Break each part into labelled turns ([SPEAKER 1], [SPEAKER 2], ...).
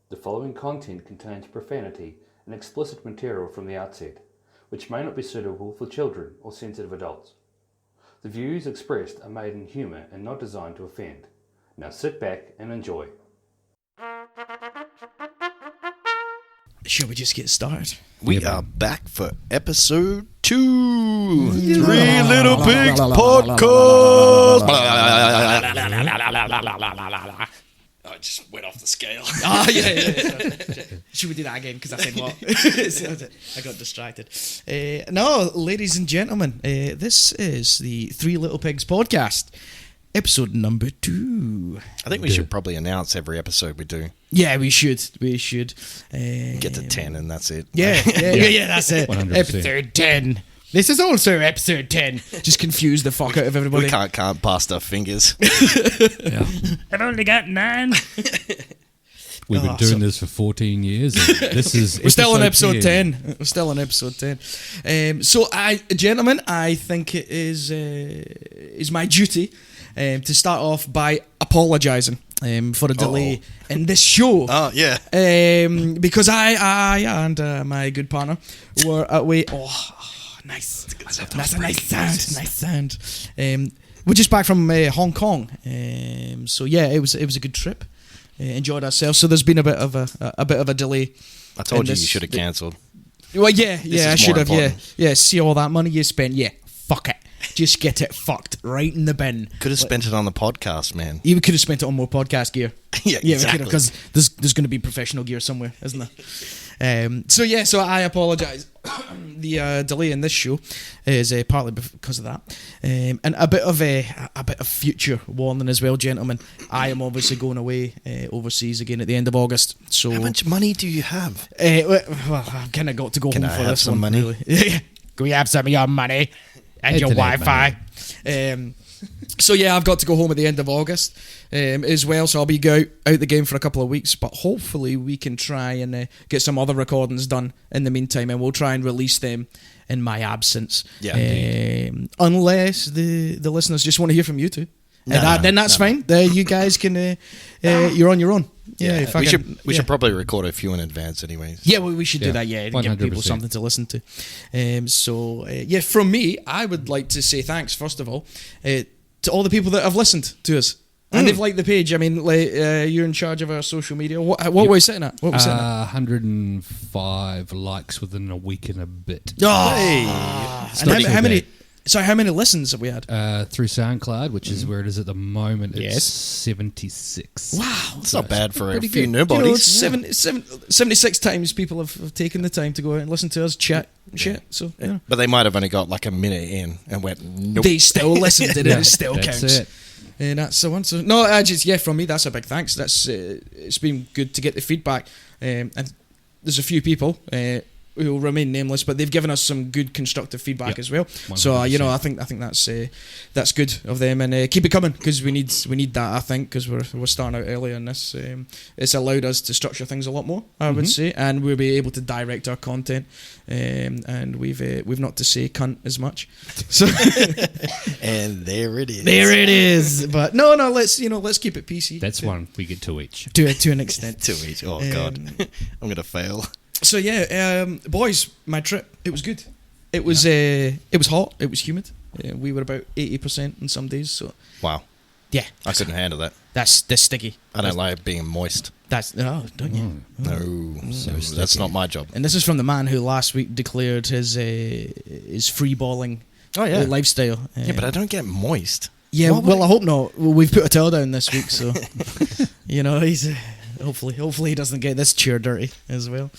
[SPEAKER 1] The following content contains profanity and explicit material from the outset, which may not be suitable for children or sensitive adults. The views expressed are made in humour and not designed to offend. Now sit back and enjoy.
[SPEAKER 2] Shall we just get started?
[SPEAKER 3] We are back for episode 2. Three Little Pigs podcast. I just went off the scale.
[SPEAKER 2] Oh, yeah. Should we do that again? Because I said what? I got distracted. No, ladies and gentlemen, this is the Three Little Pigs podcast, episode number 2.
[SPEAKER 3] I think we should probably announce every episode we do.
[SPEAKER 2] Yeah, we should.
[SPEAKER 3] Get to 10 and that's it.
[SPEAKER 2] Yeah, that's it.
[SPEAKER 1] 100%.
[SPEAKER 2] Episode 10. This is also episode 10. Just confuse the fuck out of everybody.
[SPEAKER 3] We can't pass our fingers.
[SPEAKER 2] I've only got 9.
[SPEAKER 4] We've been doing this for 14 years. And this is
[SPEAKER 2] We're still on episode 10. We're still on episode 10. Gentlemen, I think it is my duty to start off by apologising for a delay in this show.
[SPEAKER 3] Oh, yeah.
[SPEAKER 2] Because I and my good partner were away. Oh, nice. That's a nice sound. We're just back from Hong Kong. So yeah, it was a good trip. Enjoyed ourselves. So there's been a bit of a delay.
[SPEAKER 3] I told you should have cancelled.
[SPEAKER 2] Well, yeah, I should have.
[SPEAKER 3] Important.
[SPEAKER 2] Yeah. See all that money you spent. Yeah, fuck it. Just get it fucked right in the bin.
[SPEAKER 3] Could have spent it on the podcast, man.
[SPEAKER 2] You could have spent it on more podcast gear.
[SPEAKER 3] Yeah, exactly.
[SPEAKER 2] Because there's going to be professional gear somewhere, isn't there? So I apologise. The delay in this show is partly because of that, and a bit of future warning as well, gentlemen. I am obviously going away overseas again at the end of August. So
[SPEAKER 3] how much money do you have?
[SPEAKER 2] Well, I've kind of got to go home for this one.
[SPEAKER 3] Money?
[SPEAKER 2] Really. Can we have some of your money and your Wi-Fi? So yeah, I've got to go home at the end of August as well, so I'll be out the game for a couple of weeks, but hopefully we can try and get some other recordings done in the meantime, and we'll try and release them in my absence.
[SPEAKER 3] Yeah,
[SPEAKER 2] unless the listeners just want to hear from you two. Then that's fine. You guys can you're on your own.
[SPEAKER 3] Yeah, we should probably record a few in advance anyways.
[SPEAKER 2] Yeah, we should do that, to give people something to listen to. From me, I would like to say thanks, first of all, to all the people that have listened to us. And they've liked the page. I mean, you're in charge of our social media. What were we sitting at?
[SPEAKER 4] 105 likes within a week and a bit.
[SPEAKER 2] Oh,
[SPEAKER 3] hey.
[SPEAKER 2] And how many? Sorry, how many listens have we had?
[SPEAKER 4] Through SoundCloud, which is where it is at the moment. It's 76.
[SPEAKER 2] Wow.
[SPEAKER 3] It's not bad for a few
[SPEAKER 2] good.
[SPEAKER 3] nobodies.
[SPEAKER 2] 76 times people have taken the time to go out and listen to us chat shit. So, yeah.
[SPEAKER 3] But they might have only got like a minute in and went, nope.
[SPEAKER 2] They still listened to it. It still
[SPEAKER 4] That's
[SPEAKER 2] counts.
[SPEAKER 4] it.
[SPEAKER 2] And that's the one. So, no, from me, that's a big thanks. That's it's been good to get the feedback. And there's a few people who will remain nameless, but they've given us some good constructive feedback as well. 100%. So I think that's good of them, and keep it coming, because we need that. I think because we're starting out early on this. It's allowed us to structure things a lot more, I would say, and we'll be able to direct our content. And we've not to say cunt as much. So
[SPEAKER 3] and there it is.
[SPEAKER 2] There it is. But no, let's keep it PC.
[SPEAKER 4] That's one. We get 2 each.
[SPEAKER 2] To an extent.
[SPEAKER 3] 2 each. Oh God, I'm gonna fail.
[SPEAKER 2] So boys, my trip, it was good. It was hot. It was humid. We were about 80% in some days. So
[SPEAKER 3] wow.
[SPEAKER 2] Yeah,
[SPEAKER 3] I couldn't handle that.
[SPEAKER 2] That's sticky.
[SPEAKER 3] I don't like being moist.
[SPEAKER 2] Don't you?
[SPEAKER 3] No, that's not my job.
[SPEAKER 2] And this is from the man who last week declared his free balling lifestyle.
[SPEAKER 3] But I don't get moist.
[SPEAKER 2] Yeah, I hope not. Well, we've put a towel down this week, so he's hopefully he doesn't get this chair dirty as well.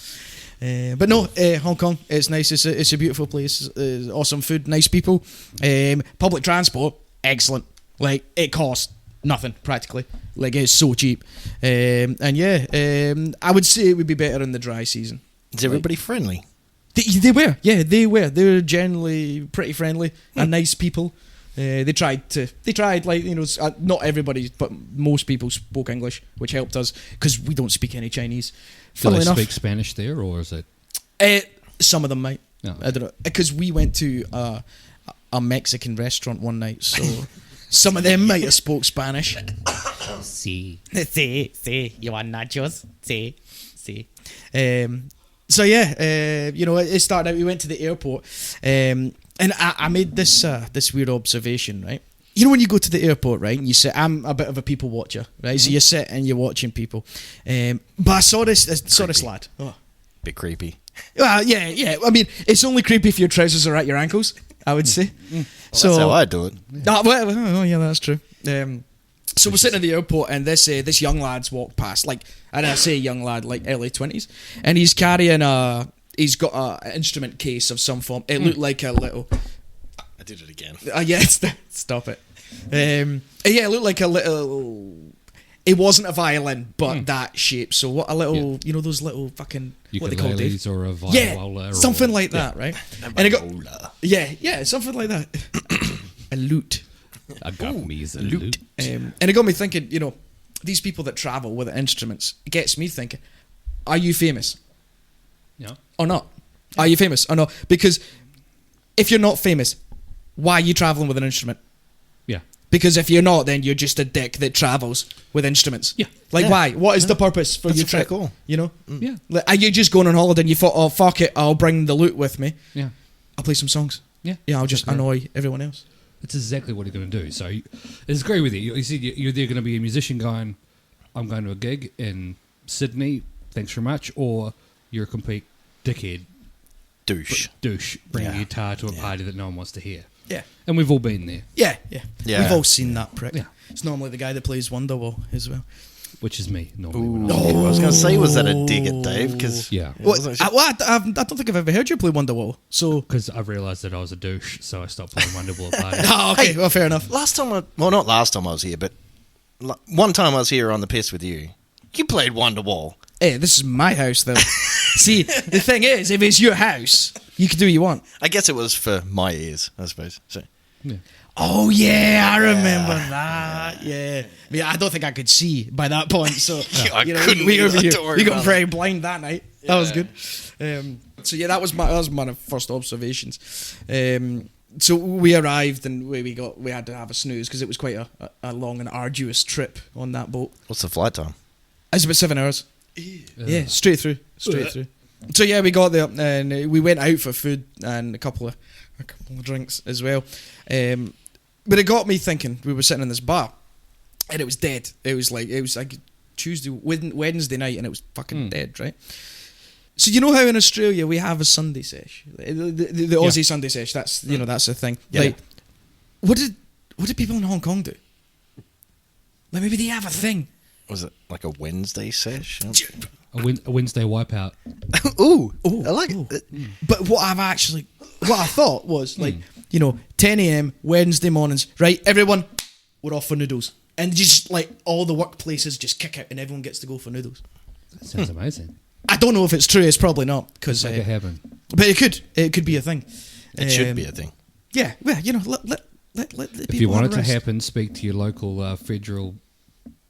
[SPEAKER 2] But no, Hong Kong, it's nice. It's a beautiful place. Awesome food, nice people. Public transport, excellent. Like, it costs nothing practically. Like, it's so cheap. I would say it would be better in the dry season.
[SPEAKER 3] Is everybody friendly?
[SPEAKER 2] They were. Yeah, they were. They were generally pretty friendly and nice people. They tried, not everybody, but most people spoke English, which helped us, because we don't speak any Chinese.
[SPEAKER 4] Do they speak Spanish there, or is it?
[SPEAKER 2] Some of them might. No. I don't know, because we went to a Mexican restaurant one night, so Some of them might have spoke Spanish.
[SPEAKER 4] See.
[SPEAKER 2] Sí, you want nachos? Sí. So yeah, it started out. We went to the airport, and I made this weird observation, right? You know when you go to the airport, right, and you sit. I'm a bit of a people watcher, right? So you sit and you're watching people. But I saw this lad. Oh.
[SPEAKER 3] Bit creepy.
[SPEAKER 2] Well, yeah. I mean, it's only creepy if your trousers are at your ankles, I would say.
[SPEAKER 3] Well, so that's how I do it.
[SPEAKER 2] Yeah, that's true. So we're sitting at the airport, and this young lad's walked past, and I say young lad, like early 20s, and he's carrying he's got an instrument case of some form. It looked like a little.
[SPEAKER 3] I did it again.
[SPEAKER 2] Yeah, stop it. It looked like a little. It wasn't a violin, but that shape. So what a little, those little fucking what they call Dave?
[SPEAKER 4] Or a viola,
[SPEAKER 2] yeah, something like that, right? And it got something like that. A lute.
[SPEAKER 4] I got me as a lute.
[SPEAKER 2] And it got me thinking, these people that travel with instruments, it gets me thinking, are you famous?
[SPEAKER 4] Yeah.
[SPEAKER 2] Or not? Are you famous or not? Because if you're not famous, why are you traveling with an instrument?
[SPEAKER 4] Yeah.
[SPEAKER 2] Because if you're not, then you're just a dick that travels with instruments.
[SPEAKER 4] Yeah.
[SPEAKER 2] Why? What is the purpose for your trip?
[SPEAKER 3] Cool.
[SPEAKER 4] Yeah.
[SPEAKER 2] Are you just going on holiday and you thought, oh, fuck it, I'll bring the lute with me.
[SPEAKER 4] Yeah.
[SPEAKER 2] I'll play some songs.
[SPEAKER 4] Yeah.
[SPEAKER 2] Yeah, I'll just annoy everyone else.
[SPEAKER 4] That's exactly what you're going to do. So it's great with you. You said you're either going to be a musician going, I'm going to a gig in Sydney, thanks very much, or you're a complete dickhead.
[SPEAKER 3] Douche.
[SPEAKER 4] Bringing a guitar to a party that no one wants to hear.
[SPEAKER 2] Yeah.
[SPEAKER 4] And we've all been there.
[SPEAKER 2] Yeah.
[SPEAKER 3] Yeah.
[SPEAKER 2] We've all seen that prick.
[SPEAKER 4] Yeah.
[SPEAKER 2] It's normally the guy that plays Wonderwall as well.
[SPEAKER 4] Which is me, normally.
[SPEAKER 3] Ooh.
[SPEAKER 4] When I'm
[SPEAKER 3] I was going to say, was that a dig at Dave? Cause
[SPEAKER 4] yeah.
[SPEAKER 2] I don't think I've ever heard you play Wonderwall. So
[SPEAKER 4] Because I've realised that I was a douche, so I stopped playing Wonderwall at parties.
[SPEAKER 2] oh, okay,
[SPEAKER 3] Hey,
[SPEAKER 2] well, fair enough.
[SPEAKER 3] not last time I was here, but one time I was here on the piss with you. You played Wonderwall.
[SPEAKER 2] Hey, this is my house, though. See, the thing is, if it's your house, you can do what you want.
[SPEAKER 3] I guess it was for my ears, I suppose. So.
[SPEAKER 4] Yeah.
[SPEAKER 2] Oh yeah, I remember that. Yeah, I mean, I don't think I could see by that point. So
[SPEAKER 3] I couldn't
[SPEAKER 2] we
[SPEAKER 3] either, don't worry
[SPEAKER 2] we got
[SPEAKER 3] about
[SPEAKER 2] very blind that night. That was good. So yeah, that was my first observations. So we arrived and we had to have a snooze because it was quite a long and arduous trip on that boat.
[SPEAKER 3] What's the flight time?
[SPEAKER 2] It's about 7 hours. Yeah, straight through. So yeah, we got there and we went out for food and a couple of drinks as well. But it got me thinking. We were sitting in this bar, and it was dead. It was like Wednesday night, and it was fucking dead, right? So you know how in Australia we have a Sunday sesh, the Aussie Sunday sesh. That's that's the thing.
[SPEAKER 3] Yeah.
[SPEAKER 2] Like, what did people in Hong Kong do? Like maybe they have a thing.
[SPEAKER 3] Was it like a Wednesday sesh?
[SPEAKER 4] A Wednesday wipeout.
[SPEAKER 3] Ooh, I like it.
[SPEAKER 2] But what I thought was like 10 a.m. Wednesday mornings, right? Everyone, we're off for noodles, and just like all the workplaces just kick out, and everyone gets to go for noodles.
[SPEAKER 4] That sounds amazing.
[SPEAKER 2] I don't know if it's true. It's probably not because
[SPEAKER 4] Make it happen.
[SPEAKER 2] but it could be a thing.
[SPEAKER 3] It should be a thing.
[SPEAKER 2] Yeah, well, let the
[SPEAKER 4] If
[SPEAKER 2] people
[SPEAKER 4] you want
[SPEAKER 2] have
[SPEAKER 4] it
[SPEAKER 2] a
[SPEAKER 4] to
[SPEAKER 2] rest.
[SPEAKER 4] happen, speak to your local federal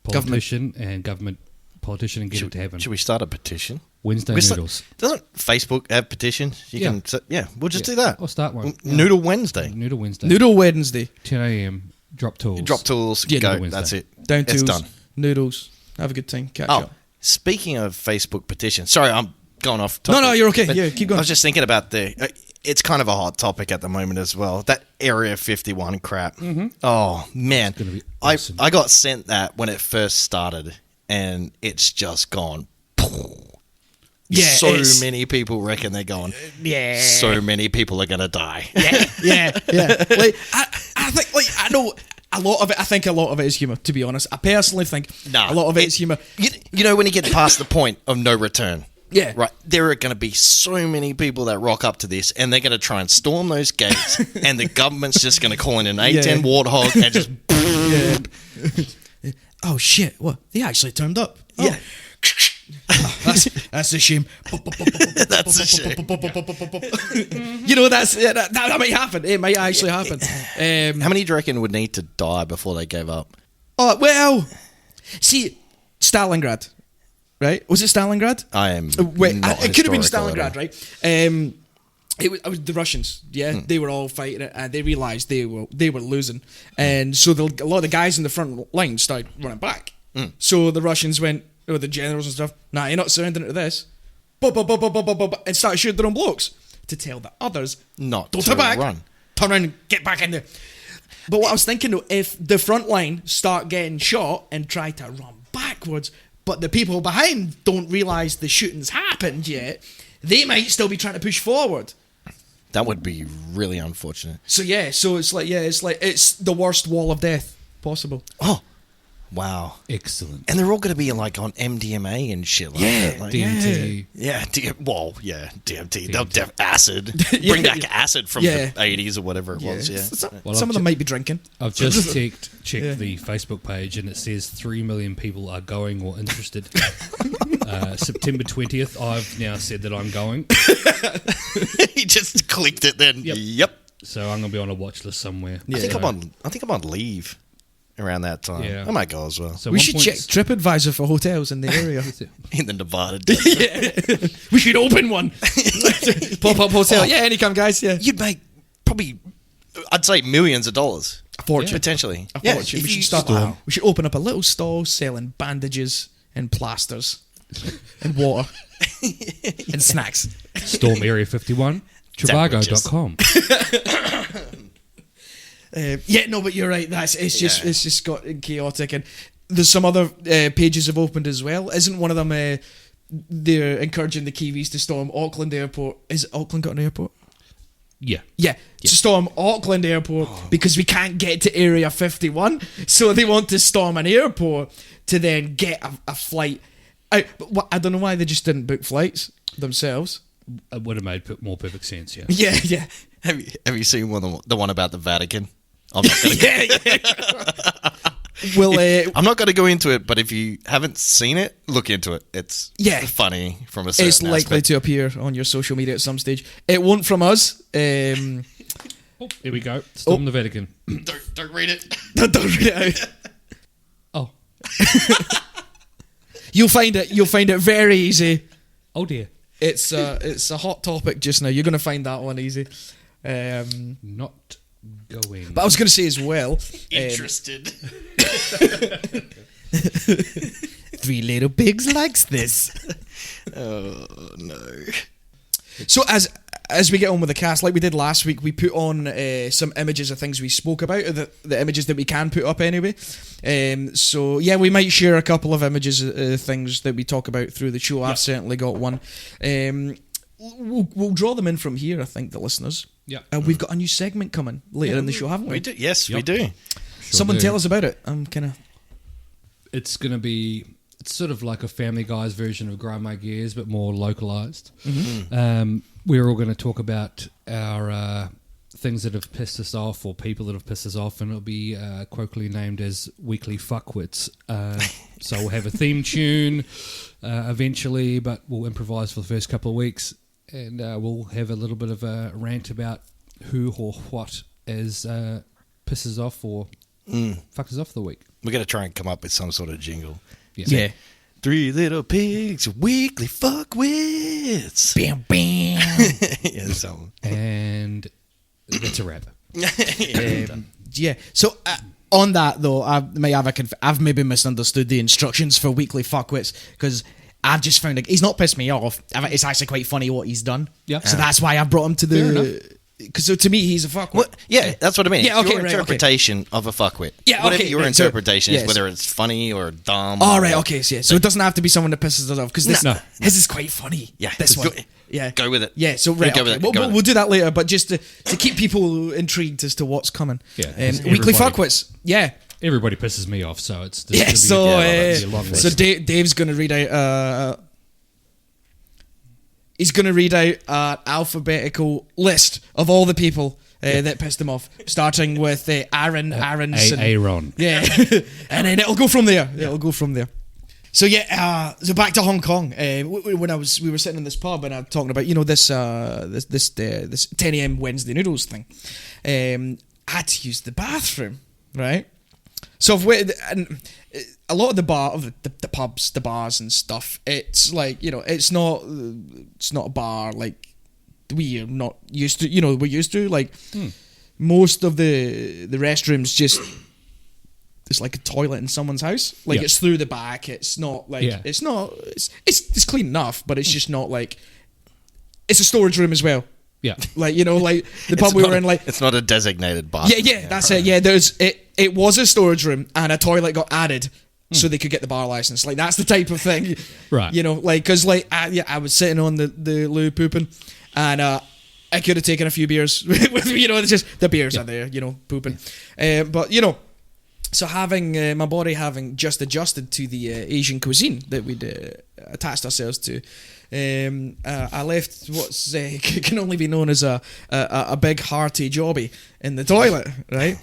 [SPEAKER 4] politician and government politician and get it to happen.
[SPEAKER 3] Should we start a petition?
[SPEAKER 4] Wednesday noodles.
[SPEAKER 3] Doesn't Facebook have petitions?
[SPEAKER 4] Yeah.
[SPEAKER 3] We'll just do that.
[SPEAKER 4] I'll start one.
[SPEAKER 3] Noodle Wednesday.
[SPEAKER 4] Noodle Wednesday.
[SPEAKER 2] Noodle Wednesday.
[SPEAKER 4] 10 a.m. Drop tools.
[SPEAKER 3] Drop tools,
[SPEAKER 2] Yeah,
[SPEAKER 3] go.
[SPEAKER 4] Noodle Wednesday.
[SPEAKER 3] That's it.
[SPEAKER 2] Down
[SPEAKER 3] It's
[SPEAKER 2] tools.
[SPEAKER 3] done.
[SPEAKER 2] Noodles. Have a good time. Catch
[SPEAKER 3] Oh,
[SPEAKER 2] up.
[SPEAKER 3] speaking of Facebook petitions, sorry, I'm going off topic.
[SPEAKER 2] No, you're okay.
[SPEAKER 3] but
[SPEAKER 2] Yeah, keep going.
[SPEAKER 3] I was just thinking about it's kind of a hot topic at the moment as well. That Area 51 crap. Mm-hmm. Oh, man.
[SPEAKER 4] It's gonna be awesome.
[SPEAKER 3] I got sent that when it first started, and it's just gone.
[SPEAKER 2] Yeah,
[SPEAKER 3] so
[SPEAKER 2] it's-
[SPEAKER 3] many people reckon they're going.
[SPEAKER 2] Yeah.
[SPEAKER 3] So many people are going to die.
[SPEAKER 2] yeah. Like I think I know a lot of it. I think a lot of it is humor. To be honest, I personally think a lot of it is humor.
[SPEAKER 3] You know when you get past the point of no return.
[SPEAKER 2] Yeah.
[SPEAKER 3] Right. There are going to be so many people that rock up to this, and they're going to try and storm those gates, and the government's just going to call in an A10 warthog and just.
[SPEAKER 2] Yeah. Oh shit! What? They actually turned up. Oh.
[SPEAKER 3] Yeah.
[SPEAKER 2] That's a shame.
[SPEAKER 3] That's a shame.
[SPEAKER 2] That might happen. It might actually happen.
[SPEAKER 3] How many do you reckon would need to die before they gave up?
[SPEAKER 2] Oh well, see, Stalingrad, right? Was it Stalingrad?
[SPEAKER 3] I am.
[SPEAKER 2] Wait,
[SPEAKER 3] not
[SPEAKER 2] it could have been
[SPEAKER 3] historical at
[SPEAKER 2] Stalingrad,
[SPEAKER 3] all.
[SPEAKER 2] right? It was the Russians. Yeah, they were all fighting it, and they realised they were losing, and so a lot of the guys in the front line started running back. So the Russians went, the generals and stuff. Nah, you're not surrendering to this. And started shooting their own blokes to tell the others
[SPEAKER 3] Not
[SPEAKER 2] don't
[SPEAKER 3] to
[SPEAKER 2] turn back,
[SPEAKER 3] run.
[SPEAKER 2] turn around and get back in there. But what I was thinking though, if the front line start getting shot and try to run backwards, but the people behind don't realise the shooting's happened yet, they might still be trying to push forward.
[SPEAKER 3] That would be really unfortunate.
[SPEAKER 2] So it's the worst wall of death possible.
[SPEAKER 3] Oh, wow.
[SPEAKER 4] Excellent.
[SPEAKER 3] And they're all going to be like on MDMA and shit like
[SPEAKER 2] Yeah,
[SPEAKER 3] that. Like,
[SPEAKER 4] DMT.
[SPEAKER 3] yeah, DMT. They'll def acid. Bring back acid from
[SPEAKER 2] Yeah.
[SPEAKER 3] the 80s or whatever it was. Yeah.
[SPEAKER 2] Some of them might be drinking.
[SPEAKER 4] I've just checked
[SPEAKER 2] Yeah.
[SPEAKER 4] the Facebook page, and it says 3 million people are going or interested. September 20th, I've now said that I'm going.
[SPEAKER 3] He just clicked it then.
[SPEAKER 4] Yep.
[SPEAKER 3] Yep.
[SPEAKER 4] So I'm going to be on a watch list somewhere.
[SPEAKER 3] I think
[SPEAKER 4] So-
[SPEAKER 3] I'm on leave around that time.
[SPEAKER 4] Yeah.
[SPEAKER 3] I might go as well.
[SPEAKER 4] So
[SPEAKER 2] We
[SPEAKER 4] one
[SPEAKER 2] should
[SPEAKER 4] point-
[SPEAKER 2] check TripAdvisor for hotels in the area.
[SPEAKER 3] In the Nevada.
[SPEAKER 2] We should open one. Pop-up hotel. Yeah, anytime, guys. Yeah.
[SPEAKER 3] You'd make probably, I'd say millions of dollars.
[SPEAKER 2] A fortune.
[SPEAKER 3] Potentially.
[SPEAKER 2] A
[SPEAKER 3] Yeah,
[SPEAKER 2] fortune.
[SPEAKER 3] if
[SPEAKER 2] We
[SPEAKER 3] you
[SPEAKER 2] should start.
[SPEAKER 3] start-
[SPEAKER 2] We should open up a little stall selling bandages and plasters and water and snacks.
[SPEAKER 4] Storm Area 51, Trivago.com.
[SPEAKER 2] But you're right. It's just got chaotic, and there's some other pages have opened as well. Isn't one of them? They're encouraging the Kiwis to storm Auckland Airport. Is Auckland got an airport?
[SPEAKER 4] Yeah.
[SPEAKER 2] Yeah, to storm Auckland Airport because we can't get to Area 51, so they want to storm an airport to then get a flight out. But I don't know why they just didn't book flights themselves.
[SPEAKER 4] It would have made more perfect sense, yeah.
[SPEAKER 2] Yeah.
[SPEAKER 3] Have you seen the one about the Vatican? I'm not gonna
[SPEAKER 2] Yeah. Well,
[SPEAKER 3] I'm not going to go into it, but if you haven't seen it, look into it. It's funny from a certain
[SPEAKER 2] it's likely
[SPEAKER 3] aspect.
[SPEAKER 2] to appear on your social media at some stage. It won't from us.
[SPEAKER 4] Oh, here we go. Storm the Vatican.
[SPEAKER 3] Don't read it.
[SPEAKER 2] Don't read it out.
[SPEAKER 4] Oh.
[SPEAKER 2] You'll find it very easy.
[SPEAKER 4] Oh, dear.
[SPEAKER 2] It's a hot topic just now. You're going to find that one easy.
[SPEAKER 4] Not going.
[SPEAKER 2] But I was going to say as well.
[SPEAKER 3] Interested.
[SPEAKER 2] 3 little pigs likes this.
[SPEAKER 3] Oh no.
[SPEAKER 2] So as we get on with the cast, like we did last week, we put on some images of things we spoke about, or the images that we can put up anyway. So yeah, we might share a couple of images of things that we talk about through the show. I've certainly got one. We'll draw them in from here, I think, the listeners.
[SPEAKER 4] Yeah.
[SPEAKER 2] We've got a new segment coming later in the show, haven't we?
[SPEAKER 3] We do. Yes, we
[SPEAKER 4] Yep.
[SPEAKER 3] do.
[SPEAKER 4] Sure
[SPEAKER 2] Someone
[SPEAKER 4] do.
[SPEAKER 2] tell us about it. I'm kind of...
[SPEAKER 4] It's going to be... It's sort of like a Family Guy's version of Grind My Gears, but more localised.
[SPEAKER 2] Mm-hmm.
[SPEAKER 4] We're all going to talk about our things that have pissed us off, or people that have pissed us off, and it'll be colloquially named as Weekly Fuckwits. So we'll have a theme tune eventually, but we'll improvise for the first couple of weeks, and we'll have a little bit of a rant about who or what is pisses off or fucks us off the week.
[SPEAKER 3] We're going to try and come up with some sort of jingle.
[SPEAKER 2] Yeah.
[SPEAKER 3] 3 little pigs, weekly fuckwits.
[SPEAKER 2] Bam, bam.
[SPEAKER 3] Yeah, so.
[SPEAKER 4] And that's a wrap.
[SPEAKER 2] Yeah. So on that though, I've maybe misunderstood the instructions for Weekly Fuckwits, because I've just found he's not pissed me off. It's actually quite funny what he's done.
[SPEAKER 4] Yeah.
[SPEAKER 2] So that's why I brought him to
[SPEAKER 4] Fair
[SPEAKER 2] the. Because so to me he's a fuckwit.
[SPEAKER 3] What? Yeah, that's what I mean.
[SPEAKER 2] Yeah, okay,
[SPEAKER 3] Your
[SPEAKER 2] right,
[SPEAKER 3] interpretation of a fuckwit.
[SPEAKER 2] Yeah,
[SPEAKER 3] Whatever
[SPEAKER 2] okay,
[SPEAKER 3] your
[SPEAKER 2] right, so-
[SPEAKER 3] interpretation
[SPEAKER 2] yes.
[SPEAKER 3] is, whether it's funny or dumb.
[SPEAKER 2] All right.
[SPEAKER 3] or-
[SPEAKER 2] Okay. So, yeah. So it doesn't have to be someone that pisses us off, because this
[SPEAKER 4] No.
[SPEAKER 2] his is quite funny.
[SPEAKER 3] Yeah.
[SPEAKER 2] This
[SPEAKER 3] Go-
[SPEAKER 2] one. Yeah.
[SPEAKER 3] Go with it.
[SPEAKER 2] Yeah. So right.
[SPEAKER 3] Go with
[SPEAKER 2] Okay.
[SPEAKER 3] it, go with
[SPEAKER 2] We'll
[SPEAKER 3] it.
[SPEAKER 2] do that later, but just to keep people intrigued as to what's coming.
[SPEAKER 4] Yeah,
[SPEAKER 2] Weekly
[SPEAKER 4] everybody-
[SPEAKER 2] Fuckwits. Yeah.
[SPEAKER 4] Everybody pisses me off, so it's
[SPEAKER 2] Yeah.
[SPEAKER 4] just
[SPEAKER 2] So
[SPEAKER 4] gonna be a long
[SPEAKER 2] so
[SPEAKER 4] list.
[SPEAKER 2] Dave's going to read out. He's going to read out an alphabetical list of all the people that pissed him off, starting with Aaron Aronson.
[SPEAKER 4] Aaron.
[SPEAKER 2] Yeah, and then it'll go from there. It'll go from there. So yeah, so back to Hong Kong. When we were sitting in this pub and I'm talking about this 10 a.m. Wednesday noodles thing. I had to use the bathroom, right? So and a lot of the pubs, the bars and stuff. It's like it's not a bar like we are not used to. We're used to like most of the restrooms just. It's like a toilet in someone's house. Like it's through the back. It's not like it's not. It's clean enough, but it's just not like. It's a storage room as well.
[SPEAKER 4] Yeah,
[SPEAKER 2] like like the pub we were in. Like
[SPEAKER 3] it's not a designated bathroom.
[SPEAKER 2] Yeah, that's it. Yeah, it was a storage room and a toilet got added so they could get the bar license. Like that's the type of thing,
[SPEAKER 4] right?
[SPEAKER 2] Like because I was sitting on the loo pooping, and I could have taken a few beers with me. It's just the beers are there, pooping, but So having my body having just adjusted to the Asian cuisine that we'd attached ourselves to, I left what's can only be known as a big hearty jobby in the toilet, right?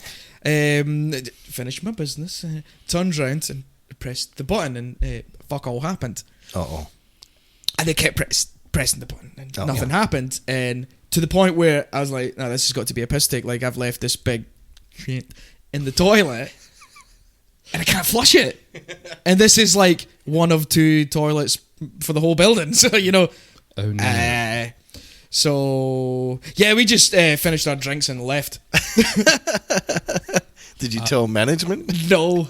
[SPEAKER 2] Finished my business, turned round and pressed the button, and fuck all happened.
[SPEAKER 3] Uh-oh.
[SPEAKER 2] And they kept pressing the button, and nothing happened. And to the point where I was like, no, this has got to be a piss take. Like I've left this big shit in the toilet. And I can't flush it. And this is like one of 2 toilets for the whole building. So,
[SPEAKER 4] Oh, no.
[SPEAKER 2] So, yeah, we just finished our drinks and left.
[SPEAKER 3] Did you tell management?
[SPEAKER 2] No.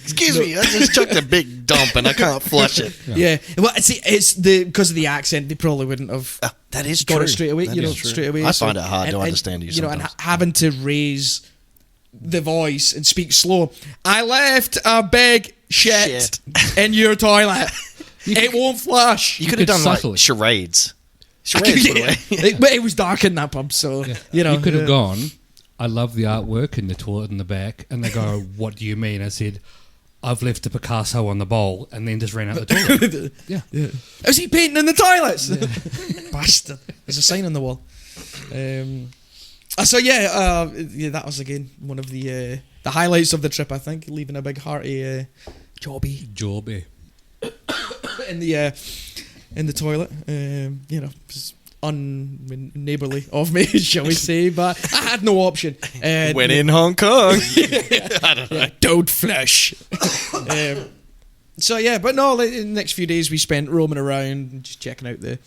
[SPEAKER 3] Excuse me, I just chucked a big dump and I can't flush it.
[SPEAKER 2] Yeah. Well, see, it's because of the accent, they probably wouldn't have
[SPEAKER 3] that is
[SPEAKER 2] got
[SPEAKER 3] true.
[SPEAKER 2] it straight away.
[SPEAKER 3] That is true.
[SPEAKER 2] Straight away.
[SPEAKER 3] I find it hard to understand you sometimes.
[SPEAKER 2] And having to raise the voice and speak slow. I left a big shit in your toilet. It won't flush.
[SPEAKER 3] You could have done
[SPEAKER 4] subtly.
[SPEAKER 3] like charades. Charades would have
[SPEAKER 2] it was dark in that pub, so you
[SPEAKER 4] could have gone. I love the artwork in the toilet in the back, and they go, "What do you mean?" I said, "I've left a Picasso on the bowl," and then just ran out the toilet. yeah.
[SPEAKER 2] Is he painting in the toilets? Bastard. There's a sign on the wall. So that was again one of the highlights of the trip. I think leaving a big hearty jobby in the toilet. It's unneighbourly of me, shall we say? But I had no option.
[SPEAKER 3] When in Hong Kong, I don't know.
[SPEAKER 2] Don't flush. So yeah, but no. Like, the next few days we spent roaming around, and just checking out the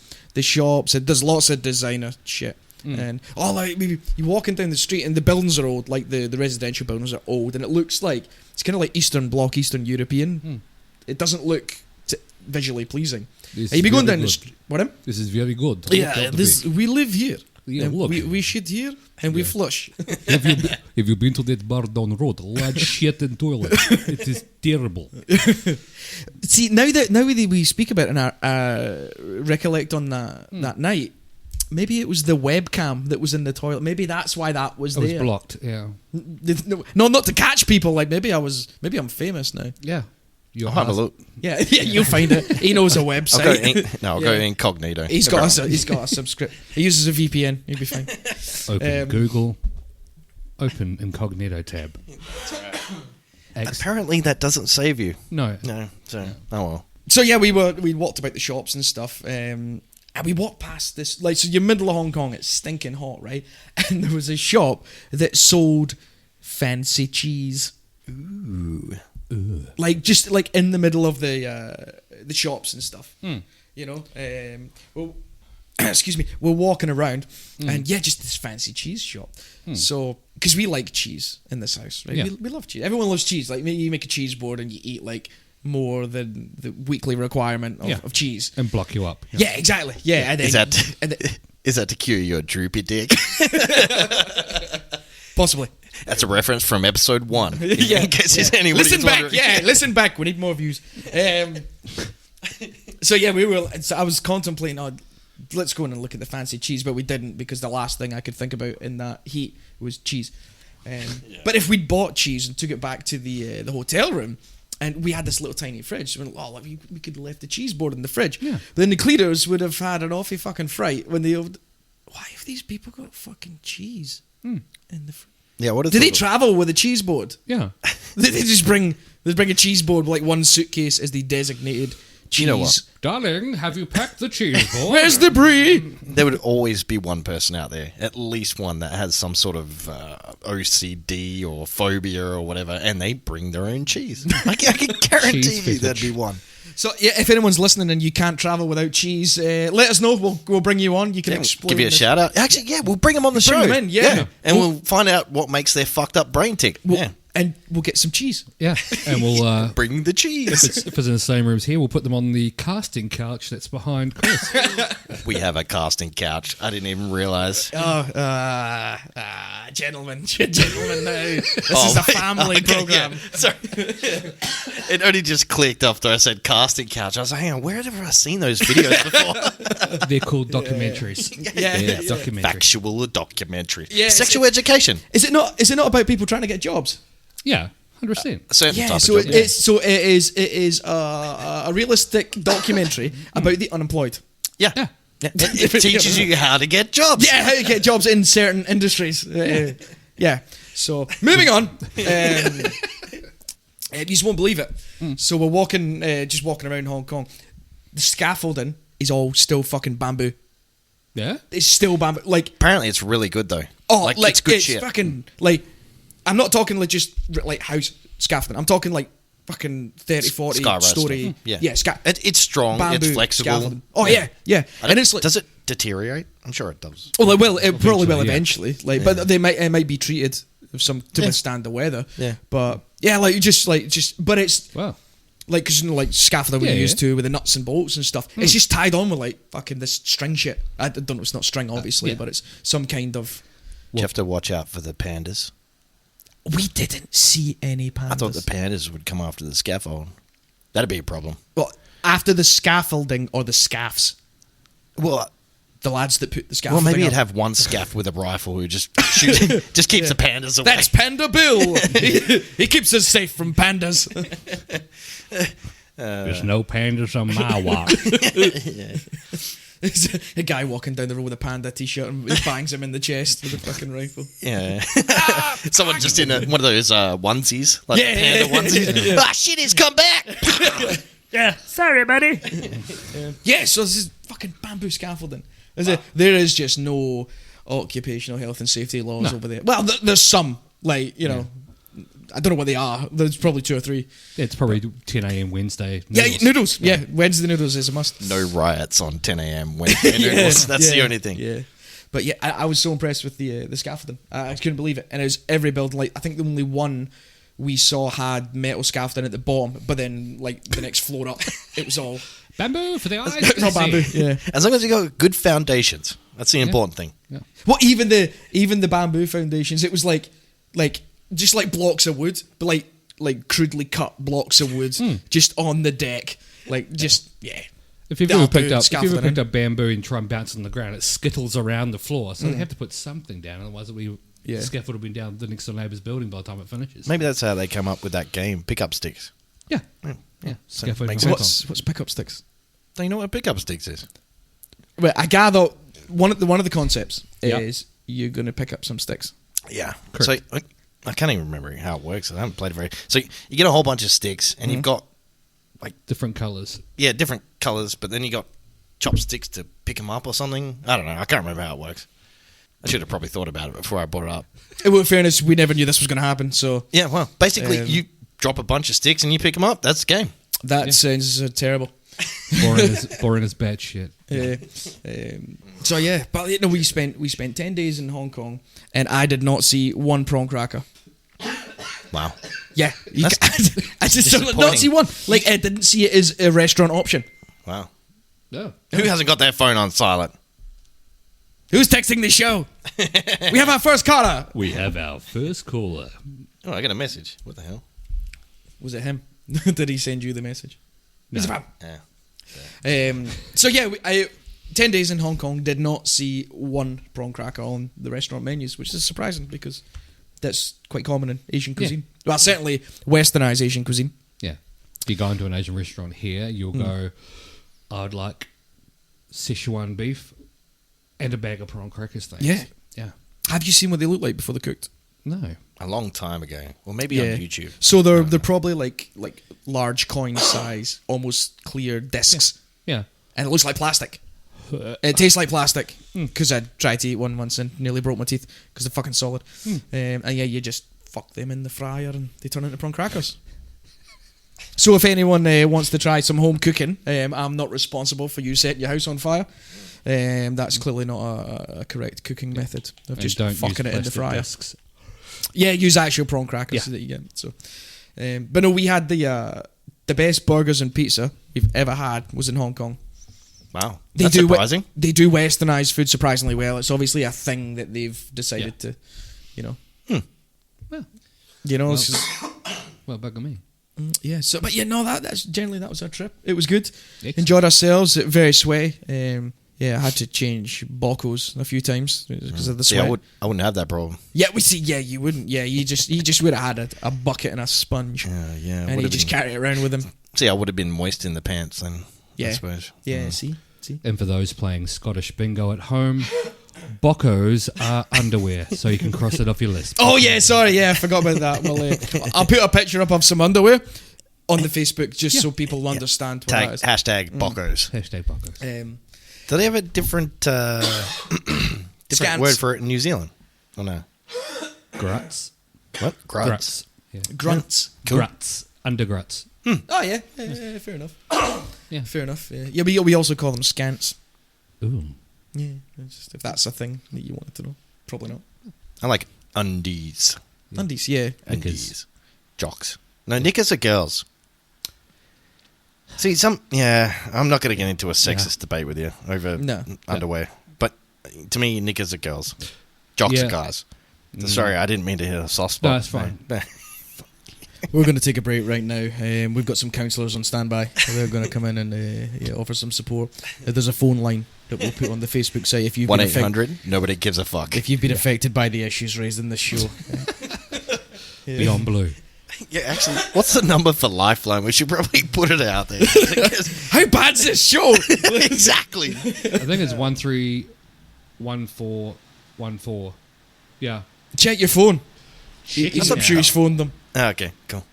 [SPEAKER 2] shops. And there's lots of designer shit. And you're walking down the street and the buildings are old, like the residential buildings are old, and it looks like it's kind of like Eastern European. It doesn't look visually pleasing. You'd be going down the street. What?
[SPEAKER 4] This is very good.
[SPEAKER 2] Yeah, we live here.
[SPEAKER 4] Yeah,
[SPEAKER 2] and
[SPEAKER 4] look.
[SPEAKER 2] we shit here and we flush.
[SPEAKER 4] Have you been to that bar down the road? Large shit in toilet. It is terrible.
[SPEAKER 2] See, now that we speak about it and recollect on that night. Maybe it was the webcam that was in the toilet. Maybe that's why that was there.
[SPEAKER 4] It was blocked, yeah.
[SPEAKER 2] No, not to catch people. Like maybe I'm famous now.
[SPEAKER 4] Yeah.
[SPEAKER 3] I'll have a look.
[SPEAKER 2] Yeah, you'll find it. He knows a website.
[SPEAKER 3] I'll go incognito.
[SPEAKER 2] He's got a subscription. He uses a VPN. He'll be fine.
[SPEAKER 4] Open Google. Open incognito tab.
[SPEAKER 3] Apparently that doesn't save you.
[SPEAKER 4] No.
[SPEAKER 3] So oh well.
[SPEAKER 2] So yeah, we walked about the shops and stuff. And we walked past this, so you're middle of Hong Kong, it's stinking hot, right? And there was a shop that sold fancy cheese.
[SPEAKER 3] Ooh.
[SPEAKER 2] Just in the middle of the shops and stuff. Excuse me, we're walking around and just this fancy cheese shop. So, because we like cheese in this house, right?
[SPEAKER 4] Yeah.
[SPEAKER 2] We love cheese. Everyone loves cheese. Like, you make a cheese board and you eat more than the weekly requirement of cheese.
[SPEAKER 4] And block you up.
[SPEAKER 2] Yeah, exactly. Yeah. And then,
[SPEAKER 3] is that to cure your droopy dick?
[SPEAKER 2] Possibly.
[SPEAKER 3] That's a reference from episode 1.
[SPEAKER 2] Yeah.
[SPEAKER 3] In case there's anybody
[SPEAKER 2] Listen back.
[SPEAKER 3] wondering.
[SPEAKER 2] Yeah, listen back. We need more views. So I was contemplating, let's go in and look at the fancy cheese, but we didn't because the last thing I could think about in that heat was cheese. But if we'd bought cheese and took it back to the hotel room, and we had this little tiny fridge, so we could have left the cheese board in the fridge. Yeah. But then the cleaners would have had an awfully fucking fright when why have these people got fucking cheese in the fridge?
[SPEAKER 3] Yeah, what is
[SPEAKER 2] Did they travel with a cheese board?
[SPEAKER 4] Yeah.
[SPEAKER 2] They just bring a cheese board with one suitcase as the designated cheese.
[SPEAKER 3] You know what?
[SPEAKER 4] Darling, have you packed the cheese board?
[SPEAKER 2] Where's the brie?
[SPEAKER 3] There would always be one person out there, at least one, that has some sort of OCD or phobia or whatever, and they bring their own cheese. I can guarantee you there'd be one.
[SPEAKER 2] So yeah, if anyone's listening and you can't travel without cheese, let us know. We'll bring you on. You can explain.
[SPEAKER 3] Give you a shout out. Actually, yeah, we'll bring them on the show.
[SPEAKER 2] Bring them in, yeah.
[SPEAKER 3] And we'll find out what makes their fucked up brain tick.
[SPEAKER 2] And we'll get some cheese.
[SPEAKER 4] Yeah, and we'll
[SPEAKER 3] bring the cheese.
[SPEAKER 4] if it's in the same room as here, we'll put them on the casting couch that's behind Chris.
[SPEAKER 3] We have a casting couch. I didn't even realise.
[SPEAKER 2] Oh, gentlemen, now. This is a family program.
[SPEAKER 3] Yeah. Sorry. It only just clicked after I said casting couch. I was like, hang on, where have I seen those videos before?
[SPEAKER 4] They're called documentaries.
[SPEAKER 2] Yeah.
[SPEAKER 4] Documentaries.
[SPEAKER 3] Factual documentary.
[SPEAKER 2] Yeah,
[SPEAKER 3] Sexual education.
[SPEAKER 2] Is it not about people trying to get jobs?
[SPEAKER 4] Yeah, 100%.
[SPEAKER 3] Certain
[SPEAKER 2] Yeah,
[SPEAKER 3] type
[SPEAKER 2] so
[SPEAKER 3] of job.
[SPEAKER 2] it is a realistic documentary about the unemployed.
[SPEAKER 3] Yeah. It teaches you how to get jobs.
[SPEAKER 2] Yeah, how to get jobs in certain industries. Yeah. So moving on. You just won't believe it. So we're walking around Hong Kong. The scaffolding is all still fucking bamboo.
[SPEAKER 4] Yeah?
[SPEAKER 2] It's still bamboo. Like,
[SPEAKER 3] Apparently, it's really good though.
[SPEAKER 2] oh,
[SPEAKER 3] it's good
[SPEAKER 2] it's
[SPEAKER 3] shit.
[SPEAKER 2] fucking like. I'm not talking like just like house scaffolding. I'm talking like fucking 30, 40
[SPEAKER 3] Sky roasting.
[SPEAKER 2] story.
[SPEAKER 3] Yeah.
[SPEAKER 2] It's
[SPEAKER 3] It's strong.
[SPEAKER 2] bamboo
[SPEAKER 3] It's flexible.
[SPEAKER 2] scaffolding. Oh yeah. And it's like,
[SPEAKER 3] Does it deteriorate? I'm sure it does.
[SPEAKER 2] well, it will. It probably will
[SPEAKER 4] Eventually,
[SPEAKER 2] eventually. Like, but it might be treated with some to withstand the weather.
[SPEAKER 3] Yeah.
[SPEAKER 2] But yeah, but it's
[SPEAKER 4] Wow.
[SPEAKER 2] like because like scaffolding we're
[SPEAKER 4] Yeah,
[SPEAKER 2] used to with the nuts and bolts and stuff. It's just tied on with like fucking this string shit. I don't know. It's not string, obviously,
[SPEAKER 4] yeah.
[SPEAKER 2] but it's some kind of.
[SPEAKER 3] You have to watch out for the pandas.
[SPEAKER 2] We didn't see any pandas.
[SPEAKER 3] I thought the pandas would come after the scaffold. That'd be a problem.
[SPEAKER 2] Well, after the scaffolding or the scaffs,
[SPEAKER 3] Well,
[SPEAKER 2] the lads that put the scaffolding.
[SPEAKER 3] maybe you'd
[SPEAKER 2] up.
[SPEAKER 3] have one scaff with a rifle who just shoots, just keeps the pandas away.
[SPEAKER 2] That's Panda Bill. he keeps us safe from pandas.
[SPEAKER 4] There's no pandas on my watch.
[SPEAKER 2] There's a guy walking down the road with a panda t-shirt and he bangs him in the chest with a fucking rifle.
[SPEAKER 3] Yeah. Someone just in one of those onesies, like
[SPEAKER 2] Yeah,
[SPEAKER 3] the panda onesies. Ah, shit, he's come back.
[SPEAKER 2] Yeah, sorry, buddy. Yeah, so this is fucking bamboo scaffolding. There is just no occupational health and safety laws over there. Well, there's some, like, you know, I don't know what they are. There's probably 2 or 3.
[SPEAKER 4] It's probably 10 a.m. Wednesday.
[SPEAKER 2] Yeah, noodles. Yeah, Wednesday noodles is a must.
[SPEAKER 3] No riots on 10 a.m. Wednesday noodles. That's the only thing.
[SPEAKER 2] Yeah. But yeah, I was so impressed with the scaffolding. I couldn't believe it. And it was every building. Like, I think the only one we saw had metal scaffolding at the bottom, but then like the next floor up, it was all
[SPEAKER 4] Bamboo for the eyes.
[SPEAKER 2] it was all bamboo. Yeah.
[SPEAKER 3] As long as you got good foundations, that's the important thing.
[SPEAKER 4] Yeah.
[SPEAKER 2] Well, even the bamboo foundations, it was like just like blocks of wood, but like crudely cut blocks of wood just on the deck, like just yeah.
[SPEAKER 4] If you've
[SPEAKER 2] That'll
[SPEAKER 4] ever picked
[SPEAKER 2] do,
[SPEAKER 4] up
[SPEAKER 2] scaffolding.
[SPEAKER 4] bamboo and try and bounce it on the ground, it skittles around the floor. So they have to put something down, otherwise the scaffold will be down the next door neighbour's building by the time it finishes.
[SPEAKER 3] Maybe that's how they come up with that game, pickup sticks.
[SPEAKER 4] Yeah.
[SPEAKER 3] So
[SPEAKER 4] Scaffold
[SPEAKER 3] makes
[SPEAKER 4] from
[SPEAKER 3] sense.
[SPEAKER 2] What's pickup sticks?
[SPEAKER 3] Do you know what pickup sticks is?
[SPEAKER 2] Well, I gather one of the concepts
[SPEAKER 4] Yeah.
[SPEAKER 2] is you're going to pick up some sticks.
[SPEAKER 3] Yeah.
[SPEAKER 4] Correct.
[SPEAKER 3] So I can't even remember how it works. I haven't played it very. So you get a whole bunch of sticks, and you've got
[SPEAKER 4] different colours.
[SPEAKER 3] different colours, but then you got chopsticks to pick them up or something. I don't know. I can't remember how it works. I should have probably thought about it before I brought it up.
[SPEAKER 2] In fairness, we never knew this was going to happen, so
[SPEAKER 3] Yeah. Well, basically, you drop a bunch of sticks and you pick them up. That's the game.
[SPEAKER 2] that sounds terrible.
[SPEAKER 4] Boring as bad shit.
[SPEAKER 2] Yeah. So yeah, but you know, we spent 10 days in Hong Kong, and I did not see one prawn cracker.
[SPEAKER 3] Wow.
[SPEAKER 2] Yeah,
[SPEAKER 3] That's
[SPEAKER 2] I just did not see one. Like, I didn't see it as a restaurant option.
[SPEAKER 3] Wow.
[SPEAKER 4] No.
[SPEAKER 3] Who hasn't got their phone on silent?
[SPEAKER 2] Who's texting the show? We have our first caller.
[SPEAKER 4] We have our first caller.
[SPEAKER 3] Oh, I got a message. What the hell?
[SPEAKER 2] Was it him? Did he send you the message? It's a
[SPEAKER 3] Yeah.
[SPEAKER 2] So yeah, I 10 days in Hong Kong, did not see one prawn cracker on the restaurant menus, which is surprising because that's quite common in Asian cuisine. Well, certainly westernized Asian cuisine.
[SPEAKER 4] Yeah. If you go into an Asian restaurant here, you'll go, I'd like Szechuan beef and a bag of prawn crackers. Thanks.
[SPEAKER 2] Yeah.
[SPEAKER 4] Yeah.
[SPEAKER 2] Have you seen what they look like before they're cooked?
[SPEAKER 4] No.
[SPEAKER 3] A long time ago. Well, maybe on YouTube.
[SPEAKER 2] So they're probably like large coin size, almost clear discs.
[SPEAKER 4] Yeah.
[SPEAKER 2] And it looks like plastic. It tastes like plastic because I tried to eat one once and nearly broke my teeth because they're fucking solid. And yeah, you just fuck them in the fryer and they turn into prawn crackers. So if anyone wants to try some home cooking, I'm not responsible for you setting your house on fire. That's clearly not a correct cooking method of
[SPEAKER 4] And
[SPEAKER 2] just
[SPEAKER 4] don't
[SPEAKER 2] fucking
[SPEAKER 4] use
[SPEAKER 2] it in the
[SPEAKER 4] plastic
[SPEAKER 2] fryer.
[SPEAKER 4] discs.
[SPEAKER 2] Yeah, use actual prawn crackers
[SPEAKER 4] Yeah.
[SPEAKER 2] that you get. So, but no, we had the best burgers and pizza we've ever had was in Hong Kong.
[SPEAKER 3] Wow,
[SPEAKER 2] They
[SPEAKER 3] that's
[SPEAKER 2] do
[SPEAKER 3] surprising.
[SPEAKER 2] They do westernized food surprisingly well. It's obviously a thing that they've decided to,
[SPEAKER 4] Well,
[SPEAKER 2] it's just-
[SPEAKER 4] well, bugger me.
[SPEAKER 2] yeah. So, but yeah, no, that's generally that was our trip. It was good.
[SPEAKER 4] Excellent.
[SPEAKER 2] Enjoyed ourselves. Very sweaty. Yeah, I had to change bocos a few times because of the
[SPEAKER 3] See,
[SPEAKER 2] sweat.
[SPEAKER 3] I wouldn't have that problem.
[SPEAKER 2] Yeah, we see. Yeah, you wouldn't. Yeah, you just would have had a bucket and a sponge,
[SPEAKER 3] Yeah.
[SPEAKER 2] and you just carry it around with him.
[SPEAKER 3] See, I would have been moist in the pants then.
[SPEAKER 2] Yeah.
[SPEAKER 3] I suppose.
[SPEAKER 2] Yeah, see.
[SPEAKER 4] And for those playing Scottish bingo at home, boccos are underwear, so you can cross it off your list.
[SPEAKER 2] Oh yeah, sorry. Yeah, I forgot about that. Well, I'll put a picture up of some underwear on the Facebook just so people understand what that is.
[SPEAKER 3] Hashtag boccos.
[SPEAKER 4] Hashtag boccos.
[SPEAKER 3] Do they have a different
[SPEAKER 2] Scans.
[SPEAKER 3] word for it in New Zealand? Oh no.
[SPEAKER 4] Gruts.
[SPEAKER 3] What? Gruts.
[SPEAKER 4] Gruts. Yeah.
[SPEAKER 2] Grunts.
[SPEAKER 4] Gruts. Undergruts.
[SPEAKER 2] Oh yeah, fair enough.
[SPEAKER 4] Yeah.
[SPEAKER 2] Fair enough. Yeah, we also call them scants.
[SPEAKER 4] Ooh.
[SPEAKER 2] Yeah, it's just if that's a thing that you wanted to know, probably not.
[SPEAKER 3] I like undies.
[SPEAKER 2] Undies, yeah.
[SPEAKER 3] Undies. Jocks. No, knickers are girls. See, I'm not going to get into a sexist debate with you over underwear. But to me, knickers are girls. Jocks are guys. Sorry, I didn't mean to hit a soft spot.
[SPEAKER 4] No, it's fine.
[SPEAKER 2] We're going to take a break right now. We've got some counsellors on standby. They're going to come in and offer some support. There's a phone line that we'll put on the Facebook site if you've been
[SPEAKER 3] 1-800, nobody gives a fuck.
[SPEAKER 2] if you've been affected by the issues raised in this show.
[SPEAKER 4] Beyond blue.
[SPEAKER 3] Yeah, actually, what's the number for Lifeline? We should probably put it out there.
[SPEAKER 2] How bad's this show?
[SPEAKER 3] Exactly.
[SPEAKER 4] I think it's 131414. Yeah.
[SPEAKER 2] Check your phone.
[SPEAKER 4] Check
[SPEAKER 2] I'm sure he's phoned them.
[SPEAKER 3] Okay, cool.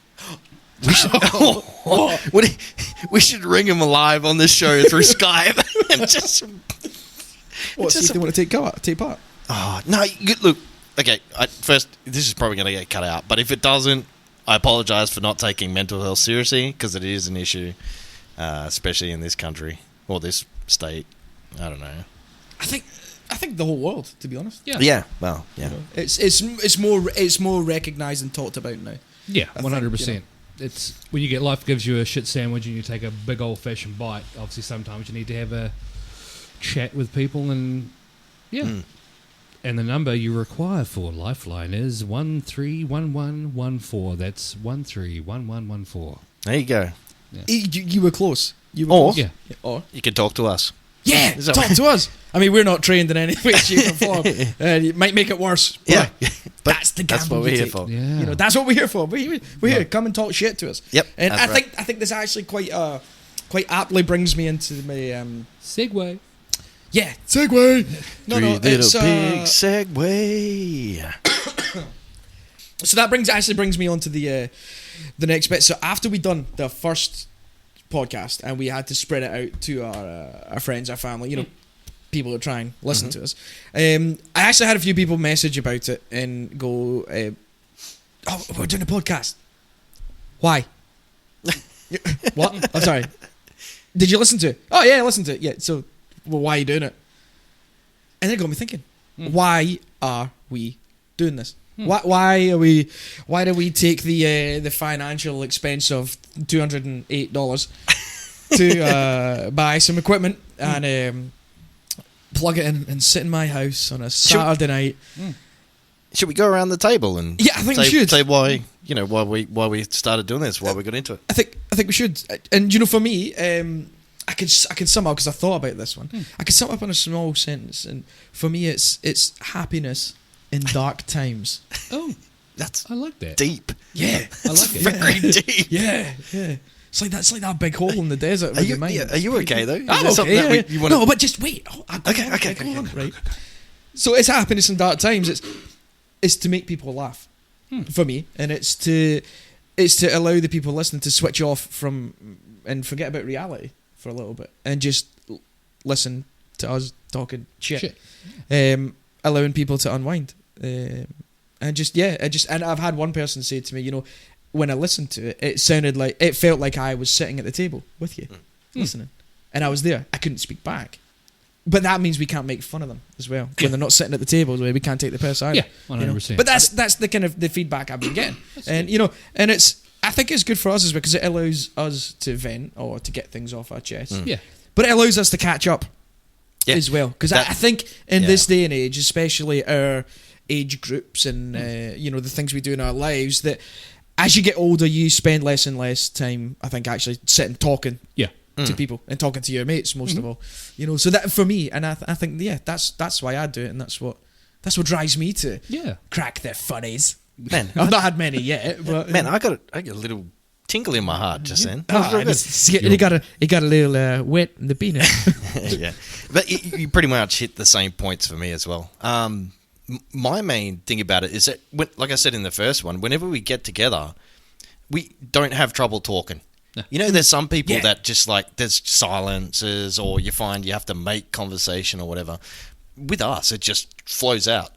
[SPEAKER 3] We should ring him live on this show through Skype and just.
[SPEAKER 2] What, see if they want to take part?
[SPEAKER 3] Oh, no, look. Okay, first, this is probably going to get cut out, but if it doesn't, I apologise for not taking mental health seriously because it is an issue, especially in this country or this state. I don't know.
[SPEAKER 2] I think the whole world, to be honest.
[SPEAKER 4] Yeah.
[SPEAKER 3] Yeah, well, yeah.
[SPEAKER 2] It's more recognised and talked about now.
[SPEAKER 4] Yeah,
[SPEAKER 2] I think,
[SPEAKER 4] 100%. It's when you get life gives you a shit sandwich and you take a big old fashioned bite. Obviously, sometimes you need to have a chat with people and And the number you require for Lifeline is 131114. That's 131114.
[SPEAKER 3] There you go.
[SPEAKER 2] You were close. You were
[SPEAKER 3] Or
[SPEAKER 2] close.
[SPEAKER 4] Yeah.
[SPEAKER 2] Or
[SPEAKER 3] you can talk to us.
[SPEAKER 2] yeah,
[SPEAKER 3] Is that
[SPEAKER 2] talk
[SPEAKER 3] right?
[SPEAKER 2] to us. I mean, we're not trained in any way, shape, or form. It might make it worse. But
[SPEAKER 3] Yeah, but
[SPEAKER 2] that's the
[SPEAKER 3] that's
[SPEAKER 2] gamble
[SPEAKER 3] what we're
[SPEAKER 2] you
[SPEAKER 3] here
[SPEAKER 2] take.
[SPEAKER 3] for.
[SPEAKER 4] Yeah.
[SPEAKER 2] That's what we're here for. We're here. Come and talk shit to us.
[SPEAKER 3] Yep,
[SPEAKER 2] And
[SPEAKER 3] that's right.
[SPEAKER 2] I think this actually quite aptly brings me into my
[SPEAKER 4] Segway.
[SPEAKER 2] yeah segue.
[SPEAKER 3] Three little big segue.
[SPEAKER 2] So that brings me on to the next bit. So after we done the first podcast and we had to spread it out to our friends, our family, people that try and listen to us. I actually had a few people message about it and go, "Oh, we're doing a podcast. Why? What? I'm sorry. Did you listen to it? Oh yeah, I listened to it. Yeah. So, well, why are you doing it?" And it got me thinking. Why are we doing this? Why do we take the financial expense of $208 to buy some equipment and plug it in and sit in my house on a Saturday night?
[SPEAKER 3] Should we go around the table and
[SPEAKER 2] Yeah, I think we should.
[SPEAKER 3] say why we started doing this, why we got into it?
[SPEAKER 2] I think we should. And for me, I could sum up because I thought about this one. I could sum up in a small sentence, and for me, it's happiness in dark times.
[SPEAKER 4] Oh,
[SPEAKER 3] That's
[SPEAKER 4] I like that.
[SPEAKER 3] deep.
[SPEAKER 2] Yeah,
[SPEAKER 4] I like it.
[SPEAKER 3] Very deep.
[SPEAKER 2] yeah. It's like that big hole in the desert.
[SPEAKER 3] Are
[SPEAKER 2] with
[SPEAKER 3] you,
[SPEAKER 2] your mind.
[SPEAKER 3] yeah, are you okay though? Is
[SPEAKER 2] I'm
[SPEAKER 3] there something
[SPEAKER 2] okay.
[SPEAKER 3] that you want
[SPEAKER 2] No, but just wait. Oh,
[SPEAKER 3] Okay,
[SPEAKER 2] go on, right. So it's happiness in dark times. It's to make people laugh, for me, and it's to allow the people listening to switch off from and forget about reality for a little bit and just listen to us talking shit. Allowing people to unwind. And I've had one person say to me, when I listened to it, it felt like I was sitting at the table with you, listening, and I was there. I couldn't speak back, but that means we can't make fun of them as well when they're not sitting at the table. Where we can't take the piss either.
[SPEAKER 4] Yeah, 100%.
[SPEAKER 2] But that's the kind of the feedback I've been getting, and and I think it's good for us as well because it allows us to vent or to get things off our chest.
[SPEAKER 4] Yeah.
[SPEAKER 2] But it allows us to catch up as well. Because I think in this day and age, especially our age groups and the things we do in our lives, that as you get older, you spend less and less time, I think, actually sitting talking to people and talking to your mates most of all. So that for me, and I think that's why I do it, and that's what drives me to crack their funnies.
[SPEAKER 3] Man,
[SPEAKER 2] I've not had many yet, but
[SPEAKER 3] man, I got a little tinkle in my heart just then.
[SPEAKER 2] You got a little wet in the peanut.
[SPEAKER 3] Yeah, but you pretty much hit the same points for me as well. My main thing about it is that, like I said in the first one, whenever we get together, we don't have trouble talking. No. There's some people that just like there's silences, or you find you have to make conversation or whatever. With us, it just flows out,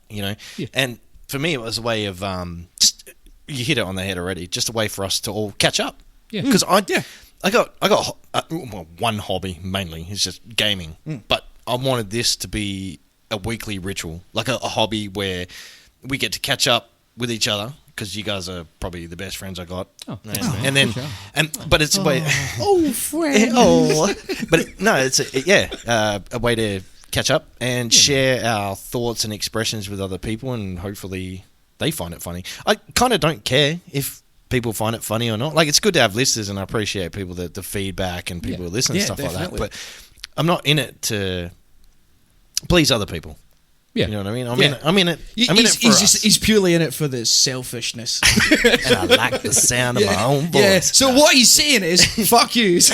[SPEAKER 3] and for me, it was a way of just you hit it on the head already. Just a way for us to all catch up. Yeah, because I got one hobby mainly is just gaming, but I wanted this to be a weekly ritual, like a hobby where we get to catch up with each other. Because you guys are probably the best friends I got, but it's a way. A way to catch up and share our thoughts and expressions with other people, and hopefully they find it funny. I kind of don't care if people find it funny or not. Like, it's good to have listeners, and I appreciate people the feedback and people who listen and stuff definitely. Like that. But I'm not in it to please other people. Yeah, you know what I mean. I'm in it.
[SPEAKER 2] He's purely in it for the selfishness,
[SPEAKER 3] and I like the sound of my own voice.
[SPEAKER 2] Yeah. So what he's saying is, fuck yous.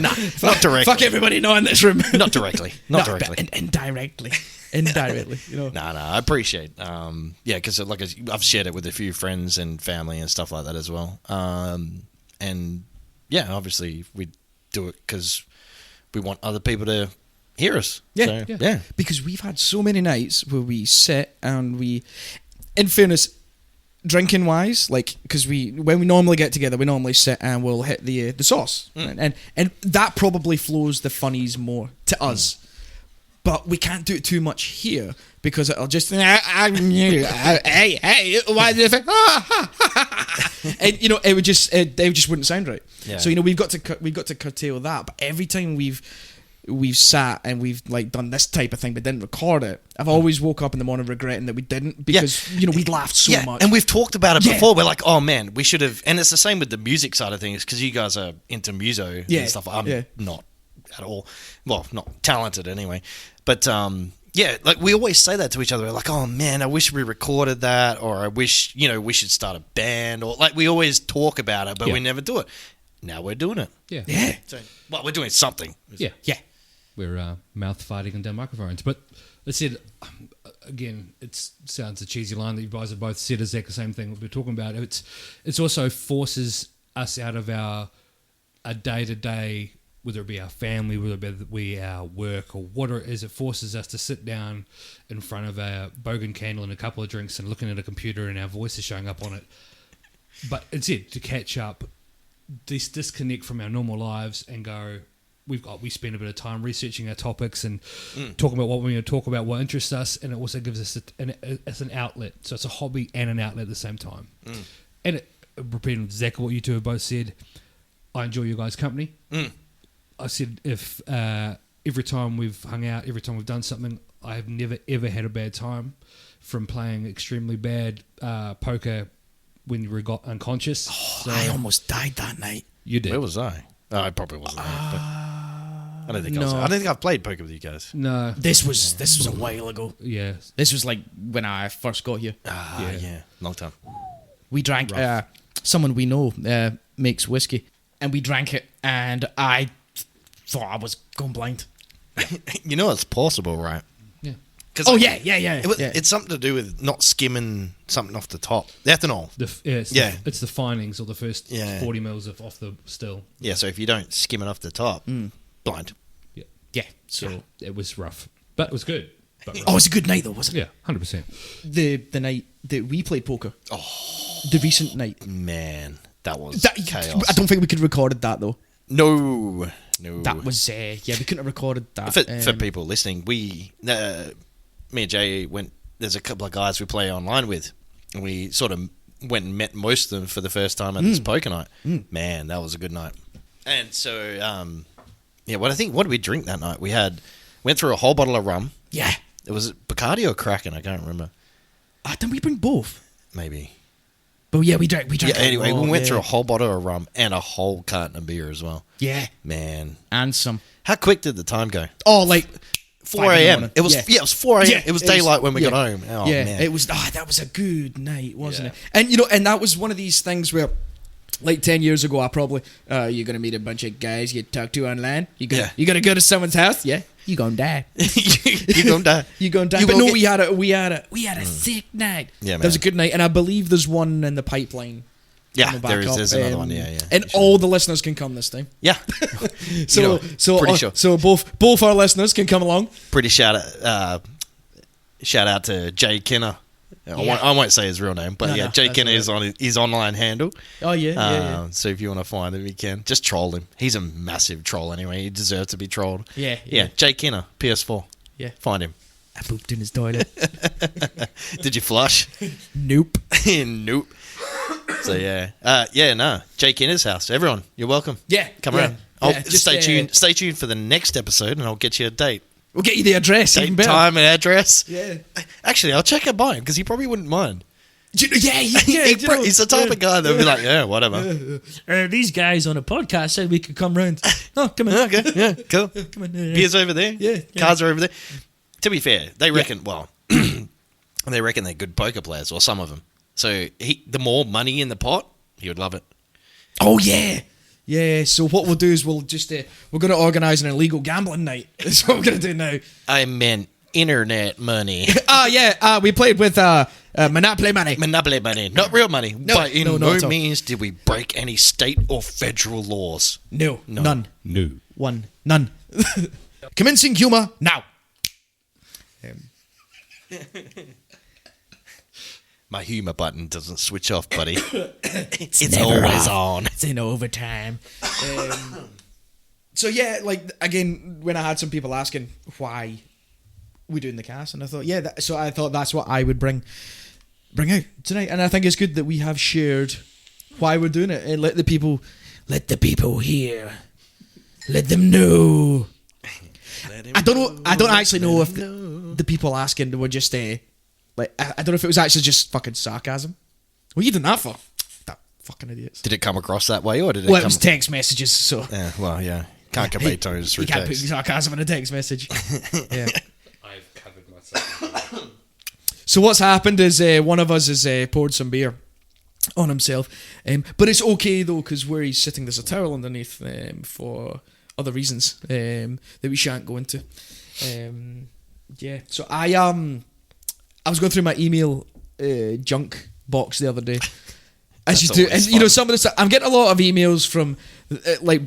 [SPEAKER 3] Not directly.
[SPEAKER 2] Fuck everybody now in this room.
[SPEAKER 3] Not directly. Not directly.
[SPEAKER 2] But indirectly. No,
[SPEAKER 3] I appreciate. Because like I've shared it with a few friends and family and stuff like that as well. And obviously we do it because we want other people to hear us. Yeah.
[SPEAKER 2] Because we've had so many nights where we sit and we, in fairness, drinking wise, like, because when we normally get together, we normally sit and we'll hit the sauce, and that probably flows the funnies more to us. But we can't do it too much here because it'll just hey, why did you think? And it would just wouldn't sound right. Yeah. So we've got to curtail that. But every time we've sat and we've like done this type of thing but didn't record it, I've always woke up in the morning regretting that we didn't, because we'd laughed so much.
[SPEAKER 3] And we've talked about it before. We're like, oh man, we should have. And it's the same with the music side of things, because you guys are into muso and stuff. I'm not at all. Well, not talented anyway. But like we always say that to each other. We're like, oh man, I wish we recorded that, or I wish we should start a band, or like we always talk about it, but we never do it. Now we're doing it.
[SPEAKER 2] Yeah.
[SPEAKER 3] So, we're doing something.
[SPEAKER 4] Yeah. We're mouth fighting on their microphones. But I said, again, it sounds a cheesy line that you guys have both said exactly the same thing we're talking about. It's also forces us out of our day-to-day, whether it be our family, whether it be our work, or whatever it is. It forces us to sit down in front of a bogan candle and a couple of drinks and looking at a computer and our voices showing up on it. But instead, to catch up, disconnect from our normal lives and go, we spend a bit of time researching our topics and talking about what we're going to talk about, what interests us, and it also gives us it's an outlet. So it's a hobby and an outlet at the same time. And repeating exactly what you two have both said, I enjoy your guys' company. I said if every time we've hung out, every time we've done something, I have never ever had a bad time, from playing extremely bad poker when you got unconscious.
[SPEAKER 2] I almost died that night.
[SPEAKER 4] You did.
[SPEAKER 3] Where was I? Oh, I probably wasn't there. But I don't think I don't think I've played poker with you guys.
[SPEAKER 2] No. This was a while ago.
[SPEAKER 4] Yeah.
[SPEAKER 2] This was like when I first got here.
[SPEAKER 3] Yeah. Long time.
[SPEAKER 2] We drank, someone we know makes whiskey, and we drank it, and I thought I was going blind.
[SPEAKER 3] It's possible, right?
[SPEAKER 2] Yeah.
[SPEAKER 3] Yeah. It's something to do with not skimming something off the top. The ethanol.
[SPEAKER 4] It's the findings, or the first 40 mils off the still.
[SPEAKER 3] Yeah, so if you don't skim it off the top, blind.
[SPEAKER 2] Yeah.
[SPEAKER 4] So it was rough, but it was good. But
[SPEAKER 2] it was a good night though, wasn't it?
[SPEAKER 4] Yeah, 100%.
[SPEAKER 2] The night that we played poker.
[SPEAKER 3] Oh,
[SPEAKER 2] the recent night.
[SPEAKER 3] Man, That was
[SPEAKER 2] That,
[SPEAKER 3] chaos.
[SPEAKER 2] I don't think we could have recorded that though.
[SPEAKER 3] No.
[SPEAKER 2] That was we couldn't have recorded that.
[SPEAKER 3] For people listening, me and Jay went. There's a couple of guys we play online with, and we sort of went and met most of them for the first time at this poker night. Man, that was a good night. And so, what did we drink that night? We went through a whole bottle of rum.
[SPEAKER 2] Yeah.
[SPEAKER 3] It was Bacardi or Kraken. I can't remember.
[SPEAKER 2] Didn't we bring both?
[SPEAKER 3] Maybe.
[SPEAKER 2] But yeah, we drank.
[SPEAKER 3] Yeah. Anyway, we went through a
[SPEAKER 2] Yeah.
[SPEAKER 3] whole bottle of rum and a whole carton of beer as well.
[SPEAKER 2] Yeah.
[SPEAKER 3] Man,
[SPEAKER 2] And some.
[SPEAKER 3] how quick did the time go?
[SPEAKER 2] Oh, like
[SPEAKER 3] 4
[SPEAKER 2] 5 in the
[SPEAKER 3] a.m.
[SPEAKER 2] morning.
[SPEAKER 3] It was
[SPEAKER 2] Yeah.
[SPEAKER 3] it was 4 a.m.
[SPEAKER 2] Yeah,
[SPEAKER 3] it was
[SPEAKER 2] it was-
[SPEAKER 3] daylight when we
[SPEAKER 2] yeah.
[SPEAKER 3] got home. Oh
[SPEAKER 2] yeah,
[SPEAKER 3] man,
[SPEAKER 2] it was. That was a good night, wasn't
[SPEAKER 3] Yeah.
[SPEAKER 2] it? And and that was one of these things where, like 10 years ago, I probably you're gonna meet a bunch of guys you talk to online. You gonna go to someone's house. Yeah, you gonna die.
[SPEAKER 3] you gonna die.
[SPEAKER 2] You gonna die.
[SPEAKER 3] You
[SPEAKER 2] But
[SPEAKER 3] will
[SPEAKER 2] no,
[SPEAKER 3] get-
[SPEAKER 2] we had a sick night.
[SPEAKER 3] Yeah,
[SPEAKER 2] that was a
[SPEAKER 3] man.
[SPEAKER 2] good night, and I believe there's one in the pipeline.
[SPEAKER 3] Yeah,
[SPEAKER 2] coming back
[SPEAKER 3] there is.
[SPEAKER 2] up,
[SPEAKER 3] There's another one. Yeah.
[SPEAKER 2] And all the listeners can come this time.
[SPEAKER 3] Yeah.
[SPEAKER 2] So
[SPEAKER 3] pretty sure.
[SPEAKER 2] so both our listeners can come along.
[SPEAKER 3] Pretty shout out to Jay Kinner. I won't say his real name, but
[SPEAKER 2] No,
[SPEAKER 3] yeah,
[SPEAKER 2] no,
[SPEAKER 3] Jay
[SPEAKER 2] that's
[SPEAKER 3] Kinner
[SPEAKER 2] all
[SPEAKER 3] is on his online handle.
[SPEAKER 2] Oh yeah.
[SPEAKER 3] So if you want to find him, you can. Just troll him. He's a massive troll anyway. He deserves to be trolled.
[SPEAKER 2] Yeah.
[SPEAKER 3] Yeah, Jay Kinner, PS4.
[SPEAKER 2] Yeah.
[SPEAKER 3] Find him.
[SPEAKER 2] I pooped in his toilet.
[SPEAKER 3] Did you flush?
[SPEAKER 2] Nope.
[SPEAKER 3] Nope. So yeah, Jay Kinner's house. Everyone, you're welcome.
[SPEAKER 2] Yeah,
[SPEAKER 3] Come
[SPEAKER 2] yeah,
[SPEAKER 3] around.
[SPEAKER 2] yeah, just,
[SPEAKER 3] Stay tuned. Stay tuned for the next episode, and I'll get you a date.
[SPEAKER 2] We'll get you the address. even
[SPEAKER 3] Date,
[SPEAKER 2] better.
[SPEAKER 3] time, and address.
[SPEAKER 2] Yeah.
[SPEAKER 3] Actually, I'll check it by him because he probably wouldn't mind.
[SPEAKER 2] Yeah.
[SPEAKER 3] He's the type of guy that'll be like, yeah, whatever.
[SPEAKER 2] These guys on a podcast said we could come round. Oh, come on.
[SPEAKER 3] Okay, yeah, cool.
[SPEAKER 2] Come on.
[SPEAKER 3] Beers over there.
[SPEAKER 2] Yeah.
[SPEAKER 3] Cars are over there. To be fair, they reckon, they reckon they're good poker players, or some of them. So the more money in the pot, he would love it.
[SPEAKER 2] Oh, yeah. Yeah, so what we'll do is we'll just, we're going to organise an illegal gambling night. That's what we're going to do now.
[SPEAKER 3] I meant internet money.
[SPEAKER 2] We played with Monopoly money.
[SPEAKER 3] Monopoly money. Not real money. But in
[SPEAKER 2] no,
[SPEAKER 3] no
[SPEAKER 2] at all.
[SPEAKER 3] means did we break any state or federal laws.
[SPEAKER 2] No, none.
[SPEAKER 4] No.
[SPEAKER 2] None. Commencing humour now.
[SPEAKER 3] My humour button doesn't switch off, buddy. it's
[SPEAKER 2] never
[SPEAKER 3] always
[SPEAKER 2] off.
[SPEAKER 3] on.
[SPEAKER 2] It's in overtime. So yeah, like again, when I had some people asking why we doing the cast, and I thought, so I thought that's what I would bring out tonight, and I think it's good that we have shared why we're doing it and let the people hear, let them know. I don't actually know if the people asking were just like I don't know if it was actually just fucking sarcasm. What are you doing that for? That fucking idiots.
[SPEAKER 3] Did it come across that way, or did it
[SPEAKER 2] Well, it
[SPEAKER 3] come...
[SPEAKER 2] was text messages, so
[SPEAKER 3] Yeah, well, yeah. Can't convey tones through
[SPEAKER 2] you can't put
[SPEAKER 3] text.
[SPEAKER 2] sarcasm in a text message. Yeah.
[SPEAKER 4] I've covered myself.
[SPEAKER 2] So what's happened is one of us has poured some beer on himself, but it's okay though because where he's sitting, there's a towel underneath for other reasons that we shan't go into. So I was going through my email junk box the other day, as you
[SPEAKER 3] That's
[SPEAKER 2] do,
[SPEAKER 3] always
[SPEAKER 2] and
[SPEAKER 3] fun.
[SPEAKER 2] some of the stuff. I'm getting a lot of emails from like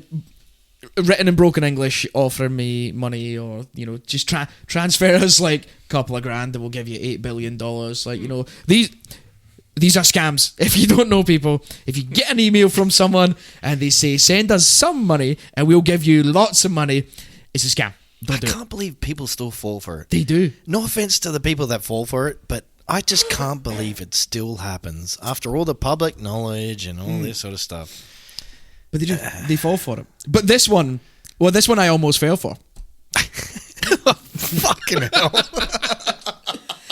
[SPEAKER 2] written in broken English offering me money, or just transfer us like a couple of grand and we'll give you $8 billion. Like these are scams. If you don't know, people, if you get an email from someone and they say send us some money and we'll give you lots of money, it's a scam.
[SPEAKER 3] I
[SPEAKER 2] Don't do it.
[SPEAKER 3] can't believe people still fall for it.
[SPEAKER 2] They do.
[SPEAKER 3] No offense to the people that fall for it, but I just can't believe it still happens after all the public knowledge and all this sort of stuff.
[SPEAKER 2] But they do. They fall for it. But this one I almost fell for.
[SPEAKER 3] Fucking hell.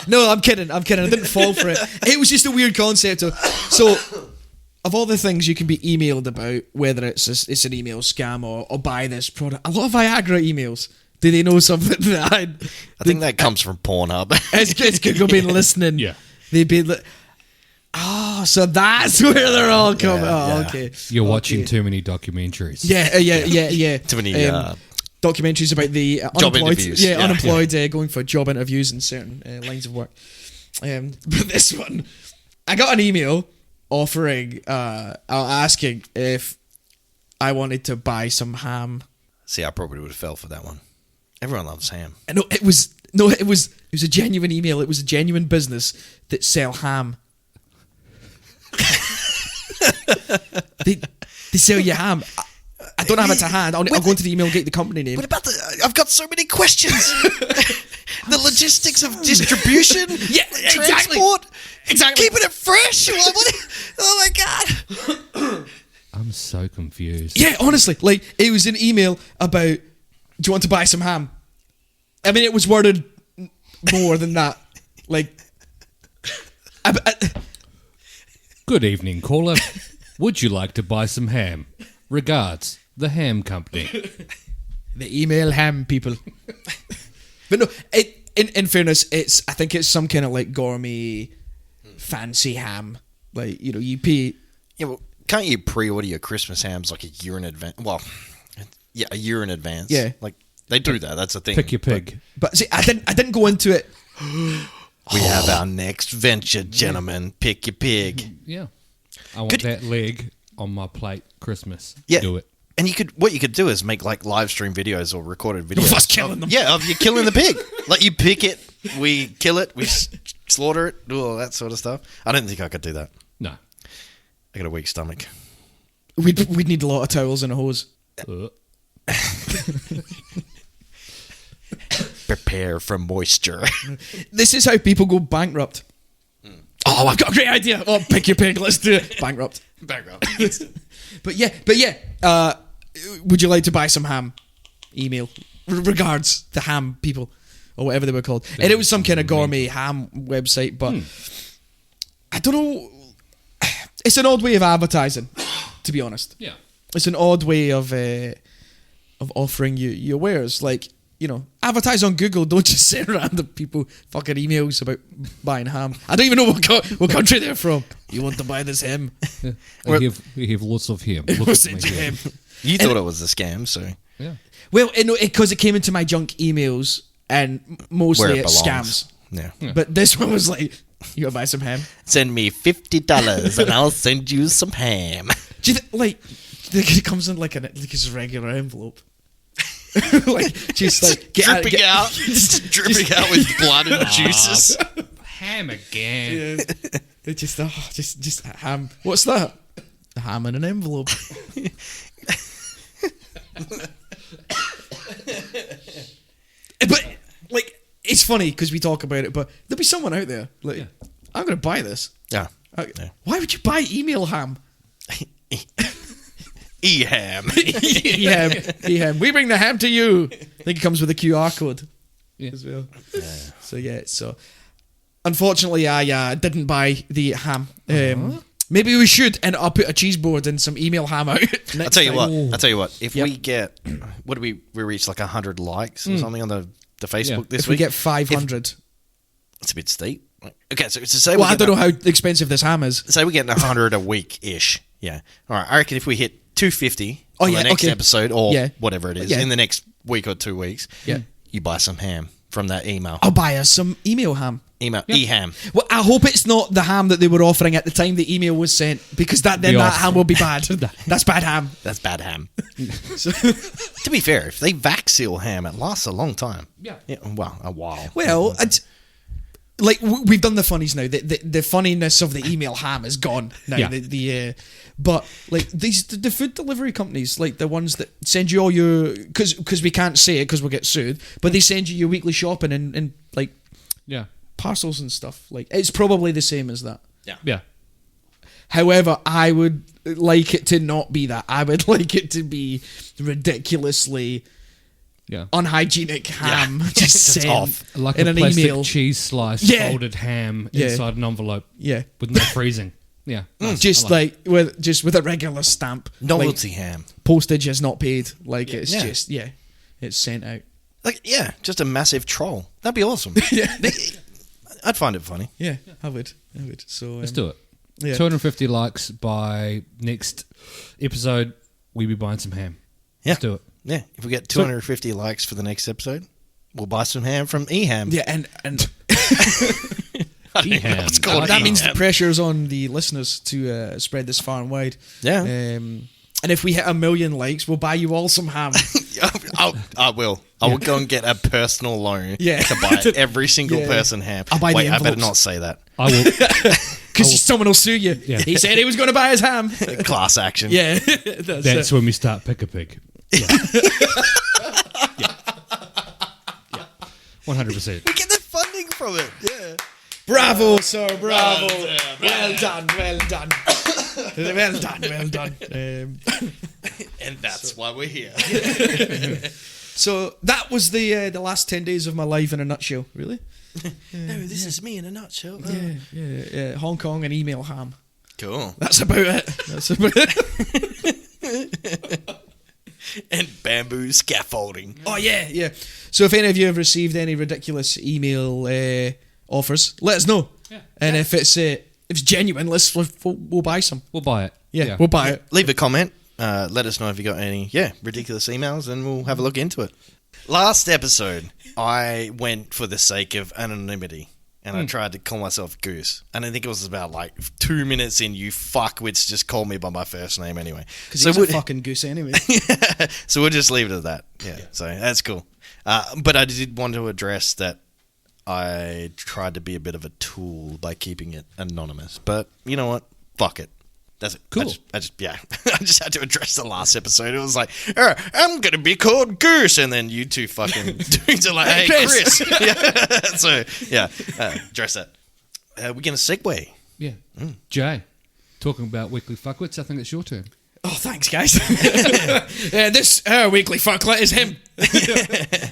[SPEAKER 2] No, I'm kidding. I didn't fall for it. It was just a weird concept. So, of all the things you can be emailed about, whether it's an email scam or buy this product, a lot of Viagra emails. Do they know something that
[SPEAKER 3] I think that comes from Pornhub.
[SPEAKER 2] it's Google been listening.
[SPEAKER 4] Yeah.
[SPEAKER 2] They'd be like, so that's where they're all coming.
[SPEAKER 3] Yeah.
[SPEAKER 2] Okay.
[SPEAKER 4] You're watching too many documentaries.
[SPEAKER 2] Yeah.
[SPEAKER 3] Too many
[SPEAKER 2] documentaries about the
[SPEAKER 3] job
[SPEAKER 2] unemployed.
[SPEAKER 3] interviews.
[SPEAKER 2] Yeah,
[SPEAKER 3] Yeah.
[SPEAKER 2] unemployed going for job interviews in certain lines of work. But this one, I got an email offering, asking if I wanted to buy some ham.
[SPEAKER 3] See, I probably would have fell for that one. Everyone loves ham.
[SPEAKER 2] No, it was a genuine email. It was a genuine business that sell ham. they sell you ham. I don't have it to hand. I'll go into the email and get the company name.
[SPEAKER 3] What about I've got so many questions. The logistics of distribution, transport,
[SPEAKER 2] exactly.
[SPEAKER 3] keeping it fresh. Oh my god!
[SPEAKER 4] I'm so confused.
[SPEAKER 2] Yeah, honestly, like it was an email about, do you want to buy some ham? I mean, it was worded more than that. Like,
[SPEAKER 4] Good evening, caller. Would you like to buy some ham? Regards, the ham company.
[SPEAKER 2] the email ham people. But no, in fairness, I think it's some kind of like gourmet, fancy ham. Like, you know, you pay.
[SPEAKER 3] Yeah, well, can't you pre-order your Christmas hams like a year in advance? Well, yeah, a year in advance.
[SPEAKER 2] Yeah,
[SPEAKER 3] like they do that. That's a thing.
[SPEAKER 4] Pick your pig.
[SPEAKER 2] But see, I didn't go into it.
[SPEAKER 3] We have our next venture, gentlemen. Pick your pig.
[SPEAKER 4] Yeah. I want that leg on my plate Christmas.
[SPEAKER 3] Yeah.
[SPEAKER 4] Do it.
[SPEAKER 3] And what you could do is make like live stream videos or recorded videos
[SPEAKER 2] Of us killing them.
[SPEAKER 3] Yeah, of you killing the pig. Like you pick it, we kill it, we slaughter it, do all that sort of stuff. I don't think I could do that.
[SPEAKER 4] No.
[SPEAKER 3] I got a weak stomach.
[SPEAKER 2] We'd need a lot of towels and a hose.
[SPEAKER 3] Prepare for moisture.
[SPEAKER 2] This is how people go bankrupt. Oh, I've got a great idea. Oh, pick your pig. Let's do it. Bankrupt. But yeah. Would you like to buy some ham? Email. Regards, the ham people, or whatever they were called. And it was some kind of gourmet ham website, but I don't know. It's an odd way of advertising, to be honest.
[SPEAKER 4] Yeah.
[SPEAKER 2] It's an odd way of offering you your wares. Like, you know, advertise on Google. Don't just send random people fucking emails about buying ham. I don't even know what country they're from. You want to buy this ham?
[SPEAKER 4] We have lots of ham. Look at
[SPEAKER 2] Send
[SPEAKER 4] my
[SPEAKER 2] you
[SPEAKER 4] ham.
[SPEAKER 2] ham.
[SPEAKER 3] You thought it was a scam, so
[SPEAKER 4] Yeah.
[SPEAKER 2] Well, because it came into my junk emails and mostly
[SPEAKER 3] where it
[SPEAKER 2] it's
[SPEAKER 3] belongs.
[SPEAKER 2] scams.
[SPEAKER 3] Yeah.
[SPEAKER 2] But this one was like, you gotta buy some ham.
[SPEAKER 3] Send me $50 and I'll send you some ham.
[SPEAKER 2] Do you like it comes in like a regular envelope? Like just like
[SPEAKER 3] Dripping out with blood and juices.
[SPEAKER 4] Ham again.
[SPEAKER 2] Yeah. They just ham. What's that? The ham in an envelope. But like, it's funny because we talk about it, but there'll be someone out there like, I'm gonna buy this.
[SPEAKER 3] Yeah.
[SPEAKER 2] Why would you buy email ham?
[SPEAKER 3] E-ham.
[SPEAKER 2] E-ham. We bring the ham to you. I think it comes with a QR code as well.
[SPEAKER 3] Yeah.
[SPEAKER 2] So unfortunately, I didn't buy the ham. Maybe we should, and I'll put a cheese board and some email ham out.
[SPEAKER 3] I'll tell you what. If we get, what do we reach like 100 likes or something on the Facebook this
[SPEAKER 2] if
[SPEAKER 3] week?
[SPEAKER 2] we get 500.
[SPEAKER 3] It's a bit steep. Okay, so say
[SPEAKER 2] Well, I don't know how expensive this ham is.
[SPEAKER 3] Say we're getting 100 a week-ish. Yeah. All right. I reckon if we hit 250 on the next episode or whatever it is in the next week or 2 weeks, you buy some ham from that email.
[SPEAKER 2] I'll buy us some email ham.
[SPEAKER 3] E-ham.
[SPEAKER 2] Well, I hope it's not the ham that they were offering at the time the email was sent, because that ham will be bad. That's bad ham.
[SPEAKER 3] That's bad ham. To be fair, if they vac seal ham, it lasts a long time.
[SPEAKER 4] Yeah.
[SPEAKER 3] Well, a while.
[SPEAKER 2] Well, like we've done the funnies now. The funniness of the email ham is gone now.
[SPEAKER 4] Yeah.
[SPEAKER 2] But like the food delivery companies, like the ones that send you all your, because we can't say it because we'll get sued, but they send you your weekly shopping and like parcels and stuff. Like, it's probably the same as that.
[SPEAKER 4] Yeah.
[SPEAKER 2] However, I would like it to not be that. I would like it to be ridiculously unhygienic ham just sent
[SPEAKER 3] off.
[SPEAKER 4] Like
[SPEAKER 2] in
[SPEAKER 4] a
[SPEAKER 2] an
[SPEAKER 4] plastic
[SPEAKER 2] email.
[SPEAKER 4] cheese slice, folded ham inside an envelope. Yeah. With no freezing. Yeah.
[SPEAKER 2] Just with a regular stamp.
[SPEAKER 3] Novelty ham.
[SPEAKER 2] Postage is not paid. Like, it's just it's sent out.
[SPEAKER 3] Like, just a massive troll. That'd be awesome. I'd find it funny.
[SPEAKER 2] Yeah, I would. So
[SPEAKER 4] let's do it.
[SPEAKER 2] Yeah.
[SPEAKER 4] 250 likes by next episode. We'll be buying some ham.
[SPEAKER 3] Yeah.
[SPEAKER 4] Let's do it.
[SPEAKER 3] Yeah. If we get 250 likes for the next episode, we'll buy some ham from E-ham.
[SPEAKER 2] Yeah, and
[SPEAKER 4] E-ham.
[SPEAKER 3] It's called
[SPEAKER 2] that means
[SPEAKER 3] E-ham.
[SPEAKER 2] the pressure's on the listeners to spread this far and wide.
[SPEAKER 3] Yeah.
[SPEAKER 2] And if we hit 1 million likes, we'll buy you all some ham.
[SPEAKER 3] I will. I will go and get a personal loan
[SPEAKER 2] Yeah.
[SPEAKER 3] to buy every single person ham.
[SPEAKER 2] I'll buy the
[SPEAKER 3] Wait, I better
[SPEAKER 2] envelopes.
[SPEAKER 3] not say that.
[SPEAKER 4] I will.
[SPEAKER 2] Because someone will sue you.
[SPEAKER 4] Yeah.
[SPEAKER 2] He said he was going to buy his ham.
[SPEAKER 3] Class action.
[SPEAKER 2] Yeah.
[SPEAKER 4] That's when we start pick a pig. Yeah. Yeah. 100%.
[SPEAKER 3] We get the funding from it. Yeah.
[SPEAKER 2] Bravo, sir, bravo.
[SPEAKER 3] Yeah,
[SPEAKER 2] Well done, well done. Well done, well done.
[SPEAKER 3] And that's why we're here.
[SPEAKER 2] So that was the last 10 days of my life in a nutshell, really.
[SPEAKER 3] No, this is me in a nutshell.
[SPEAKER 2] Yeah. Hong Kong and email ham.
[SPEAKER 3] Cool.
[SPEAKER 2] That's about it. That's about it.
[SPEAKER 3] And bamboo scaffolding.
[SPEAKER 2] Oh, yeah. So if any of you have received any ridiculous email offers, let us know.
[SPEAKER 4] Yeah.
[SPEAKER 2] And if it's genuine, we'll buy some.
[SPEAKER 4] We'll buy it.
[SPEAKER 2] Yeah, we'll buy it.
[SPEAKER 3] Leave a comment. Let us know if you got any ridiculous emails, and we'll have a look into it. Last episode, I went for the sake of anonymity, and I tried to call myself Goose. And I think it was about 2 minutes in, you fuckwits just called me by my first name anyway.
[SPEAKER 2] Because he's a fucking goose anyway.
[SPEAKER 3] So we'll just leave it at that. Yeah. So that's cool. But I did want to address that I tried to be a bit of a tool by keeping it anonymous. But you know what? Fuck it. That's it.
[SPEAKER 4] Cool.
[SPEAKER 3] I just had to address the last episode. It was like, I'm going to be called Goose. And then you two fucking dudes are like, hey, Chris. Yeah. So, address that. We're going to segue.
[SPEAKER 4] Yeah. Jay, talking about weekly fuckwits, I think it's your turn.
[SPEAKER 2] Oh, thanks, guys. This weekly fucklet is him.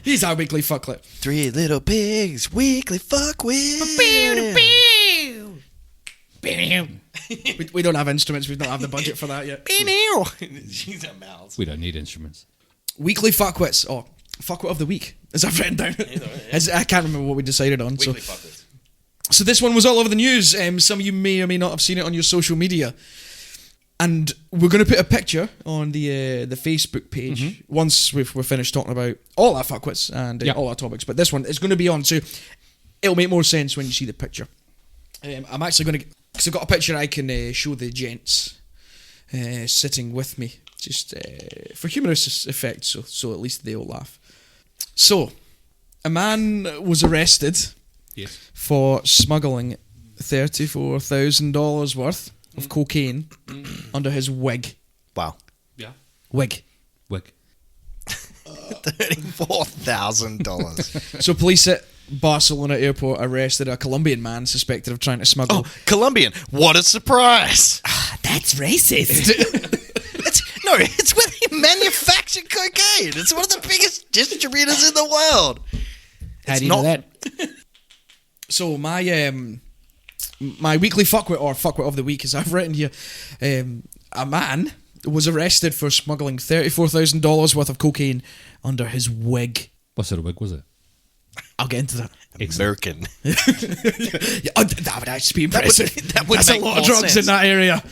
[SPEAKER 2] He's our weekly fucklet.
[SPEAKER 3] Three Little Pigs, weekly fuckwit.
[SPEAKER 2] We don't have instruments. We don't have the budget for that yet.
[SPEAKER 3] She's a mouse.
[SPEAKER 4] We don't need instruments.
[SPEAKER 2] Weekly fuckwits. Oh, fuckwit of the week. As I've written down. I can't remember what we decided on.
[SPEAKER 3] Weekly fuckwits.
[SPEAKER 2] So this one was all over the news. Some of you may or may not have seen it on your social media. And we're going to put a picture on the Facebook page once we're finished talking about all our fuckwits and all our topics. But this one is going to be on, so it'll make more sense when you see the picture. I'm actually going to... Because I've got a picture I can show the gents sitting with me, just for humorous effect, so at least they'll laugh. So, a man was arrested for smuggling $34,000 worth of cocaine under his wig.
[SPEAKER 3] Wow.
[SPEAKER 4] Yeah.
[SPEAKER 2] Wig.
[SPEAKER 3] $34,000.
[SPEAKER 2] So police at Barcelona airport arrested a Colombian man suspected of trying to smuggle...
[SPEAKER 3] Oh, Colombian. What a surprise.
[SPEAKER 2] That's racist.
[SPEAKER 3] It's where they manufacture cocaine. It's one of the biggest distributors in the world.
[SPEAKER 2] How do you know that? So my weekly fuckwit, or fuckwit of the week, as I've written here, a man was arrested for smuggling $34,000 worth of cocaine under his wig.
[SPEAKER 4] What sort of wig was it?
[SPEAKER 2] I'll get into that.
[SPEAKER 3] American.
[SPEAKER 2] That would actually be impressive.
[SPEAKER 3] That would
[SPEAKER 2] That's
[SPEAKER 3] make
[SPEAKER 2] a lot of
[SPEAKER 3] more
[SPEAKER 2] drugs
[SPEAKER 3] sense.
[SPEAKER 2] in that area.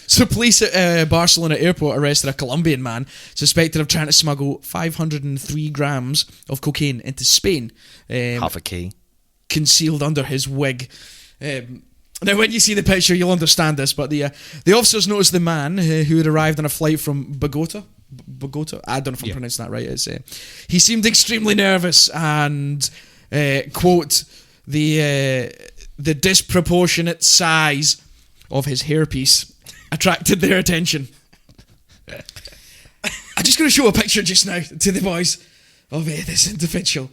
[SPEAKER 2] So police at Barcelona airport arrested a Colombian man suspected of trying to smuggle 503 grams of cocaine into Spain.
[SPEAKER 3] Half a key.
[SPEAKER 2] Concealed under his wig. Now, when you see the picture, you'll understand this, but the officers noticed the man who had arrived on a flight from Bogota. I don't know if I'm pronouncing that right. He seemed extremely nervous and, quote, the disproportionate size of his hairpiece attracted their attention. I'm just going to show a picture just now to the boys of this individual.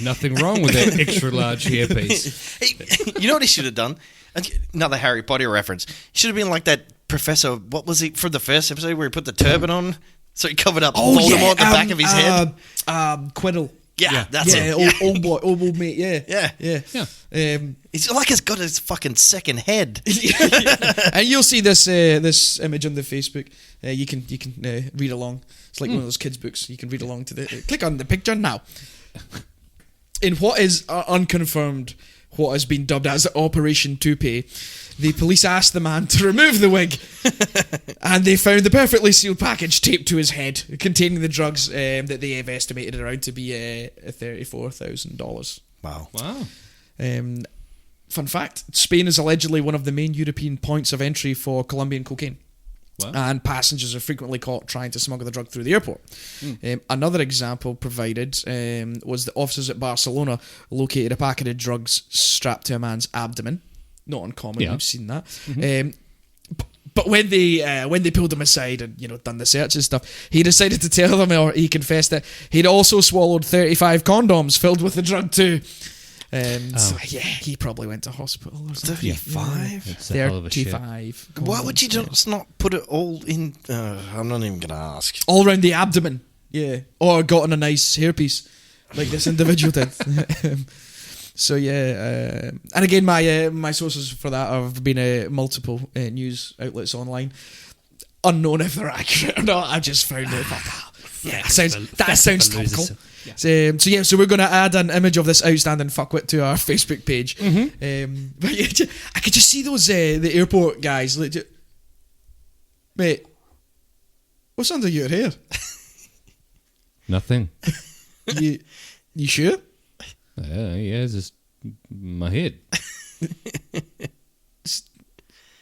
[SPEAKER 4] Nothing wrong with that extra large hairpiece.
[SPEAKER 3] Hey, you know what he should have done? Another Harry Potter reference. He should have been like that professor. What was he from the first episode where he put the turban on? So he covered up Voldemort at the back of his head.
[SPEAKER 2] Quiddle.
[SPEAKER 3] Yeah, that's it.
[SPEAKER 2] Old mate. Yeah.
[SPEAKER 3] He's like he's got his fucking second head.
[SPEAKER 2] And you'll see this image on the Facebook. You can read along. It's like one of those kids' books. You can read along to the. Click on the picture now. In what is unconfirmed, what has been dubbed as Operation Toupee, the police asked the man to remove the wig, and they found the perfectly sealed package taped to his head, containing the drugs that they have estimated around to be $34,000.
[SPEAKER 3] Wow.
[SPEAKER 2] Fun fact: Spain is allegedly one of the main European points of entry for Colombian cocaine.
[SPEAKER 4] Wow.
[SPEAKER 2] and passengers are frequently caught trying to smuggle the drug through the airport. Another example provided was the officers at Barcelona located a packet of drugs strapped to a man's abdomen. Not uncommon,
[SPEAKER 4] Yeah.
[SPEAKER 2] we've seen that. But when they pulled him aside and done the search and stuff, he decided to tell them, or he confessed that he'd also swallowed 35 condoms filled with the drug too. So yeah, he probably went to hospital or something.
[SPEAKER 3] 35?
[SPEAKER 4] It's a hell of a shit.
[SPEAKER 2] 35.
[SPEAKER 3] Why would you
[SPEAKER 2] condoms,
[SPEAKER 3] just not put it all in? I'm not even going to ask.
[SPEAKER 2] all around the abdomen? Yeah, or gotten a nice hairpiece like this individual did. So yeah, and again, my sources for that have been multiple news outlets online. Unknown if they're accurate or not. I just found it. Yeah, that sounds topical. So we're going to add an image of this outstanding fuckwit to our Facebook page. But yeah, I could just see those the airport guys. Mate, what's under your hair?
[SPEAKER 4] Nothing.
[SPEAKER 2] You sure?
[SPEAKER 4] Yeah, it's just my head.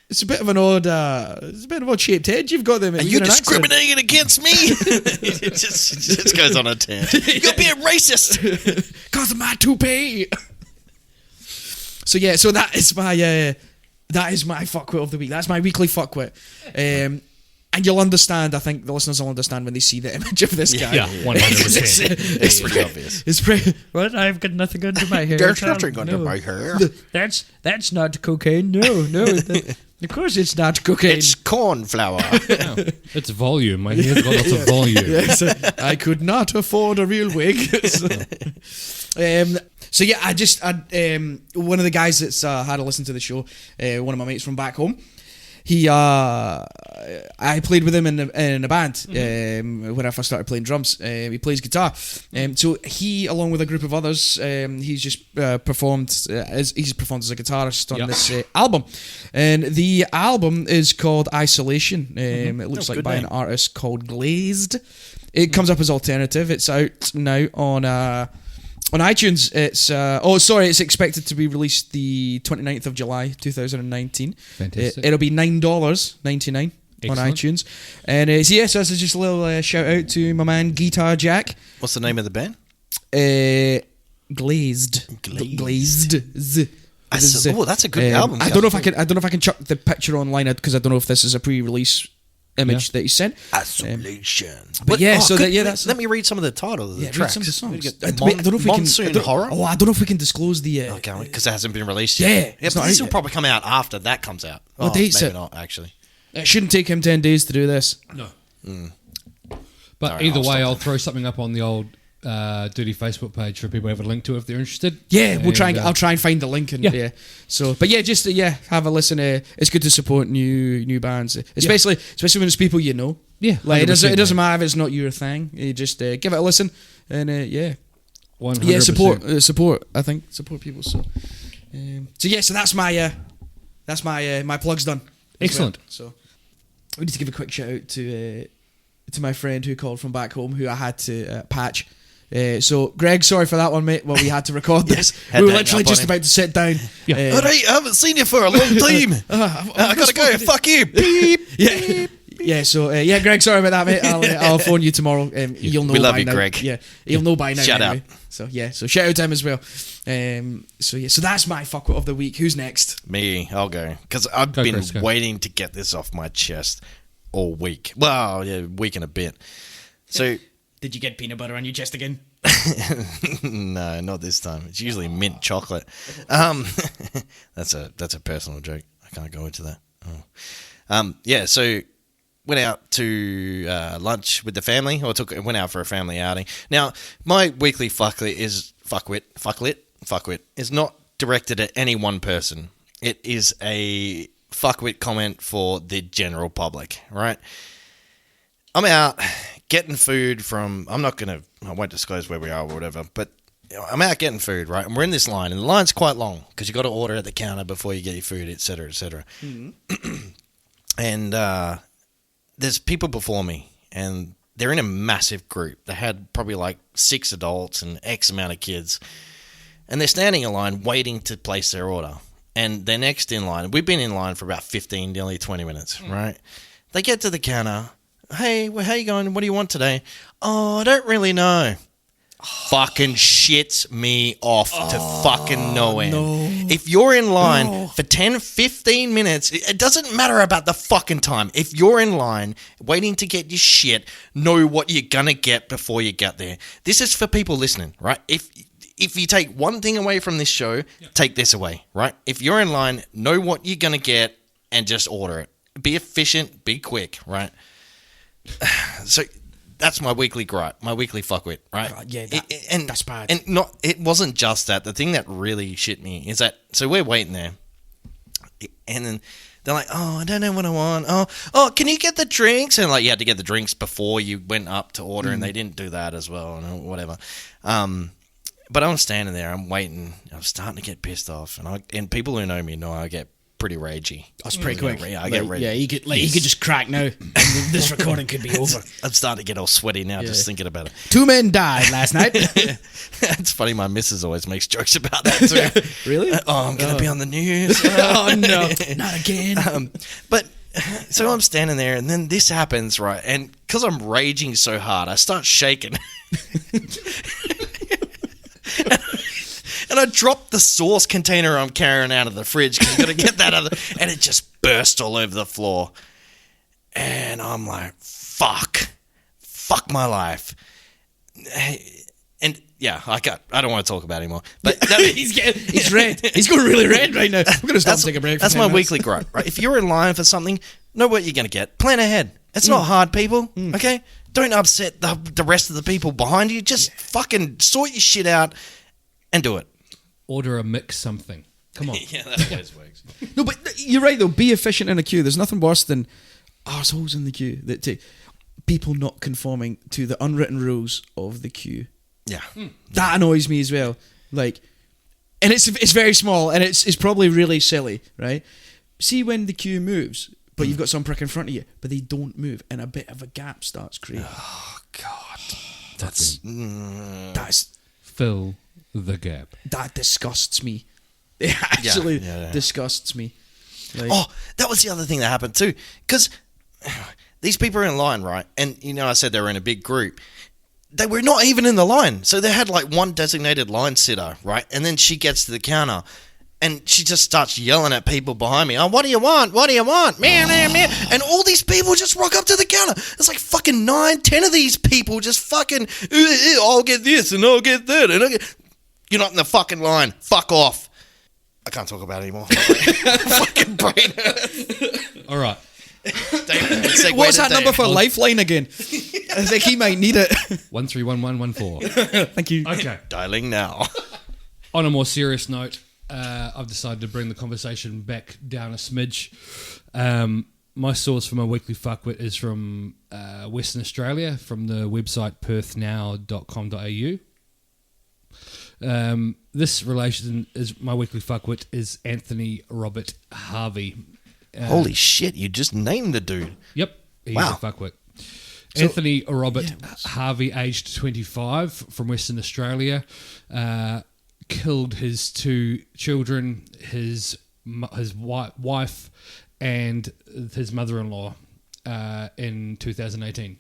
[SPEAKER 2] It's a bit of an odd, shaped head you've got there, mate.
[SPEAKER 3] Are you discriminating against me? It just goes on a tangent. You're being racist.
[SPEAKER 2] Cause of my toupee. So yeah, so that is my fuckwit of the week. That's my weekly fuckwit. And you'll understand, I think the listeners will understand when they see the image of this guy.
[SPEAKER 4] Yeah, 100%.
[SPEAKER 3] It's pretty obvious.
[SPEAKER 2] It's pretty.
[SPEAKER 5] What? I've got nothing under my hair.
[SPEAKER 3] There's
[SPEAKER 5] child.
[SPEAKER 3] nothing under
[SPEAKER 5] No.
[SPEAKER 3] my hair.
[SPEAKER 5] That's not cocaine. No. Of course it's not cocaine.
[SPEAKER 3] It's corn flour.
[SPEAKER 4] It's volume. My hair's got lots of volume.
[SPEAKER 2] Yes, I could not afford a real wig. So yeah, I one of the guys that's had a listen to the show, one of my mates from back home. I played with him in a band when I first started playing drums. He plays guitar, so he, along with a group of others, he's just performed as a guitarist on this album, and the album is called Isolation. It looks like
[SPEAKER 3] good
[SPEAKER 2] by
[SPEAKER 3] name.
[SPEAKER 2] an artist called Glazed. It comes up as alternative. It's out now on iTunes. It's expected to be released the 29th of July 2019.
[SPEAKER 4] Fantastic.
[SPEAKER 2] It'll be $9.99 on
[SPEAKER 4] Excellent.
[SPEAKER 2] iTunes. And so that's just a little shout out to my man Guitar Jack.
[SPEAKER 3] What's the name of the band?
[SPEAKER 2] Glazed.
[SPEAKER 3] Glazed.
[SPEAKER 2] Glazed.
[SPEAKER 3] Oh, that's a good album.
[SPEAKER 2] I don't know if I can chuck the picture online because I don't know if this is a pre-release image that he sent.
[SPEAKER 3] Isolation.
[SPEAKER 2] But yeah, that's.
[SPEAKER 3] Let me read some of the titles of the
[SPEAKER 2] Yeah, read
[SPEAKER 3] tracks.
[SPEAKER 2] some of the songs.
[SPEAKER 3] I
[SPEAKER 2] Wait, I don't know if we can.
[SPEAKER 3] Monsoon
[SPEAKER 2] I don't-
[SPEAKER 3] Horror.
[SPEAKER 2] Oh, I don't know if we can disclose the.
[SPEAKER 3] Okay, because it hasn't been released
[SPEAKER 2] Yeah,
[SPEAKER 3] yet.
[SPEAKER 2] it's
[SPEAKER 3] but
[SPEAKER 2] not
[SPEAKER 3] this
[SPEAKER 2] out
[SPEAKER 3] will
[SPEAKER 2] yet.
[SPEAKER 3] probably come out after that comes out.
[SPEAKER 2] What date's
[SPEAKER 3] maybe
[SPEAKER 2] it?
[SPEAKER 3] not, actually.
[SPEAKER 2] It shouldn't take him 10 days to do this.
[SPEAKER 4] No.
[SPEAKER 3] Mm.
[SPEAKER 4] But
[SPEAKER 3] Alright,
[SPEAKER 4] either
[SPEAKER 3] I'll
[SPEAKER 4] way,
[SPEAKER 3] stop
[SPEAKER 4] I'll
[SPEAKER 3] there.
[SPEAKER 4] throw something up on the old Dirty Facebook page for people to have a link to if they're interested.
[SPEAKER 2] Yeah, we'll try.
[SPEAKER 4] And,
[SPEAKER 2] I'll try and find the link. And
[SPEAKER 4] yeah.
[SPEAKER 2] So, but yeah, just have a listen. It's good to support new bands, especially when it's people you know.
[SPEAKER 4] Yeah,
[SPEAKER 2] Like it
[SPEAKER 4] 100%,
[SPEAKER 2] doesn't
[SPEAKER 4] mate.
[SPEAKER 2] matter if it's not your thing. You just give it a listen, and
[SPEAKER 4] 100%.
[SPEAKER 2] support. I think support people. So that's my my plugs done. as
[SPEAKER 4] Excellent.
[SPEAKER 2] well. So we need to give a quick shout out to my friend who called from back home, who I had to patch. So Greg, sorry for that one, mate. Well, we had to record this.
[SPEAKER 3] had
[SPEAKER 2] We were
[SPEAKER 3] to hang
[SPEAKER 2] literally
[SPEAKER 3] up on
[SPEAKER 2] just
[SPEAKER 3] him.
[SPEAKER 2] about to sit down.
[SPEAKER 4] Yeah.
[SPEAKER 3] All right, I haven't seen you for a long time. I gotta go. Fuck you. Beep.
[SPEAKER 2] Yeah. Yeah, so Greg, sorry about that, mate. I'll phone you tomorrow. You'll know.
[SPEAKER 3] We love
[SPEAKER 2] by
[SPEAKER 3] you,
[SPEAKER 2] now.
[SPEAKER 3] Greg.
[SPEAKER 2] Yeah, he'll know by now.
[SPEAKER 3] Shout
[SPEAKER 2] anyway. So shout out to him as well. So that's my fuckwit of the week. Who's next?
[SPEAKER 3] Me, I'll go. Because I've
[SPEAKER 4] Go,
[SPEAKER 3] been
[SPEAKER 4] Chris, go.
[SPEAKER 3] waiting to get this off my chest all week. Well, yeah, week and a bit. So,
[SPEAKER 2] Did you get peanut butter on your chest again?
[SPEAKER 3] no, not this time. It's usually mint chocolate. That's a personal joke. I can't go into that. So went out to lunch with the family, or went out for a family outing. Now, my weekly fuckwit is not directed at any one person. It is a fuckwit comment for the general public, right? I'm out getting food from, I won't disclose where we are or whatever, but I'm out getting food, right? And we're in this line, and the line's quite long because you got to order at the counter before you get your food, etc., etc. And there's people before me, and they're in a massive group. They had probably like 6 adults and X amount of kids, and they're standing in line waiting to place their order. And they're next in line. We've been in line for about 15, nearly 20 minutes, right? They get to the counter. Hey, well, how you going? What do you want today? Oh, I don't really know. Fucking shits me off to fucking no end.
[SPEAKER 2] no.
[SPEAKER 3] If you're in line for 10, 15 minutes, it doesn't matter about the fucking time. If you're in line waiting to get your shit, know what you're gonna get before you get there. This is for people listening, right? If you take one thing away from this show, take this away, right? If you're in line, know what you're gonna get and just order it. Be efficient, be quick, right? So that's my weekly gripe, my weekly fuckwit, right?
[SPEAKER 2] That's bad.
[SPEAKER 3] And it wasn't just that. The thing that really shit me is that, so we're waiting there, and then they're like, oh, I don't know what I want. Oh, can you get the drinks? And like, you had to get the drinks before you went up to order, and they didn't do that as well, and whatever. But I'm standing there, I'm waiting, I'm starting to get pissed off, and people who know me know I get pretty ragey.
[SPEAKER 2] That's pretty quick.
[SPEAKER 3] I get ragey.
[SPEAKER 2] Yeah, you could just crack now. And this recording could be over.
[SPEAKER 3] I'm starting to get all sweaty now just thinking about it.
[SPEAKER 2] 2 men died last night.
[SPEAKER 3] It's funny, my missus always makes jokes about that too.
[SPEAKER 2] Really?
[SPEAKER 3] I'm going to be on the news.
[SPEAKER 2] Oh no, not again.
[SPEAKER 3] But so I'm standing there, and then this happens, right? And because I'm raging so hard, I start shaking. And I dropped the sauce container I'm carrying out of the fridge because I've got to get that out of and it just burst all over the floor. And I'm like, fuck my life. And yeah, I don't want to talk about it anymore. But
[SPEAKER 2] he's red. He's going really red right now. We're going to stop and take a break.
[SPEAKER 3] That's my weekly gripe, right? If you're in line for something, know what you're going to get. Plan ahead. It's not hard, people. Okay? Don't upset the rest of the people behind you. Just fucking sort your shit out and do it.
[SPEAKER 4] Order a mix something. Come on.
[SPEAKER 3] Yeah, that always works.
[SPEAKER 2] No, but you're right though. Be efficient in a queue. There's nothing worse than arseholes in the queue. People not conforming to the unwritten rules of the queue.
[SPEAKER 3] Yeah.
[SPEAKER 2] That annoys me as well. Like, and it's very small, and it's probably really silly, right? See when the queue moves, but you've got some prick in front of you, but they don't move, and a bit of a gap starts creating.
[SPEAKER 3] Oh God,
[SPEAKER 2] That's
[SPEAKER 4] Fill the gap.
[SPEAKER 2] that disgusts me. It actually
[SPEAKER 3] Yeah.
[SPEAKER 2] disgusts me. Like,
[SPEAKER 3] Oh, that was the other thing that happened too. Because these people are in line, right? And, I said they were in a big group. They were not even in the line. So they had like one designated line sitter, right? And then she gets to the counter and she just starts yelling at people behind me. Oh, what do you want? What do you want? Man. And all these people just rock up to the counter. There's like fucking 9, 10 of these people just fucking, I'll get this and I'll get that. And you're not in the fucking line. Fuck off. I can't talk about it anymore. Fucking brain hurts.
[SPEAKER 4] All right.
[SPEAKER 2] what's that number for Lifeline again? I think he might need it.
[SPEAKER 4] 131114.
[SPEAKER 2] Thank you.
[SPEAKER 4] Okay.
[SPEAKER 3] Dialing now.
[SPEAKER 4] On a more serious note, I've decided to bring the conversation back down a smidge. My source for my weekly fuckwit is from Western Australia, from the website perthnow.com.au. This relation is my weekly fuckwit is Anthony Robert Harvey.
[SPEAKER 3] Holy shit, you just named the dude.
[SPEAKER 4] Yep, he's
[SPEAKER 3] Wow.
[SPEAKER 4] a fuckwit. Anthony Robert Harvey, aged 25, from Western Australia, killed his 2 children, his wife, and his mother-in-law in 2018.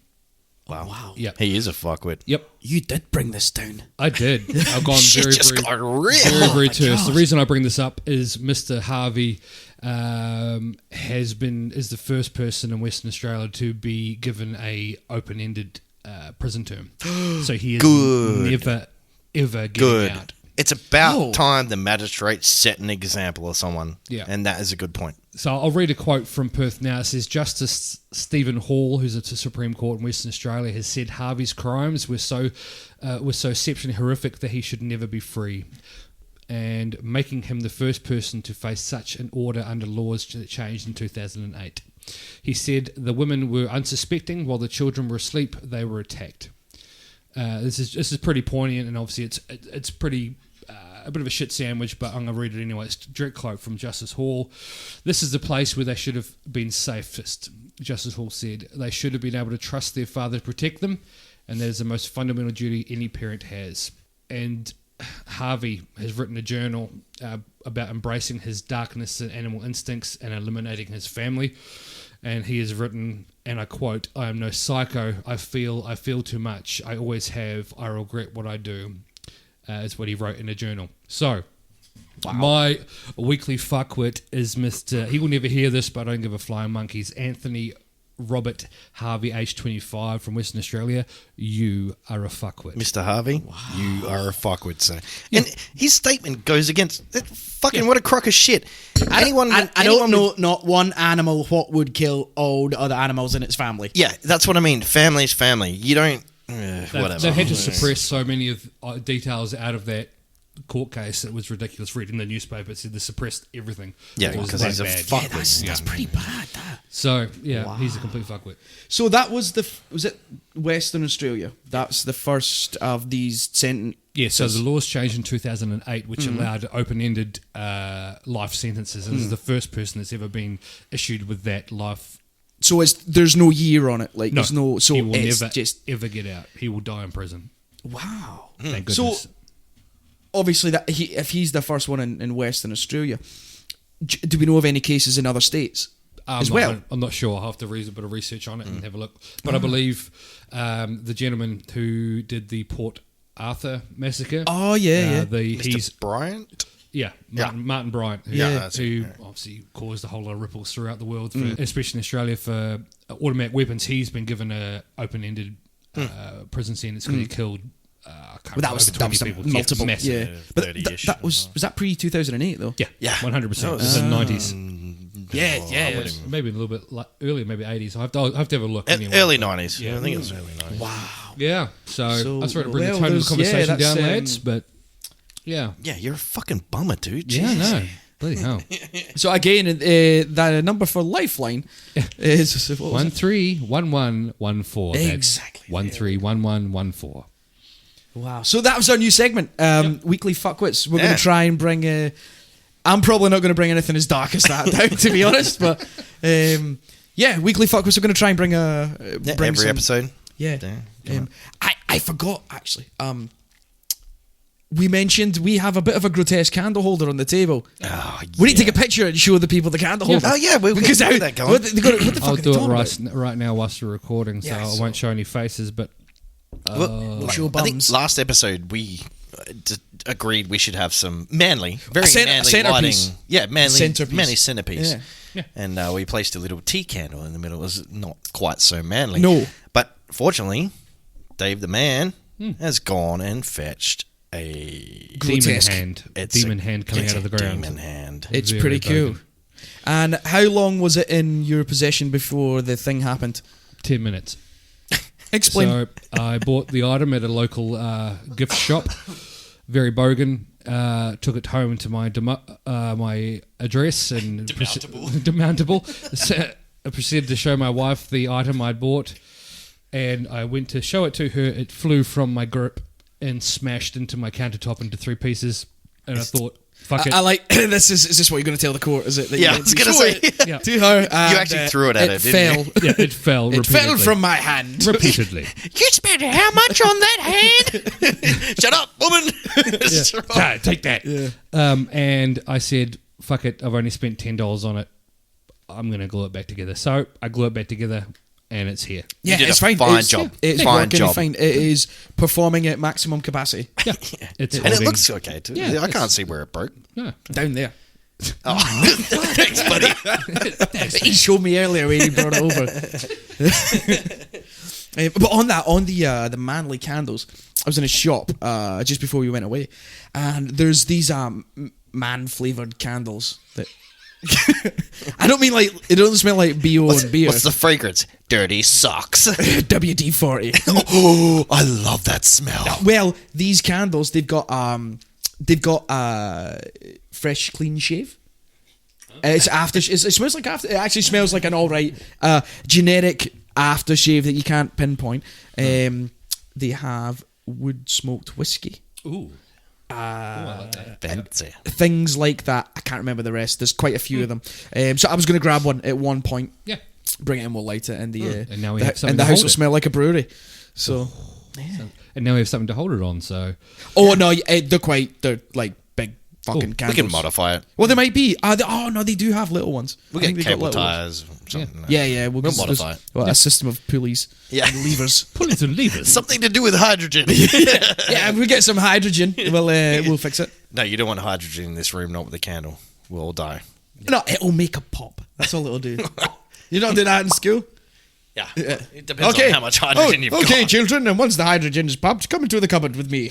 [SPEAKER 3] Wow.
[SPEAKER 4] Yep.
[SPEAKER 3] He is a fuckwit.
[SPEAKER 4] Yep,
[SPEAKER 2] You did bring this down.
[SPEAKER 4] I did. I've gone
[SPEAKER 3] Shit
[SPEAKER 4] very,
[SPEAKER 3] just
[SPEAKER 4] very,
[SPEAKER 3] got real.
[SPEAKER 4] very
[SPEAKER 2] my
[SPEAKER 4] terse. The
[SPEAKER 2] God.
[SPEAKER 4] reason I bring this up is Mr. Harvey is the first person in Western Australia to be given a open-ended prison term. So he is
[SPEAKER 3] Good.
[SPEAKER 4] never ever getting
[SPEAKER 3] Good.
[SPEAKER 4] out.
[SPEAKER 3] It's about
[SPEAKER 2] Oh.
[SPEAKER 3] time the magistrate set an example of someone.
[SPEAKER 4] Yeah.
[SPEAKER 3] And that is a good point.
[SPEAKER 4] So I'll read a quote from Perth Now. It says, Justice Stephen Hall, who's at the Supreme Court in Western Australia, has said Harvey's crimes were so exceptionally horrific that he should never be free, and making him the first person to face such an order under laws that changed in 2008. He said the women were unsuspecting while the children were asleep. They were attacked. This is pretty poignant, and obviously it's pretty a bit of a shit sandwich, but I'm going to read it anyway. It's a direct quote from Justice Hall. This is the place where they should have been safest, Justice Hall said. They should have been able to trust their father to protect them, and that is the most fundamental duty any parent has. And Harvey has written a journal about embracing his darkness and animal instincts and eliminating his family. and he has written, and I quote, "I am no psycho. I feel too much. I always have. I regret what I do." Is what he wrote in a journal. So, my weekly fuckwit is Mr. He will never hear this, but I don't give a flying monkeys. Anthony Robert Harvey, age 25, from Western Australia. You are a fuckwit.
[SPEAKER 3] Mr. Harvey, you are a fuckwit, sir. And his statement goes against that fucking what a crock of shit.
[SPEAKER 5] I don't know not one animal what would kill all the other animals in its family.
[SPEAKER 3] Yeah, that's what I mean. Family's family. You don't. Whatever.
[SPEAKER 4] They had to suppress so many of details out of that court case. It was ridiculous. Reading the newspaper, it said they suppressed everything.
[SPEAKER 3] Yeah,
[SPEAKER 4] It was
[SPEAKER 3] because
[SPEAKER 4] that
[SPEAKER 3] he's a
[SPEAKER 4] bad.
[SPEAKER 3] fuckwit.
[SPEAKER 5] That's pretty bad. That.
[SPEAKER 4] So he's a complete fuckwit.
[SPEAKER 2] So that was was it Western Australia? That's the first of these sentences.
[SPEAKER 4] Yeah, so the laws changed in 2008, which allowed open-ended life sentences. And this is the first person that's ever been issued with that life.
[SPEAKER 2] So there's no year on it. Like
[SPEAKER 4] No,
[SPEAKER 2] there's no. So
[SPEAKER 4] he will
[SPEAKER 2] it's
[SPEAKER 4] never
[SPEAKER 2] just
[SPEAKER 4] ever get out. He will die in prison.
[SPEAKER 2] wow.
[SPEAKER 4] Thank
[SPEAKER 2] So
[SPEAKER 4] goodness.
[SPEAKER 2] obviously that if he's the first one in Western Australia, do we know of any cases in other states as well?
[SPEAKER 4] I'm not sure. I'll have to read a bit of research on it and have a look. But I believe the gentleman who did the Port Arthur massacre.
[SPEAKER 2] Oh yeah.
[SPEAKER 4] He's
[SPEAKER 3] Bryant?
[SPEAKER 4] Martin Bryant, who obviously caused a whole lot of ripples throughout the world, especially in Australia, for automatic weapons. He's been given a open-ended prison sentence because he killed.
[SPEAKER 2] Well, that was
[SPEAKER 4] people.
[SPEAKER 2] multiple.
[SPEAKER 4] Massive.
[SPEAKER 2] Yeah, but
[SPEAKER 3] 30-ish.
[SPEAKER 2] that was that pre 2008 though.
[SPEAKER 4] Yeah, 100%.
[SPEAKER 3] That
[SPEAKER 4] It was in the 90s.
[SPEAKER 2] Yeah.
[SPEAKER 4] Maybe a little bit earlier, maybe 80s. I have to have a look. Anyway.
[SPEAKER 3] Early 90s. Yeah, I think it was early 90s.
[SPEAKER 2] Wow.
[SPEAKER 4] Yeah, so I sort of bring the
[SPEAKER 2] well,
[SPEAKER 4] tone of the
[SPEAKER 2] there's-
[SPEAKER 4] conversation
[SPEAKER 2] that's,
[SPEAKER 4] down, lads, but yeah.
[SPEAKER 3] Yeah, you're a fucking bummer, dude.
[SPEAKER 4] Yeah,
[SPEAKER 3] Jesus.
[SPEAKER 4] no. Bloody hell.
[SPEAKER 2] So again, the number for Lifeline is what was it?
[SPEAKER 4] 131114.
[SPEAKER 2] Exactly.
[SPEAKER 4] 131114.
[SPEAKER 2] Wow. So that was our new segment, Weekly Fuckwits. We're going
[SPEAKER 3] Yeah.
[SPEAKER 2] to try and bring. I'm probably not going to bring anything as dark as that down, to be honest. But Weekly Fuckwits. We're going to try and bring
[SPEAKER 3] Every episode.
[SPEAKER 2] Yeah.
[SPEAKER 3] Yeah.
[SPEAKER 2] I forgot actually. We mentioned we have a bit of a grotesque candle holder on the table.
[SPEAKER 3] Oh,
[SPEAKER 2] We need to take a picture and show the people the candle holder.
[SPEAKER 3] Oh, yeah, we'll
[SPEAKER 2] because
[SPEAKER 3] get that going.
[SPEAKER 2] what the fuck
[SPEAKER 4] I'll
[SPEAKER 2] are they
[SPEAKER 4] do
[SPEAKER 2] talking
[SPEAKER 4] it
[SPEAKER 2] about?
[SPEAKER 4] right now whilst we're recording, so
[SPEAKER 2] Yeah,
[SPEAKER 4] I won't show any faces, but
[SPEAKER 3] Well,
[SPEAKER 2] Show
[SPEAKER 3] I think
[SPEAKER 2] bums.
[SPEAKER 3] last episode we agreed we should have some manly, very manly
[SPEAKER 2] centerpiece.
[SPEAKER 3] lighting. Yeah,
[SPEAKER 2] Centerpiece.
[SPEAKER 3] manly centerpiece.
[SPEAKER 2] Yeah.
[SPEAKER 3] And we placed a little tea candle in the middle. It was not quite so manly.
[SPEAKER 2] No.
[SPEAKER 3] But fortunately, Dave the man has gone and fetched a
[SPEAKER 4] demon
[SPEAKER 2] Grotesque.
[SPEAKER 4] hand.
[SPEAKER 3] it's
[SPEAKER 4] Demon
[SPEAKER 3] a-
[SPEAKER 4] hand coming
[SPEAKER 3] it's
[SPEAKER 4] out of
[SPEAKER 3] a
[SPEAKER 4] the ground.
[SPEAKER 3] Demon hand.
[SPEAKER 2] It's
[SPEAKER 4] Very
[SPEAKER 2] pretty cool.
[SPEAKER 4] broken.
[SPEAKER 2] And how long was it in your possession before the thing happened?
[SPEAKER 4] 10 minutes.
[SPEAKER 2] Explain.
[SPEAKER 4] So I bought the item at a local gift shop, very bogan. Took it home to my my address and demountable. So I proceeded to show my wife the item I'd bought, and I went to show it to her. It flew from my grip and smashed into my countertop into 3 pieces. And I thought, fuck it.
[SPEAKER 2] I like this. Is this what you're going to tell the court? Is it? That
[SPEAKER 3] Yeah,
[SPEAKER 2] you
[SPEAKER 3] I was gonna
[SPEAKER 2] throw
[SPEAKER 3] say.
[SPEAKER 2] it
[SPEAKER 4] Yeah.
[SPEAKER 2] to her.
[SPEAKER 3] You actually threw it at her,
[SPEAKER 2] fell.
[SPEAKER 3] didn't
[SPEAKER 4] Yeah, it fell
[SPEAKER 2] It
[SPEAKER 4] repeatedly.
[SPEAKER 2] fell from my hand.
[SPEAKER 4] repeatedly.
[SPEAKER 3] You spent how much on that hand? Shut up, woman.
[SPEAKER 4] Ah, take that. And I said, fuck it, I've only spent $10 on it. I'm going to glue it back together. So I glue it back together, and it's here.
[SPEAKER 2] Yeah,
[SPEAKER 3] did
[SPEAKER 2] it's
[SPEAKER 3] a
[SPEAKER 2] fine.
[SPEAKER 3] fine
[SPEAKER 2] It's,
[SPEAKER 3] job.
[SPEAKER 2] It's
[SPEAKER 3] Fine
[SPEAKER 2] working
[SPEAKER 3] job.
[SPEAKER 2] fine. It is performing at maximum capacity.
[SPEAKER 4] Yeah. It's
[SPEAKER 3] And it
[SPEAKER 4] holding-
[SPEAKER 3] looks okay too.
[SPEAKER 4] Yeah,
[SPEAKER 3] I can't see where it broke.
[SPEAKER 4] No.
[SPEAKER 2] Down there.
[SPEAKER 3] Oh, thanks, buddy.
[SPEAKER 2] He showed me earlier when he brought it over. But on the manly candles, I was in a shop just before we went away, and there's these man flavored candles that I don't mean like it doesn't smell like BO and beer.
[SPEAKER 3] What's the fragrance? Dirty socks.
[SPEAKER 2] WD-40.
[SPEAKER 3] Oh, I love that smell.
[SPEAKER 2] Well, these candles they've got fresh clean shave. It's after. It smells like after. It actually smells like an all right generic aftershave that you can't pinpoint. They have wood smoked whiskey.
[SPEAKER 4] Ooh. I like that.
[SPEAKER 3] Fancy.
[SPEAKER 2] Things like that. I can't remember the rest. There's quite a few of them. So I was going to grab one at one point.
[SPEAKER 4] Yeah.
[SPEAKER 2] Bring it in, we'll light it, and
[SPEAKER 4] And now we have something
[SPEAKER 2] and the
[SPEAKER 4] to
[SPEAKER 2] house
[SPEAKER 4] hold
[SPEAKER 2] will
[SPEAKER 4] it.
[SPEAKER 2] smell like a brewery. So,
[SPEAKER 4] And now we have something to hold it on, so...
[SPEAKER 2] oh no, they're like big
[SPEAKER 5] fucking
[SPEAKER 3] We
[SPEAKER 5] candles.
[SPEAKER 3] can modify it.
[SPEAKER 5] Well, they might be. No, they do have little ones.
[SPEAKER 3] We
[SPEAKER 5] I think
[SPEAKER 3] get
[SPEAKER 5] they got
[SPEAKER 3] cable
[SPEAKER 5] little ones.
[SPEAKER 3] tires. Something like
[SPEAKER 5] Yeah. We'll
[SPEAKER 3] modify it.
[SPEAKER 5] Well, a system of pulleys
[SPEAKER 3] Yeah.
[SPEAKER 5] and levers.
[SPEAKER 4] Pulleys and levers.
[SPEAKER 3] Something to do with hydrogen.
[SPEAKER 5] Yeah, if we get some hydrogen, we'll fix it.
[SPEAKER 3] No, you don't want hydrogen in this room, not with a candle. We'll all die.
[SPEAKER 5] No, it'll make a pop. That's all it'll do. You don't do that in school?
[SPEAKER 3] Yeah. It depends on how much hydrogen you've
[SPEAKER 5] okay,
[SPEAKER 3] got.
[SPEAKER 5] children, and once the hydrogen is popped, come into the cupboard with me.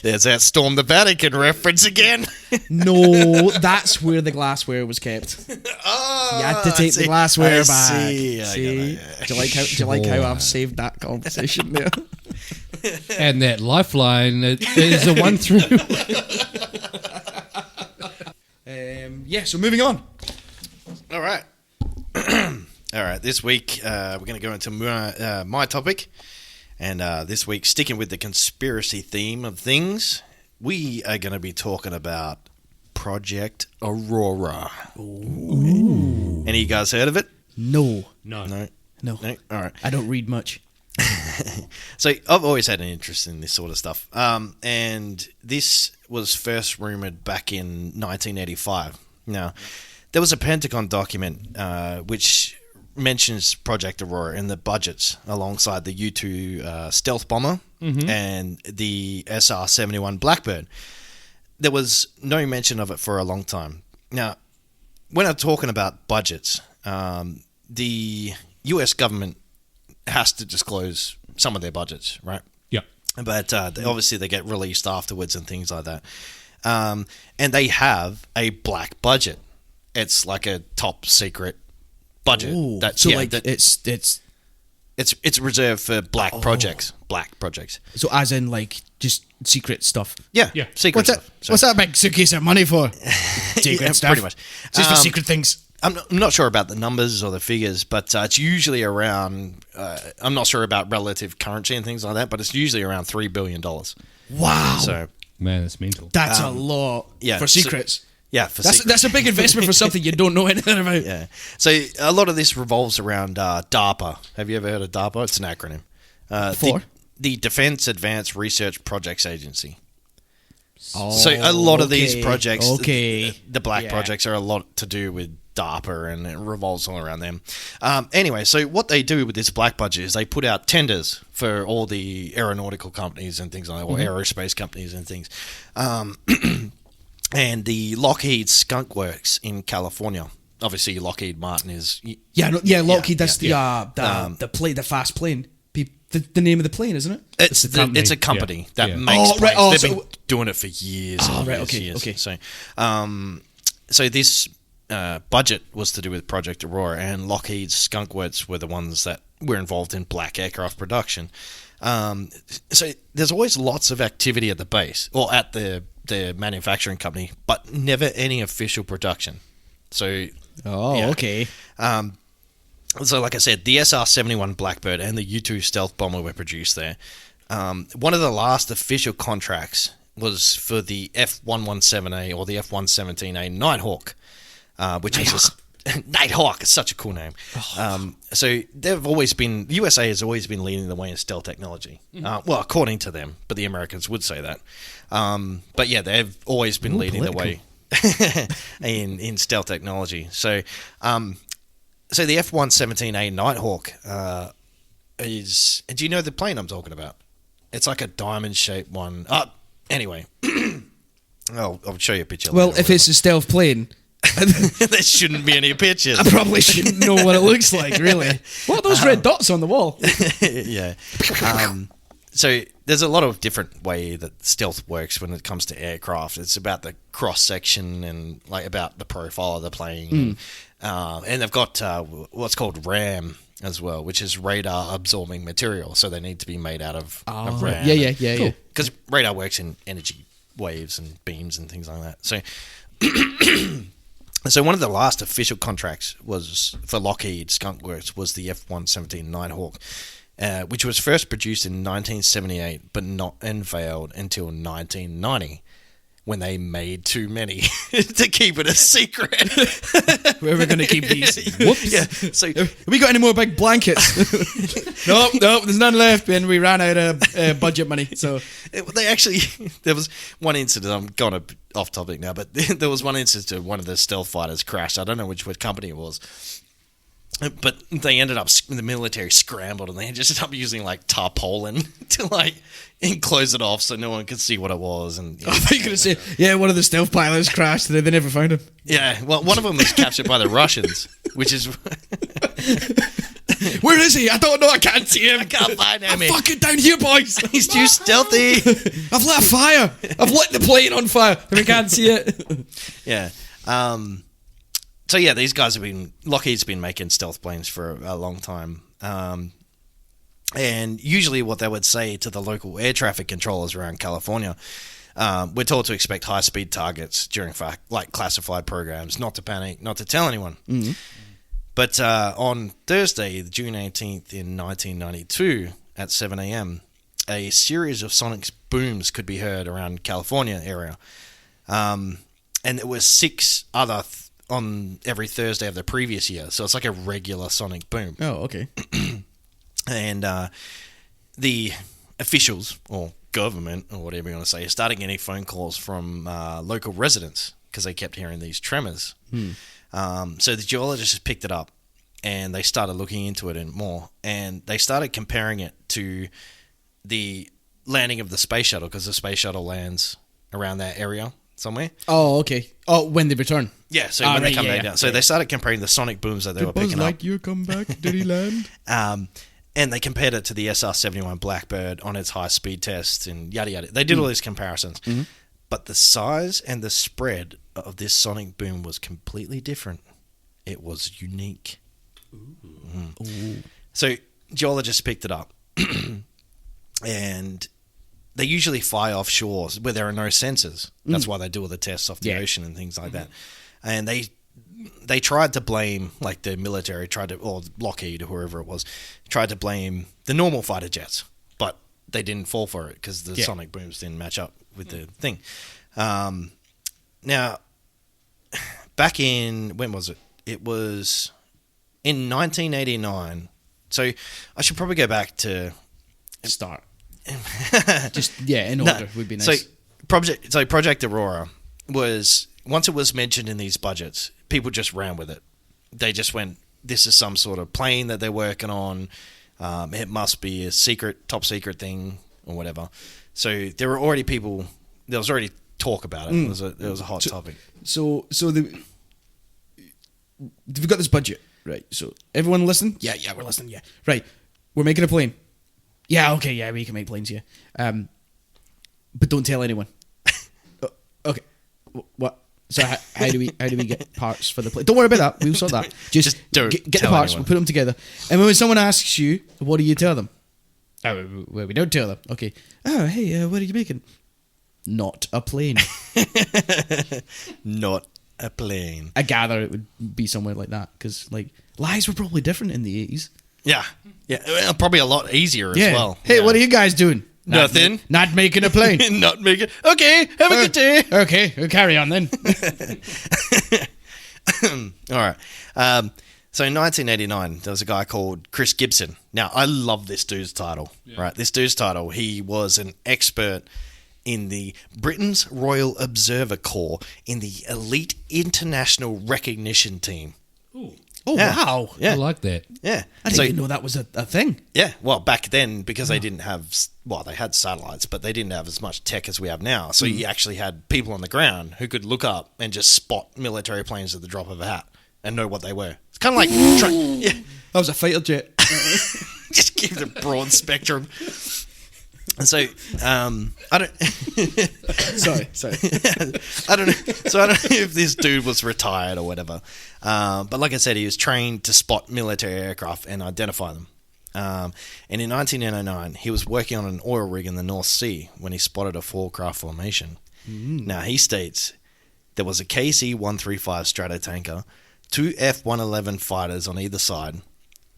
[SPEAKER 3] There's that Storm the Vatican reference again.
[SPEAKER 5] No, that's where the glassware was kept.
[SPEAKER 3] Oh,
[SPEAKER 5] You had to take the
[SPEAKER 3] I
[SPEAKER 5] glassware back.
[SPEAKER 3] see. I get it, yeah.
[SPEAKER 5] Do you like how I've saved that conversation there?
[SPEAKER 4] And that lifeline is a one through.
[SPEAKER 5] Yeah, so moving on.
[SPEAKER 3] All right. All right. This week, we're going to go into my topic. And this week, sticking with the conspiracy theme of things, we are going to be talking about Project Aurora. Ooh. Any of you guys heard of it?
[SPEAKER 5] No.
[SPEAKER 3] No.
[SPEAKER 5] No.
[SPEAKER 3] All right.
[SPEAKER 5] I don't read much.
[SPEAKER 3] So I've always had an interest in this sort of stuff. And this was first rumored back in 1985. Now, there was a Pentagon document which mentions Project Aurora in the budgets alongside the U-2 stealth bomber and the SR-71 Blackbird. There was no mention of it for a long time. Now, when I'm talking about budgets, the US government has to disclose some of their budgets, right?
[SPEAKER 4] Yeah.
[SPEAKER 3] But obviously they get released afterwards and things like that. And they have a black budget. It's like a top secret budget.
[SPEAKER 5] Ooh.
[SPEAKER 3] That's,
[SPEAKER 5] So
[SPEAKER 3] yeah,
[SPEAKER 5] like
[SPEAKER 3] that- it's reserved for black projects. Black projects.
[SPEAKER 5] so as in like just secret stuff.
[SPEAKER 3] Yeah.
[SPEAKER 4] Yeah.
[SPEAKER 3] Secret
[SPEAKER 5] What's that?
[SPEAKER 3] stuff. So-
[SPEAKER 5] What's that big suitcase of money for? Secret
[SPEAKER 3] Yeah,
[SPEAKER 5] stuff.
[SPEAKER 3] pretty much.
[SPEAKER 5] Just for secret things.
[SPEAKER 3] I'm not sure about the numbers or the figures, but it's usually around. I'm not sure about relative currency and things like that, but it's usually around $3 billion.
[SPEAKER 5] Wow.
[SPEAKER 3] So
[SPEAKER 4] Man, that's mental.
[SPEAKER 5] That's a lot
[SPEAKER 3] yeah,
[SPEAKER 5] for
[SPEAKER 3] so-
[SPEAKER 5] secrets.
[SPEAKER 3] yeah, for
[SPEAKER 5] That's
[SPEAKER 3] secret-
[SPEAKER 5] that's a big investment for something you don't know anything about.
[SPEAKER 3] Yeah. So a lot of this revolves around DARPA. Have you ever heard of DARPA? It's an acronym.
[SPEAKER 5] For?
[SPEAKER 3] The Defense Advanced Research Projects Agency.
[SPEAKER 5] Oh,
[SPEAKER 3] So a lot of these
[SPEAKER 5] okay,
[SPEAKER 3] projects,
[SPEAKER 5] okay.
[SPEAKER 3] the black
[SPEAKER 5] Yeah.
[SPEAKER 3] projects, are a lot to do with DARPA, and it revolves all around them. Anyway, so what they do with this black budget is they put out tenders for all the aeronautical companies and things like that, or aerospace companies and things. And the Lockheed Skunk Works in California. Obviously, Lockheed Martin is...
[SPEAKER 5] Lockheed. That's
[SPEAKER 3] yeah.
[SPEAKER 5] the fast plane. The name of the plane, isn't it?
[SPEAKER 3] It's
[SPEAKER 4] a company.
[SPEAKER 3] a company that
[SPEAKER 4] Yeah.
[SPEAKER 3] makes
[SPEAKER 5] Oh, right.
[SPEAKER 3] planes.
[SPEAKER 5] Oh,
[SPEAKER 3] They've
[SPEAKER 5] so-
[SPEAKER 3] been doing it for years.
[SPEAKER 5] Oh,
[SPEAKER 3] and
[SPEAKER 5] right,
[SPEAKER 3] years,
[SPEAKER 5] okay,
[SPEAKER 3] years.
[SPEAKER 5] okay.
[SPEAKER 3] So this budget was to do with Project Aurora, and Lockheed's Skunk Works were the ones that were involved in black aircraft production. So there's always lots of activity at the base, or at the manufacturing company, but never any official production. So
[SPEAKER 5] Oh,
[SPEAKER 3] yeah.
[SPEAKER 5] okay.
[SPEAKER 3] So, like I said, the SR-71 Blackbird and the U-2 stealth bomber were produced there. One of the last official contracts was for the F-117A or the F-117A Nighthawk, which is Nighthawk. It's such a cool name. So they've always been, the USA has always been leading the way in stealth technology. Well, according to them, but the Americans would say that. But yeah, they've always been leading the way in stealth technology. So, so the F-117A Nighthawk is... Do you know the plane I'm talking about? It's like a diamond-shaped one. Anyway. I'll show you a picture
[SPEAKER 5] Well,
[SPEAKER 3] later,
[SPEAKER 5] if it's a stealth plane,
[SPEAKER 3] there shouldn't be any pictures.
[SPEAKER 5] I probably shouldn't know what it looks like, really. What are those red dots on the wall?
[SPEAKER 3] Yeah. So there's a lot of different way that stealth works when it comes to aircraft. It's about the cross section and like about the profile of the plane, and they've got what's called RAM as well, which is radar absorbing material. So they need to be made out of RAM.
[SPEAKER 5] Yeah.
[SPEAKER 3] Because radar works in energy waves and beams and things like that. So. So one of the last official contracts was for Lockheed Skunk Works was the F-117 Nighthawk, which was first produced in 1978 but not unveiled until 1990. when they made too many to keep it a secret.
[SPEAKER 2] Where are we going to keep these?
[SPEAKER 3] Whoops. Yeah. So
[SPEAKER 2] Have we got any more big blankets? Nope, there's none left, and we ran out of budget money. So
[SPEAKER 3] they actually, there was one incident. I'm going a bit off topic now, but there was one incident. One of the stealth fighters crashed. I don't know which company it was. But they ended up, the military scrambled, and they just ended up using like tarpaulin to like enclose it off so no one could see what it was. And
[SPEAKER 2] I thought you were going to say, yeah, one of the stealth pilots crashed, and they never found him.
[SPEAKER 3] yeah, well, one of them was captured by the Russians, which is
[SPEAKER 2] Where is he? I don't know. I can't see him.
[SPEAKER 3] I can't find him.
[SPEAKER 2] I'm fucking down here, boys.
[SPEAKER 3] He's too stealthy.
[SPEAKER 2] I've lit a fire. I've lit the plane on fire, but we can't see it.
[SPEAKER 3] Yeah. So yeah, these guys Lockheed's been making stealth planes for a long time. And usually what they would say to the local air traffic controllers around California, we're told to expect high-speed targets during like classified programs, not to panic, not to tell anyone. Mm-hmm. But on Thursday, June 18th in 1992 at 7 a.m., a series of sonic booms could be heard around California area. And there were 6 other on every Thursday of the previous year. So it's like a regular sonic boom.
[SPEAKER 2] Oh, okay.
[SPEAKER 3] And the officials, or government, or whatever you want to say, started getting phone calls from local residents because they kept hearing these tremors. So the geologists picked it up, and they started looking into it more. And they started comparing it to the landing of the space shuttle, because the space shuttle lands around that area somewhere.
[SPEAKER 2] Oh, okay. Oh, when they return.
[SPEAKER 3] Yeah, so when they come back down. So they started comparing the sonic booms that they were picking up.
[SPEAKER 2] Lightyear come back? Did he land?
[SPEAKER 3] And they compared it to the SR-71 Blackbird on its high-speed test and yada yada. They did all these comparisons. Mm-hmm. But the size and the spread of this sonic boom was completely different. It was unique. Mm. So geologists picked it up. And they usually fly offshore where there are no sensors. That's why they do all the tests off the ocean and things like that. And they tried to blame, like the military tried to, or Lockheed or whoever it was, tried to blame the normal fighter jets, but they didn't fall for it because the sonic booms didn't match up with the thing. Now, back in, when was it? It was in 1989. So I should probably go back to
[SPEAKER 2] start. Just in order would be nice.
[SPEAKER 3] So Project Aurora was, once it was mentioned in these budgets, people just ran with it. They just went, this is some sort of plane that they're working on. It must be a top secret thing or whatever. So there were already there was already talk about it. It was a hot topic.
[SPEAKER 2] So we've got this budget, right? So everyone listen? Yeah, we're listening, yeah. Right, we're making a plane. Yeah, okay, yeah, we can make planes, yeah. But don't tell anyone. Okay, what? So how do we get parts for the plane? Don't worry about that. We'll sort that. Just
[SPEAKER 3] don't
[SPEAKER 2] get the
[SPEAKER 3] tell
[SPEAKER 2] parts.
[SPEAKER 3] anyone.
[SPEAKER 2] We'll put them together. And when someone asks you, what do you tell them? Oh, well, we don't tell them. Okay. Oh, hey, what are you making? Not a plane.
[SPEAKER 3] Not a plane.
[SPEAKER 2] I gather it would be somewhere like that because, like, lives were probably different in the 80s.
[SPEAKER 3] Yeah. Well, probably a lot easier as well.
[SPEAKER 2] Hey, what are you guys doing?
[SPEAKER 3] Nothing.
[SPEAKER 2] Not making a plane.
[SPEAKER 3] Not making. Okay, have a good day.
[SPEAKER 2] Okay, we'll carry on then.
[SPEAKER 3] All right. So in 1989, there was a guy called Chris Gibson. Now, I love this dude's title. Yeah. Right, this dude's title. He was an expert in the Britain's Royal Observer Corps in the Elite International Recognition Team.
[SPEAKER 4] Ooh.
[SPEAKER 2] Oh, yeah. Wow.
[SPEAKER 3] Yeah.
[SPEAKER 4] I like that.
[SPEAKER 3] Yeah.
[SPEAKER 2] I didn't even know that was a thing.
[SPEAKER 3] Yeah. Well, back then, because they didn't have, they had satellites, but they didn't have as much tech as we have now. So you actually had people on the ground who could look up and just spot military planes at the drop of a hat and know what they were. It's kind of like...
[SPEAKER 2] That was a fighter jet.
[SPEAKER 3] Just give it a broad spectrum. And so, I don't...
[SPEAKER 2] Sorry.
[SPEAKER 3] I don't know. So I don't know if this dude was retired or whatever. But like I said, he was trained to spot military aircraft and identify them. And in 1999, he was working on an oil rig in the North Sea when he spotted a four-craft formation. Now, he states there was a KC-135 Stratotanker, 2 F-111 fighters on either side,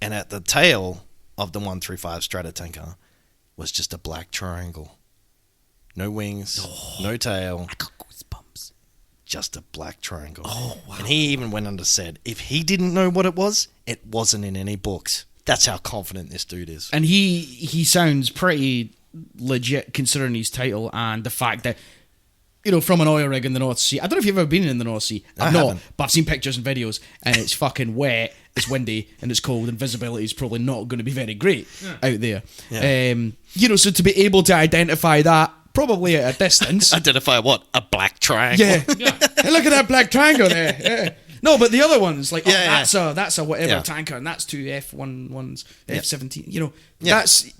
[SPEAKER 3] and at the tail of the 135 Stratotanker was just a black triangle. No wings, no tail, just a black triangle. Oh, wow. And he even went on to said, if he didn't know what it wasn't in any books. That's how confident this dude is.
[SPEAKER 5] And he sounds pretty legit considering his title and the fact that, you know, from an oil rig in the North Sea. I don't know if you've ever been in the North Sea. I've not, but I've seen pictures and videos, and it's fucking wet, it's windy, and it's cold, and visibility is probably not going to be very great out there.
[SPEAKER 3] Yeah.
[SPEAKER 5] You know, so to be able to identify that, probably at a distance.
[SPEAKER 3] Identify what? A black triangle?
[SPEAKER 5] Yeah. Hey, look at that black triangle there. Yeah. No, but the other ones, like, that's a whatever tanker, and that's two F11s, F17. You know, that's...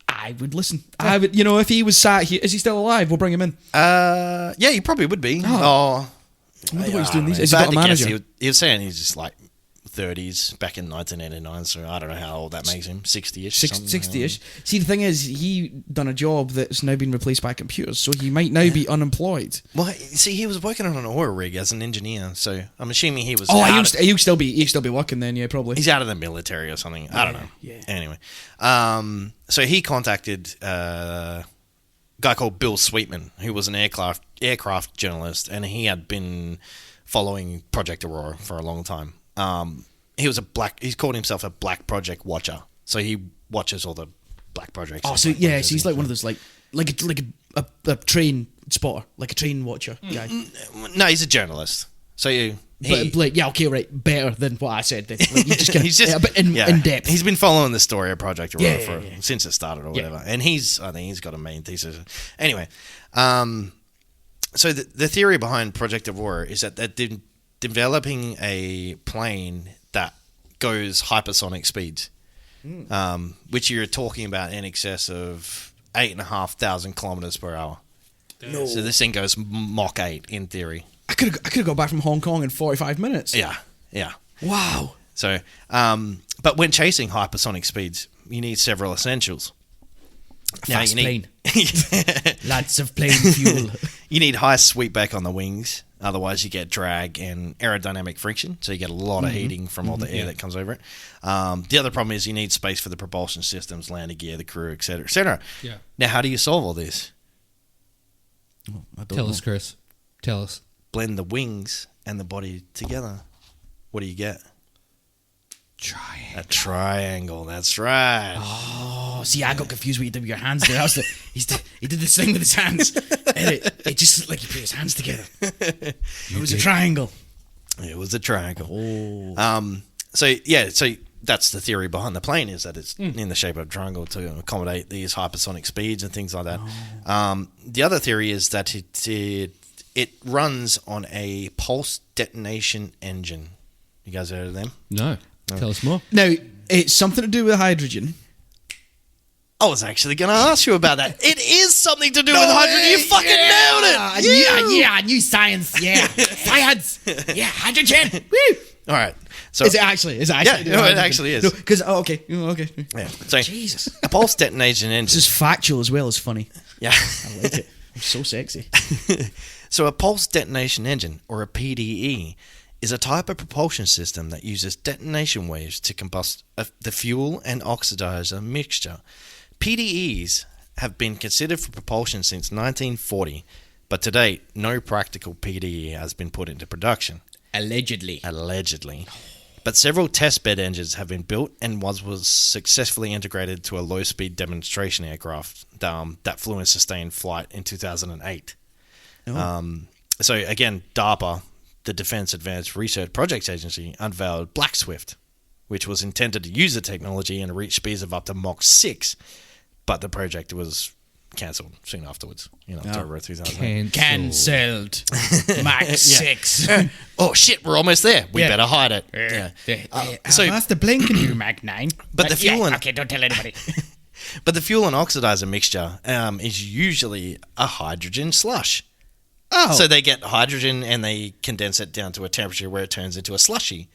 [SPEAKER 5] I would listen. I would, you know, if he was sat here, is he still alive? We'll bring him in.
[SPEAKER 3] Yeah, he probably would be.
[SPEAKER 5] I wonder what he's doing these days. Has he got a manager?
[SPEAKER 3] He was saying he's just like 30s back in 1989, so I don't know how old that makes him. 60-ish.
[SPEAKER 5] 60-ish. See, the thing is, he done a job that's now been replaced by computers, so he might now be unemployed.
[SPEAKER 3] Well, see, he was working on an oil rig as an engineer, so I'm assuming he was.
[SPEAKER 5] He'll still be working then, yeah, probably.
[SPEAKER 3] He's out of the military or something. I don't know.
[SPEAKER 5] Yeah.
[SPEAKER 3] Anyway, so he contacted a guy called Bill Sweetman, who was an aircraft journalist, and he had been following Project Aurora for a long time. He's called himself a Black Project Watcher, so he watches all the Black Projects.
[SPEAKER 5] Oh, so yeah, so he's like one of those like a train spotter, like a train watcher guy.
[SPEAKER 3] No, he's a journalist. So
[SPEAKER 5] better than what I said. Then. Like, he's just a bit in depth.
[SPEAKER 3] He's been following the story of Project Aurora since it started or whatever, and I think he's got a main thesis. Anyway, so the theory behind Project Aurora is that they're developing a plane that goes hypersonic speeds, which you're talking about in excess of 8,500 kilometers per hour. No. So this thing goes Mach 8 in theory.
[SPEAKER 5] I could have got back from Hong Kong in 45 minutes.
[SPEAKER 3] Yeah.
[SPEAKER 5] Wow.
[SPEAKER 3] So, but when chasing hypersonic speeds, you need several essentials.
[SPEAKER 5] Fast plane. Lots of plane fuel.
[SPEAKER 3] You need high sweepback on the wings. Otherwise, you get drag and aerodynamic friction, so you get a lot of heating from all the air that comes over it. The other problem is you need space for the propulsion systems, landing gear, the crew, etc., etc.
[SPEAKER 4] Yeah.
[SPEAKER 3] Now, how do you solve all this?
[SPEAKER 4] Tell us, Chris. Tell us.
[SPEAKER 3] Blend the wings and the body together. What do you get?
[SPEAKER 5] Triangle.
[SPEAKER 3] A triangle. That's right.
[SPEAKER 5] Oh, see, I got confused what you did with your hands there. He did this thing with his hands, and it just looked like he put his hands together. It was a triangle.
[SPEAKER 3] It was a triangle.
[SPEAKER 5] Oh.
[SPEAKER 3] So that's the theory behind the plane, is that it's in the shape of a triangle to accommodate these hypersonic speeds and things like that. Oh. The other theory is that it runs on a pulse detonation engine. You guys heard of them?
[SPEAKER 4] No. Tell us more.
[SPEAKER 5] Now, it's something to do with hydrogen.
[SPEAKER 3] I was actually going to ask you about that. It is something to do with hydrogen. You fucking nailed it.
[SPEAKER 5] I knew science. Yeah. Science. Yeah, hydrogen. Woo.
[SPEAKER 3] All right. So
[SPEAKER 5] Is it actually?
[SPEAKER 3] yeah, no, it actually is.
[SPEAKER 5] Because okay.
[SPEAKER 3] Yeah. So
[SPEAKER 5] Jesus.
[SPEAKER 3] a pulse detonation engine.
[SPEAKER 5] This is factual as well as funny.
[SPEAKER 3] Yeah.
[SPEAKER 5] I like it. I'm so sexy.
[SPEAKER 3] So a pulse detonation engine, or a PDE, is a type of propulsion system that uses detonation waves to combust the fuel and oxidizer mixture. PDEs have been considered for propulsion since 1940, but to date, no practical PDE has been put into production.
[SPEAKER 5] Allegedly.
[SPEAKER 3] But several testbed engines have been built, and was successfully integrated to a low-speed demonstration aircraft that flew in sustained flight in 2008. Oh. So again, DARPA, the Defense Advanced Research Projects Agency, unveiled Black Swift, which was intended to use the technology and reach speeds of up to Mach 6, but the project was cancelled soon afterwards in October 2008.
[SPEAKER 5] Cancelled. Mach 6.
[SPEAKER 3] Oh shit, we're almost there. We better hide it.
[SPEAKER 5] So that's the blinking you, Mach 9.
[SPEAKER 3] But the fuel
[SPEAKER 5] okay, don't tell anybody.
[SPEAKER 3] But the fuel and oxidizer mixture is usually a hydrogen slush.
[SPEAKER 5] Oh.
[SPEAKER 3] So they get hydrogen and they condense it down to a temperature where it turns into a slushy.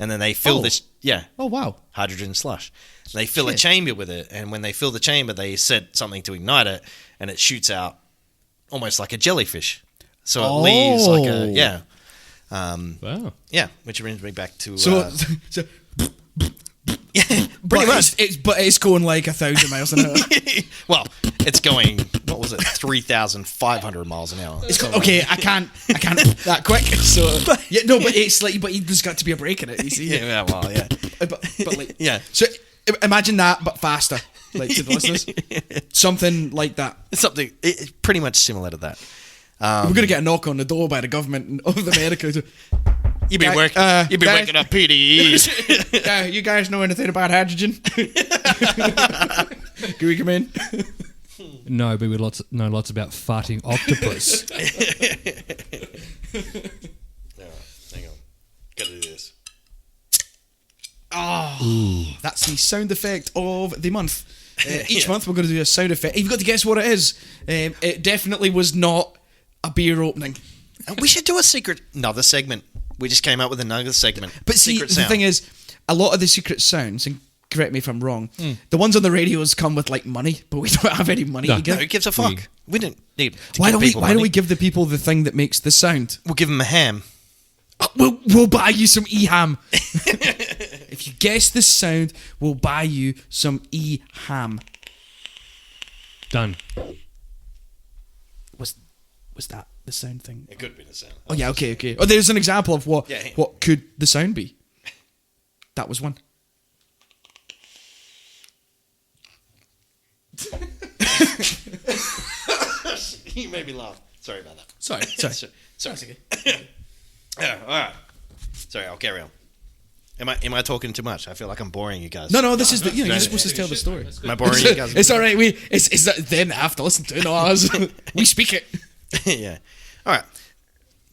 [SPEAKER 3] And then they fill this... Yeah.
[SPEAKER 5] Oh, wow.
[SPEAKER 3] Hydrogen slush. They fill a chamber with it. And when they fill the chamber, they set something to ignite it. And it shoots out almost like a jellyfish. So it leaves like a... Yeah.
[SPEAKER 4] Wow.
[SPEAKER 3] Yeah, which brings me back to...
[SPEAKER 5] yeah, pretty much. But it's going like 1,000 miles an hour.
[SPEAKER 3] Well, it's going... What travels at 3,500 miles an hour.
[SPEAKER 5] Okay, I can't that quick. So yeah, no, but it's like, but there's got to be a break in it. You see?
[SPEAKER 3] Yeah, well, yeah.
[SPEAKER 5] But like,
[SPEAKER 3] Yeah.
[SPEAKER 5] So imagine that, but faster. Like to the listeners, something like that.
[SPEAKER 3] Something it's pretty much similar to that.
[SPEAKER 5] We're gonna get a knock on the door by the government of America.
[SPEAKER 3] You've been working up PDEs.
[SPEAKER 5] Yeah, you guys know anything about hydrogen? Can we come in?
[SPEAKER 4] No, but we know lots about farting octopus.
[SPEAKER 3] Hang on. Gotta do this.
[SPEAKER 5] That's the sound effect of the month. Each month we're going to do a sound effect. You've got to guess what it is. It definitely was not a beer opening.
[SPEAKER 3] And we should do another segment. We just came up with another segment.
[SPEAKER 5] But see,
[SPEAKER 3] Secret
[SPEAKER 5] the
[SPEAKER 3] sound.
[SPEAKER 5] thing is, a lot of the secret sounds, and correct me if I'm wrong, the ones on the radios come with like money, but we don't have any money to
[SPEAKER 3] No,
[SPEAKER 5] give.
[SPEAKER 3] who gives a fuck? We didn't need to
[SPEAKER 5] Why
[SPEAKER 3] give people
[SPEAKER 5] don't we
[SPEAKER 3] money.
[SPEAKER 5] give the people the thing that makes the sound?
[SPEAKER 3] We'll give them a ham.
[SPEAKER 5] We'll buy you some e-ham. If you guess the sound, we'll buy you some e-ham.
[SPEAKER 4] Done.
[SPEAKER 5] Was that the sound thing?
[SPEAKER 3] It could be the sound.
[SPEAKER 5] Oh yeah, okay. Oh, there's an example of what
[SPEAKER 3] Yeah.
[SPEAKER 5] what could the sound be. That was one.
[SPEAKER 3] You made me laugh. Sorry about that.
[SPEAKER 5] Sorry.
[SPEAKER 3] Sorry. Yeah, all right. Sorry, I'll carry on. Am I talking too much? I feel like I'm boring you guys.
[SPEAKER 5] No, this is the you're supposed to tell the story.
[SPEAKER 3] Am I boring you guys?
[SPEAKER 5] It's all right. It's them that have to listen to it, not us. We speak it.
[SPEAKER 3] Yeah. All right.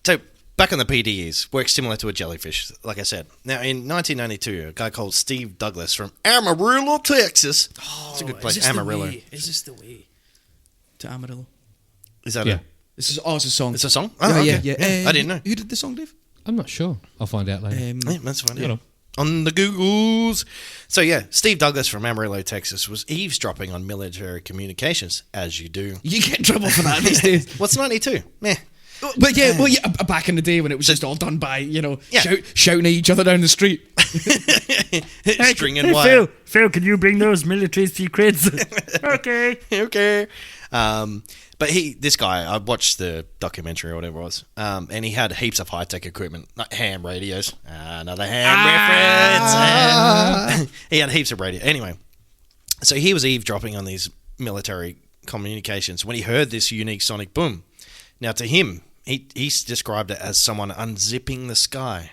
[SPEAKER 3] So back on the PDEs, works similar to a jellyfish, like I said. Now, in 1992, a guy called Steve Douglas from Amarillo, Texas. It's a good place, Amarillo.
[SPEAKER 5] Is this the way to Amarillo?
[SPEAKER 3] Is that
[SPEAKER 4] Yeah.
[SPEAKER 5] It's a song.
[SPEAKER 3] It's a song?
[SPEAKER 5] Yeah,
[SPEAKER 3] Oh, okay.
[SPEAKER 5] yeah.
[SPEAKER 3] I didn't know.
[SPEAKER 5] Who did the song, Dave?
[SPEAKER 4] I'm not sure. I'll find out later.
[SPEAKER 3] Yeah, that's fine.
[SPEAKER 4] Hold on.
[SPEAKER 3] On the Googles. So, yeah, Steve Douglas from Amarillo, Texas was eavesdropping on military communications, as you do.
[SPEAKER 5] You get in trouble for that these days.
[SPEAKER 3] What's 92? Meh.
[SPEAKER 5] But yeah, back in the day when it was just all done by,
[SPEAKER 3] Yeah.
[SPEAKER 5] shouting at each other down the street.
[SPEAKER 3] String and wire.
[SPEAKER 6] Phil, can you bring those military secrets? Okay.
[SPEAKER 3] Okay. But this guy, I watched the documentary or whatever it was, and he had heaps of high-tech equipment, like ham radios. Another ham reference. He had heaps of radio. Anyway, so he was eavesdropping on these military communications when he heard this unique sonic boom. Now, to him, he's described it as someone unzipping the sky.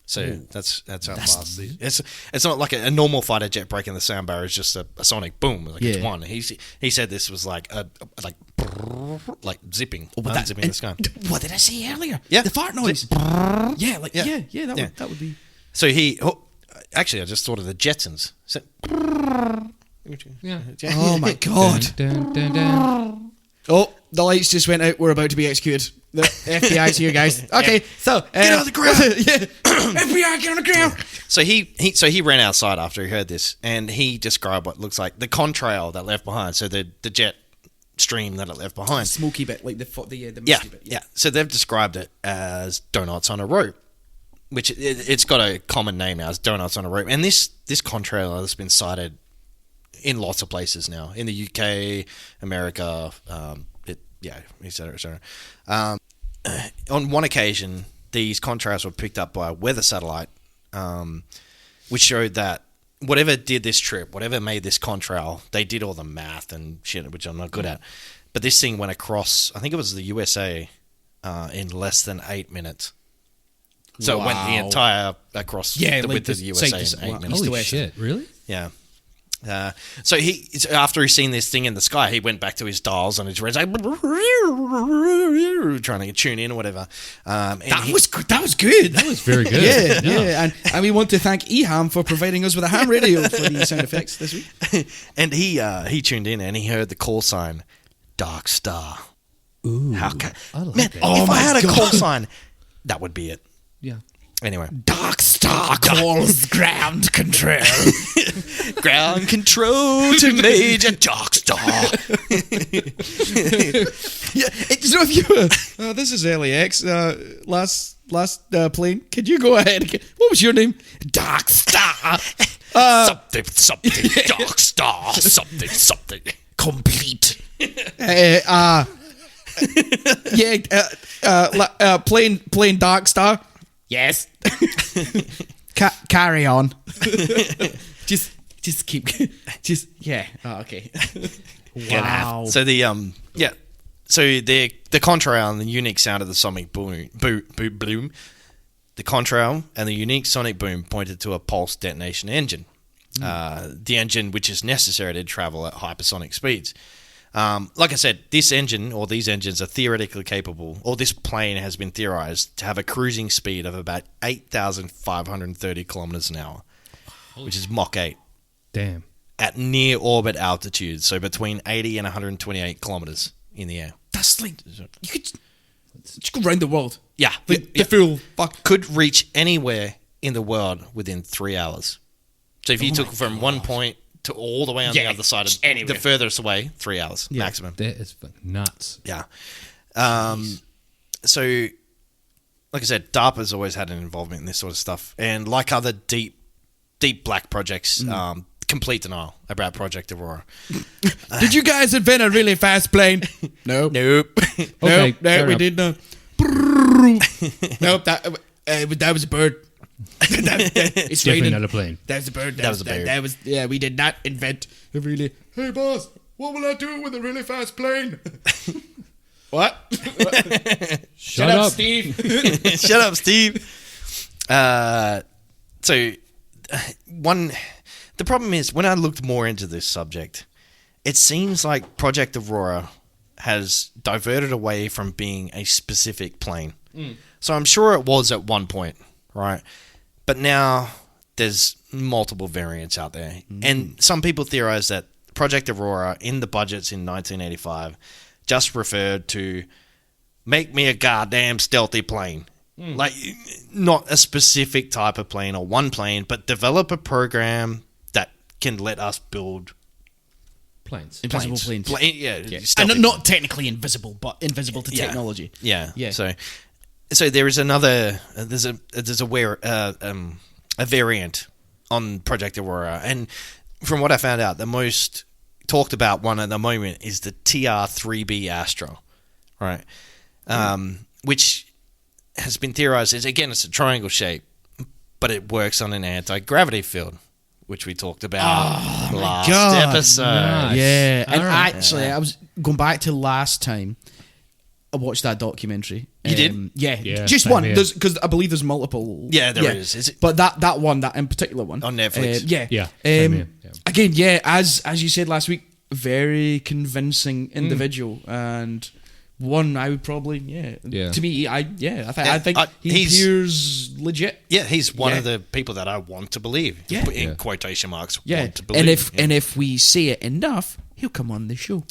[SPEAKER 3] So that's how fast it is. It's not like a normal fighter jet breaking the sound barrier. It's just a sonic boom. Like it's one. He said this was like zipping, unzipping the sky.
[SPEAKER 5] What did I say earlier?
[SPEAKER 3] Yeah.
[SPEAKER 5] The fart noise.
[SPEAKER 3] Yeah.
[SPEAKER 5] That would be.
[SPEAKER 3] So actually, I just thought of the Jetsons. So,
[SPEAKER 4] Yeah.
[SPEAKER 5] Oh my god.
[SPEAKER 4] Dun, dun, dun.
[SPEAKER 5] Oh, the lights just went out. We're about to be executed. The FBI's here, guys. Okay, so
[SPEAKER 3] Get on the ground.
[SPEAKER 5] Yeah, FBI, get on the ground.
[SPEAKER 3] So he ran outside after he heard this, and he described what looks like the contrail that left behind. So the jet stream that it left behind.
[SPEAKER 5] Smoky bit, like the misty
[SPEAKER 3] Yeah,
[SPEAKER 5] bit.
[SPEAKER 3] yeah. So they've described it as donuts on a rope, which it's got a common name now as donuts on a rope. And this contrail has been sighted in lots of places now, in the UK, America, etc., etc. On one occasion, these contrails were picked up by a weather satellite, which showed that whatever did this trip, whatever made this contrail, they did all the math and shit, which I'm not good at. But this thing went across, I think it was the USA, in less than 8 minutes. So it went the entire across the width of the USA in 8 minutes.
[SPEAKER 4] Holy shit, really?
[SPEAKER 3] Yeah. So after he's seen this thing in the sky, he went back to his dials on his radio, trying to tune in or whatever.
[SPEAKER 5] That was good. That was
[SPEAKER 4] Very good.
[SPEAKER 5] yeah. And we want to thank eHam for providing us with a ham radio for the sound effects this week.
[SPEAKER 3] And he tuned in and he heard the call sign, Darkstar.
[SPEAKER 4] Ooh,
[SPEAKER 3] How can
[SPEAKER 4] I like
[SPEAKER 3] man?
[SPEAKER 4] that.
[SPEAKER 3] If I had a call sign, that would be it.
[SPEAKER 4] Yeah.
[SPEAKER 3] Anyway,
[SPEAKER 5] Darkstar calls ground control.
[SPEAKER 3] ground control to Major Darkstar.
[SPEAKER 5] Yeah, so if you this is LAX, last plane. Could you go ahead again? What was your name? Darkstar.
[SPEAKER 3] Something, Darkstar, something.
[SPEAKER 5] Complete. Playing Darkstar. Yes. Carry on. just keep. Just yeah. Oh, okay. Wow.
[SPEAKER 3] So the So the contrail and the unique sound of the sonic boom, bloom, the contrail and the unique sonic boom pointed to a pulse detonation engine. The engine which is necessary to travel at hypersonic speeds. Like I said, this engine or these engines are theoretically capable, or this plane has been theorized to have a cruising speed of about 8,530 kilometers an hour, which is Mach 8.
[SPEAKER 4] Damn.
[SPEAKER 3] At near orbit altitude, so between 80 and 128 kilometers in the air.
[SPEAKER 5] That's like you could just go around the world.
[SPEAKER 3] Yeah,
[SPEAKER 5] The full fuck.
[SPEAKER 3] could reach anywhere in the world within 3 hours. So if you took from one point to all the way on the other side of the furthest away, 3 hours maximum.
[SPEAKER 4] That is fucking nuts.
[SPEAKER 3] Yeah. So, like I said, DARPA's always had an involvement in this sort of stuff, and like other deep black projects, complete denial about Project Aurora.
[SPEAKER 5] Did you guys invent a really fast plane? No.
[SPEAKER 3] Nope.
[SPEAKER 4] Okay,
[SPEAKER 5] No, we did not. Nope, that was a bird. It's
[SPEAKER 4] Definitely
[SPEAKER 5] raining.
[SPEAKER 4] not a plane.
[SPEAKER 5] That was a bird.
[SPEAKER 3] That was a bird.
[SPEAKER 5] That was we did not invent a really. Hey boss, what will I do with a really fast plane? What?
[SPEAKER 4] Shut up.
[SPEAKER 5] Steve.
[SPEAKER 3] Shut up, Steve. The problem is, when I looked more into this subject, it seems like Project Aurora has diverted away from being a specific plane. So I'm sure it was at one point, right? But now there's multiple variants out there. And some people theorize that Project Aurora, in the budgets in 1985, just referred to make me a goddamn stealthy plane. Like, not a specific type of plane or one plane, but develop a program that can let us build
[SPEAKER 4] Planes.
[SPEAKER 5] Invisible planes.
[SPEAKER 3] Yeah.
[SPEAKER 5] And not technically invisible, but invisible to technology.
[SPEAKER 3] Yeah.
[SPEAKER 5] Yeah.
[SPEAKER 3] So there is another. There's a variant on Project Aurora, and from what I found out, the most talked about one at the moment is the TR-3B Astra, right? Which has been theorized. It's a triangle shape, but it works on an anti-gravity field, which we talked about last episode.
[SPEAKER 4] Nice.
[SPEAKER 5] Yeah, and
[SPEAKER 4] Alright.
[SPEAKER 5] actually, I was going back to last time I watched that documentary.
[SPEAKER 3] You did?
[SPEAKER 5] Yeah, just
[SPEAKER 4] same
[SPEAKER 5] one.
[SPEAKER 4] here.
[SPEAKER 5] Because I believe there's multiple.
[SPEAKER 3] Yeah, there is. Is it
[SPEAKER 5] But that one, that in particular one
[SPEAKER 3] on Netflix?
[SPEAKER 5] Yeah,
[SPEAKER 4] Yeah, same here. Yeah.
[SPEAKER 5] Again, as you said last week, very convincing individual, and one I would probably
[SPEAKER 4] Yeah.
[SPEAKER 5] To me, I think he
[SPEAKER 3] he's-
[SPEAKER 5] appears legit.
[SPEAKER 3] Yeah, he's one
[SPEAKER 5] Yeah.
[SPEAKER 3] of the people that I want to believe.
[SPEAKER 5] Yeah.
[SPEAKER 3] Put in
[SPEAKER 4] Yeah.
[SPEAKER 3] quotation marks.
[SPEAKER 5] Yeah,
[SPEAKER 3] Want to believe.
[SPEAKER 5] and if we say it enough, he'll come on the show.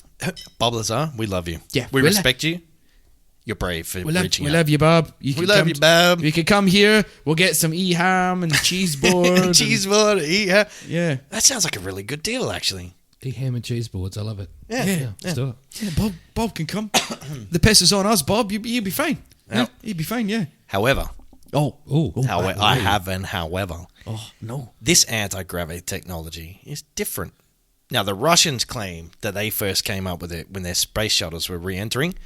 [SPEAKER 3] Bob Lazar, we love you.
[SPEAKER 5] Yeah,
[SPEAKER 3] we
[SPEAKER 5] we
[SPEAKER 3] respect you. You're brave for
[SPEAKER 5] We love
[SPEAKER 3] reaching
[SPEAKER 5] you,
[SPEAKER 3] out.
[SPEAKER 5] Bob.
[SPEAKER 3] We love you, Bob.
[SPEAKER 5] You could come here. We'll get some ham and cheese board.
[SPEAKER 3] Cheese board, yeah.
[SPEAKER 5] Yeah.
[SPEAKER 3] That sounds like a really good deal, actually.
[SPEAKER 4] The ham and cheese boards. I love it.
[SPEAKER 5] Yeah.
[SPEAKER 4] Let's do it.
[SPEAKER 5] Yeah, Bob can come. The piss is on us, Bob. You'll be fine.
[SPEAKER 3] Yeah.
[SPEAKER 5] You'll be fine, yeah.
[SPEAKER 3] However,
[SPEAKER 5] Oh.
[SPEAKER 3] however,
[SPEAKER 5] Oh, no.
[SPEAKER 3] this anti-gravity technology is different. Now, the Russians claim that they first came up with it when their space shuttles were re-entering.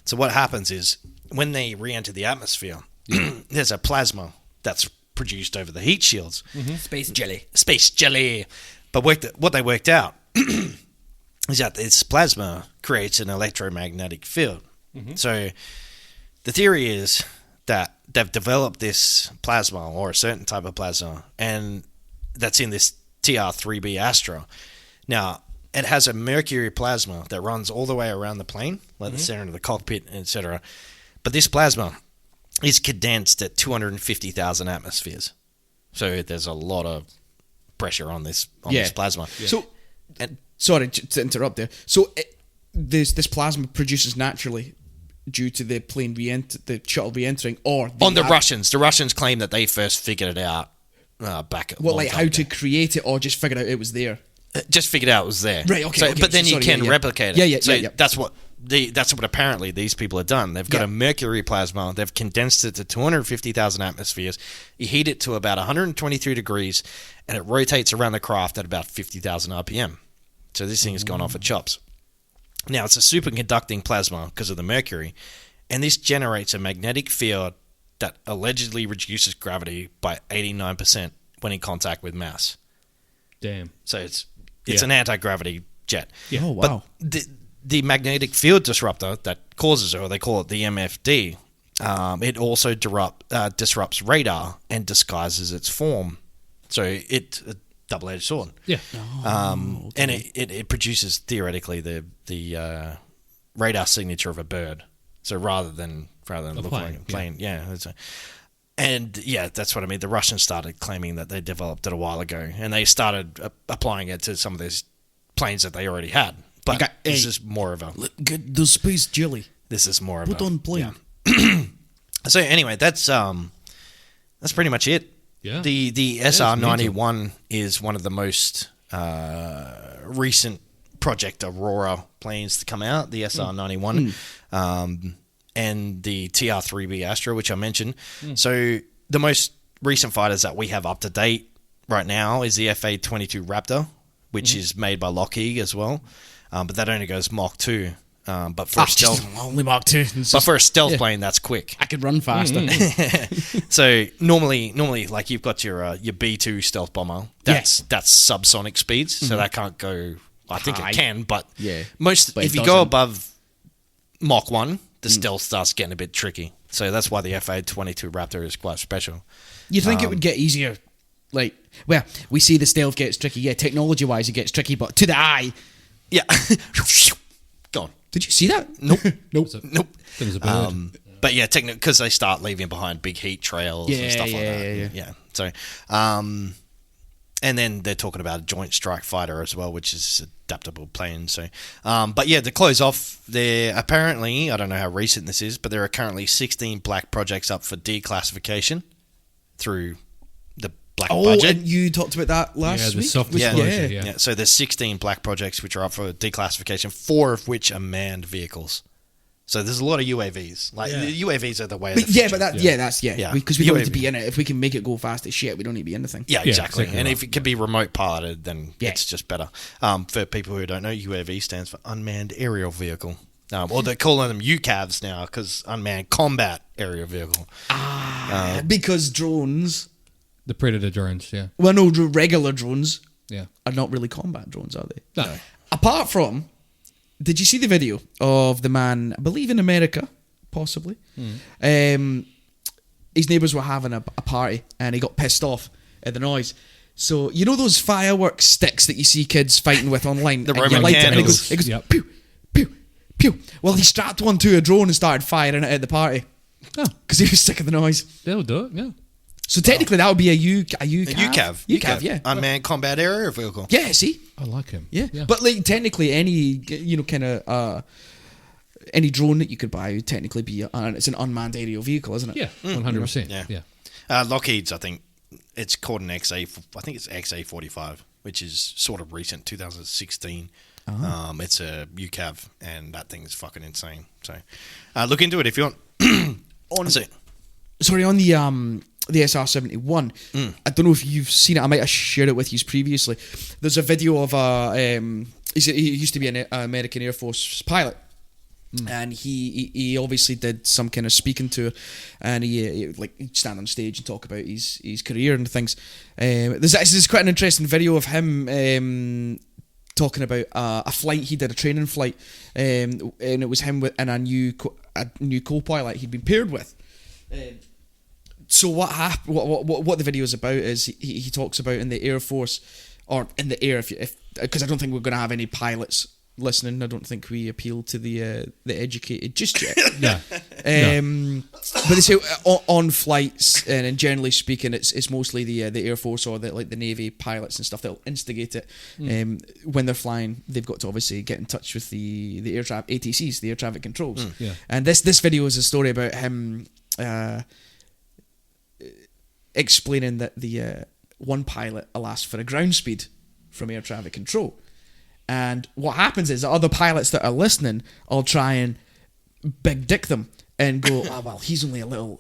[SPEAKER 3] So what happens is, when they re-enter the atmosphere, there's a plasma that's produced over the heat shields.
[SPEAKER 5] Space jelly.
[SPEAKER 3] Space jelly. But what they worked out is that this plasma creates an electromagnetic field. So the theory is that they've developed this plasma, or a certain type of plasma, and that's in this TR-3B Astra. Now, it has a mercury plasma that runs all the way around the plane, like the center of the cockpit, etc. But this plasma is condensed at 250,000 atmospheres. So there's a lot of pressure on this plasma.
[SPEAKER 5] So,
[SPEAKER 3] And-
[SPEAKER 5] sorry to interrupt there. So, this plasma produces naturally due to the plane the shuttle re-entering, or
[SPEAKER 3] On the Russians. The Russians claim that they first figured it out back at
[SPEAKER 5] What, like how to create it, or just figured out it was there?
[SPEAKER 3] just figured out it was there.
[SPEAKER 5] Right, okay,
[SPEAKER 3] So,
[SPEAKER 5] okay,
[SPEAKER 3] but then
[SPEAKER 5] so
[SPEAKER 3] you
[SPEAKER 5] sorry,
[SPEAKER 3] can
[SPEAKER 5] yeah, yeah.
[SPEAKER 3] replicate it.
[SPEAKER 5] Yeah, yeah,
[SPEAKER 3] so
[SPEAKER 5] yeah.
[SPEAKER 3] that's what apparently these people have done. They've got
[SPEAKER 5] Yeah.
[SPEAKER 3] a mercury plasma. They've condensed it to 250,000 atmospheres. You heat it to about 123 degrees, and it rotates around the craft at about 50,000 RPM. So this thing has gone off at chops. Now, it's a superconducting plasma because of the mercury, and this generates a magnetic field that allegedly reduces gravity by 89% when in contact with mass.
[SPEAKER 4] Damn.
[SPEAKER 3] So it's an anti-gravity jet.
[SPEAKER 4] Yeah.
[SPEAKER 5] Oh, wow.
[SPEAKER 3] But the magnetic field disruptor that causes it, or they call it the MFD, it also disrupts radar and disguises its form. So it's a double-edged sword.
[SPEAKER 4] Yeah.
[SPEAKER 3] And it produces, theoretically, the radar signature of a bird. So rather than look
[SPEAKER 4] plane,
[SPEAKER 3] like a plane, and that's what I mean. The Russians started claiming that they developed it a while ago, and they started applying it to some of these planes that they already had. But this is more of a
[SPEAKER 5] Get the space jelly.
[SPEAKER 3] This is more of
[SPEAKER 5] Put
[SPEAKER 3] a
[SPEAKER 5] on plane.
[SPEAKER 3] yeah. So anyway, that's pretty much it.
[SPEAKER 4] Yeah.
[SPEAKER 3] The SR-91 is one of the most recent Project Aurora planes to come out. The SR-91 and the TR-3B Astra, which I mentioned. So the most recent fighters that we have up to date right now is the FA-22 Raptor, which is made by Lockheed as well, but that only goes Mach 2. But for a stealth,
[SPEAKER 5] only Mark 2.
[SPEAKER 3] but for a stealth plane, that's quick.
[SPEAKER 5] I could run faster.
[SPEAKER 3] So normally, like you've got your B2 stealth bomber. That's subsonic speeds, so that can't go. I think
[SPEAKER 5] High.
[SPEAKER 3] it can, but
[SPEAKER 5] But
[SPEAKER 3] if
[SPEAKER 5] it
[SPEAKER 3] you go above Mach 1, the stealth starts getting a bit tricky. So that's why the FA-22 Raptor is quite special.
[SPEAKER 5] You'd think it would get easier. Like, well, we see the stealth gets tricky. Yeah, technology-wise, it gets tricky, but to the eye.
[SPEAKER 3] Yeah, go on.
[SPEAKER 5] Did you see that?
[SPEAKER 3] Nope.
[SPEAKER 5] Nope.
[SPEAKER 3] Nope.
[SPEAKER 4] It was a bird.
[SPEAKER 3] But yeah, because they start leaving behind big heat trails and stuff like that.
[SPEAKER 5] Yeah.
[SPEAKER 3] So, and then they're talking about a joint strike fighter as well, which is adaptable plane. So, but yeah, to close off, there apparently, I don't know how recent this is, but there are currently 16 black projects up for declassification through the black budget.
[SPEAKER 5] And you talked about that last
[SPEAKER 4] the
[SPEAKER 5] week.
[SPEAKER 4] soft
[SPEAKER 5] Was-
[SPEAKER 4] disclosure,
[SPEAKER 5] yeah.
[SPEAKER 4] yeah.
[SPEAKER 3] So there's 16 black projects which are up for declassification, 4 of which are manned vehicles. So there's a lot of UAVs. Like the UAVs are the way. Of the
[SPEAKER 5] But yeah,
[SPEAKER 3] future.
[SPEAKER 5] but that's
[SPEAKER 3] Yeah.
[SPEAKER 5] because we don't need to
[SPEAKER 3] UAV.
[SPEAKER 5] be in it. If we can make it go fast as shit, we don't need to be in the thing.
[SPEAKER 3] Yeah, exactly.
[SPEAKER 4] exactly
[SPEAKER 3] And
[SPEAKER 4] right.
[SPEAKER 3] if it can be remote piloted, then
[SPEAKER 5] Yeah.
[SPEAKER 3] it's just better. For people who don't know, UAV stands for Unmanned Aerial Vehicle. Or they're calling them UCAVs now because Unmanned Combat Aerial Vehicle.
[SPEAKER 5] Because drones,
[SPEAKER 4] The Predator drones, yeah.
[SPEAKER 5] well, no, regular drones
[SPEAKER 4] Yeah.
[SPEAKER 5] are not really combat drones, are they?
[SPEAKER 4] No.
[SPEAKER 5] Apart from, did you see the video of the man, I believe in America, possibly? His neighbours were having a party and he got pissed off at the noise. So, you know those fireworks sticks that you see kids fighting with online?
[SPEAKER 3] The
[SPEAKER 5] And you
[SPEAKER 3] Roman
[SPEAKER 5] light it and
[SPEAKER 3] candles.
[SPEAKER 5] it goes
[SPEAKER 4] Yep.
[SPEAKER 5] pew, pew, pew. Well, he strapped one to a drone and started firing it at the party
[SPEAKER 4] Oh,
[SPEAKER 5] because he was sick of the noise.
[SPEAKER 4] that'll do it, yeah.
[SPEAKER 5] So technically that would be a UCAV.
[SPEAKER 3] A UCAV.
[SPEAKER 5] UCAV, yeah.
[SPEAKER 3] Unmanned Combat Aerial Vehicle.
[SPEAKER 5] Yeah, see?
[SPEAKER 4] I like him.
[SPEAKER 5] Yeah. But like technically any kind of any drone that you could buy would technically be it's an unmanned aerial vehicle, isn't it?
[SPEAKER 4] Yeah, 100%.
[SPEAKER 3] Yeah.
[SPEAKER 4] Yeah.
[SPEAKER 3] Lockheed's, I think, it's called an I think it's XA-45, which is sort of recent, 2016. It's a UCAV, and that thing's fucking insane. So look into it if you want.
[SPEAKER 5] Sorry, on the SR-71, I don't know if you've seen it. I might have shared it with you previously. There's a video of he used to be an American Air Force pilot. And he obviously did some kind of speaking tour, and he'd stand on stage and talk about his career and things. There's quite an interesting video of him talking about a flight he did, a training flight, and it was him and a new co-pilot he'd been paired with. So what the video is about is he talks about in the Air Force or in the air, if because I don't think we're going to have any pilots listening. I don't think we appeal to the educated just yet.
[SPEAKER 4] Yeah.
[SPEAKER 5] But they say on flights, and generally speaking, it's mostly the Air Force or the Navy pilots and stuff that'll instigate it. When they're flying, they've got to obviously get in touch with the air traffic ATCs, the air traffic controls.
[SPEAKER 4] Yeah.
[SPEAKER 5] And this video is a story about him explaining that the one pilot will ask for a ground speed from air traffic control. And what happens is the other pilots that are listening will try and big dick them and go, oh, well, he's a little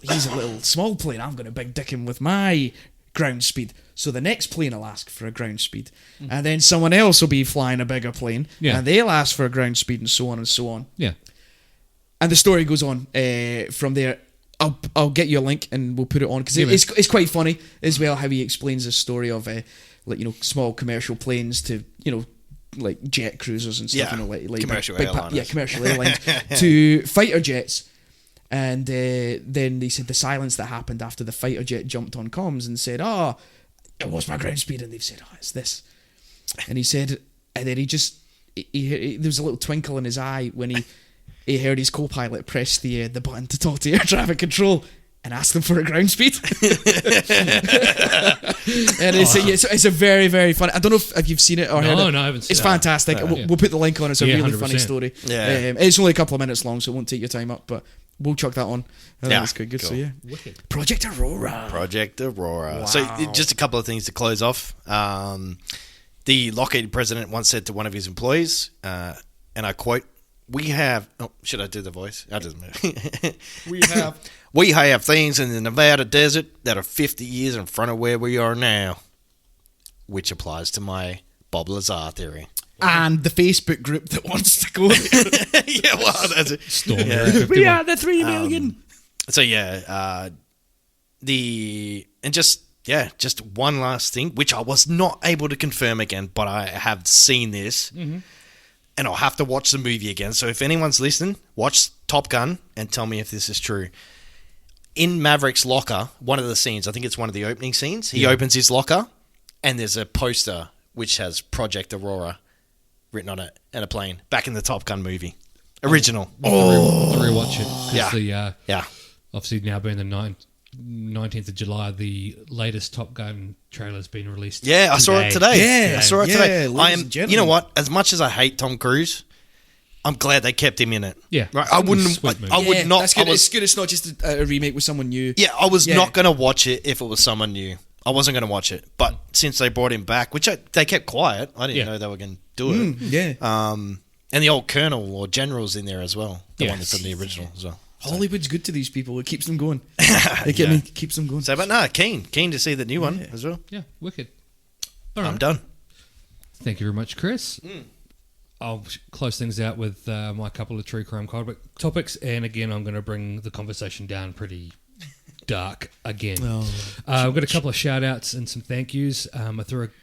[SPEAKER 5] small plane. I'm going to big dick him with my ground speed. So the next plane will ask for a ground speed. And then someone else will be flying a bigger plane,
[SPEAKER 4] Yeah.
[SPEAKER 5] and they'll ask for a ground speed, and so on and so on.
[SPEAKER 4] Yeah.
[SPEAKER 5] And the story goes on from there. I'll get you a link and we'll put it on because
[SPEAKER 4] Yeah,
[SPEAKER 5] it's quite funny as well how he explains the story of small commercial planes to like jet cruisers and stuff.
[SPEAKER 3] Yeah,
[SPEAKER 5] like
[SPEAKER 3] commercial airliners.
[SPEAKER 5] commercial airlines to fighter jets. And then they said the silence that happened after the fighter jet jumped on comms and said, "Oh, what's my ground speed?" And they've said, "Oh, it's this." And he said, and then there was a little twinkle in his eye when he heard his co-pilot press the button to talk to air traffic control and ask them for a ground speed. And it's a very, very funny. I don't know if you've seen it or heard it.
[SPEAKER 4] No, I haven't seen
[SPEAKER 5] It's
[SPEAKER 4] it.
[SPEAKER 5] fantastic. We'll put the link on. It's a
[SPEAKER 4] Yeah,
[SPEAKER 5] really
[SPEAKER 4] 100%.
[SPEAKER 5] funny story.
[SPEAKER 3] Yeah.
[SPEAKER 5] It's only a couple of minutes long, so it won't take your time up, but we'll chuck that on. I think
[SPEAKER 3] Yeah,
[SPEAKER 5] it's quite good.
[SPEAKER 3] cool.
[SPEAKER 5] So yeah,
[SPEAKER 4] Wicked.
[SPEAKER 5] Project Aurora.
[SPEAKER 3] Project Aurora.
[SPEAKER 5] Wow.
[SPEAKER 3] So just a couple of things to close off. The Lockheed president once said to one of his employees, and I quote, "We have." Oh, should I do the voice? I doesn't matter. We have things in the Nevada desert that are 50 years in front of where we are now, which applies to my Bob Lazar theory.
[SPEAKER 5] And the Facebook group that wants to go there.
[SPEAKER 3] Yeah, well, that's it.
[SPEAKER 4] Storm
[SPEAKER 3] Yeah.
[SPEAKER 4] Area 51.
[SPEAKER 6] We are the 3 million.
[SPEAKER 3] So yeah, just one last thing, which I was not able to confirm again, but I have seen this, and I'll have to watch the movie again. So if anyone's listening, watch Top Gun and tell me if this is true. In Maverick's locker, one of the scenes, I think it's one of the opening scenes, he opens his locker, and there's a poster which has Project Aurora written on it and a plane. Back in the Top Gun movie, original.
[SPEAKER 4] I'll rewatch it. 'Cause
[SPEAKER 3] Yeah. Yeah.
[SPEAKER 4] Obviously, now being the 19th of July, the latest Top Gun trailer has been released.
[SPEAKER 3] Yeah, I saw it today.
[SPEAKER 5] Yeah,
[SPEAKER 3] I saw it
[SPEAKER 5] yeah,
[SPEAKER 3] today.
[SPEAKER 5] ladies
[SPEAKER 3] I
[SPEAKER 5] and
[SPEAKER 3] am.
[SPEAKER 5] gentlemen.
[SPEAKER 3] You know what? As much as I hate Tom Cruise, I'm glad they kept him in it.
[SPEAKER 4] Yeah.
[SPEAKER 3] right.
[SPEAKER 4] It's
[SPEAKER 3] I
[SPEAKER 4] gonna be a
[SPEAKER 3] wouldn't.
[SPEAKER 4] sweet movie.
[SPEAKER 3] I would not.
[SPEAKER 5] That's good.
[SPEAKER 3] I was,
[SPEAKER 5] It's good. It's not just a remake with someone new.
[SPEAKER 3] yeah, I was
[SPEAKER 5] Yeah.
[SPEAKER 3] not going to watch it if it was someone new. I wasn't going to watch it, but since they brought him back, they kept quiet, I didn't
[SPEAKER 4] Yeah.
[SPEAKER 3] know they were going to do it.
[SPEAKER 5] Yeah.
[SPEAKER 3] And the old colonel or general's in there as well. The
[SPEAKER 4] Yeah.
[SPEAKER 3] one that's in the original as well.
[SPEAKER 5] Hollywood's good to these people. It keeps them going. It keeps them going.
[SPEAKER 3] So, but no, keen to see the new one as well.
[SPEAKER 4] Yeah, wicked. All
[SPEAKER 3] I'm
[SPEAKER 4] right.
[SPEAKER 3] done.
[SPEAKER 4] Thank you very much, Chris. I'll close things out with my couple of true crime topics, and again, I'm going to bring the conversation down pretty dark again. We've got a couple of shout outs and some thank yous.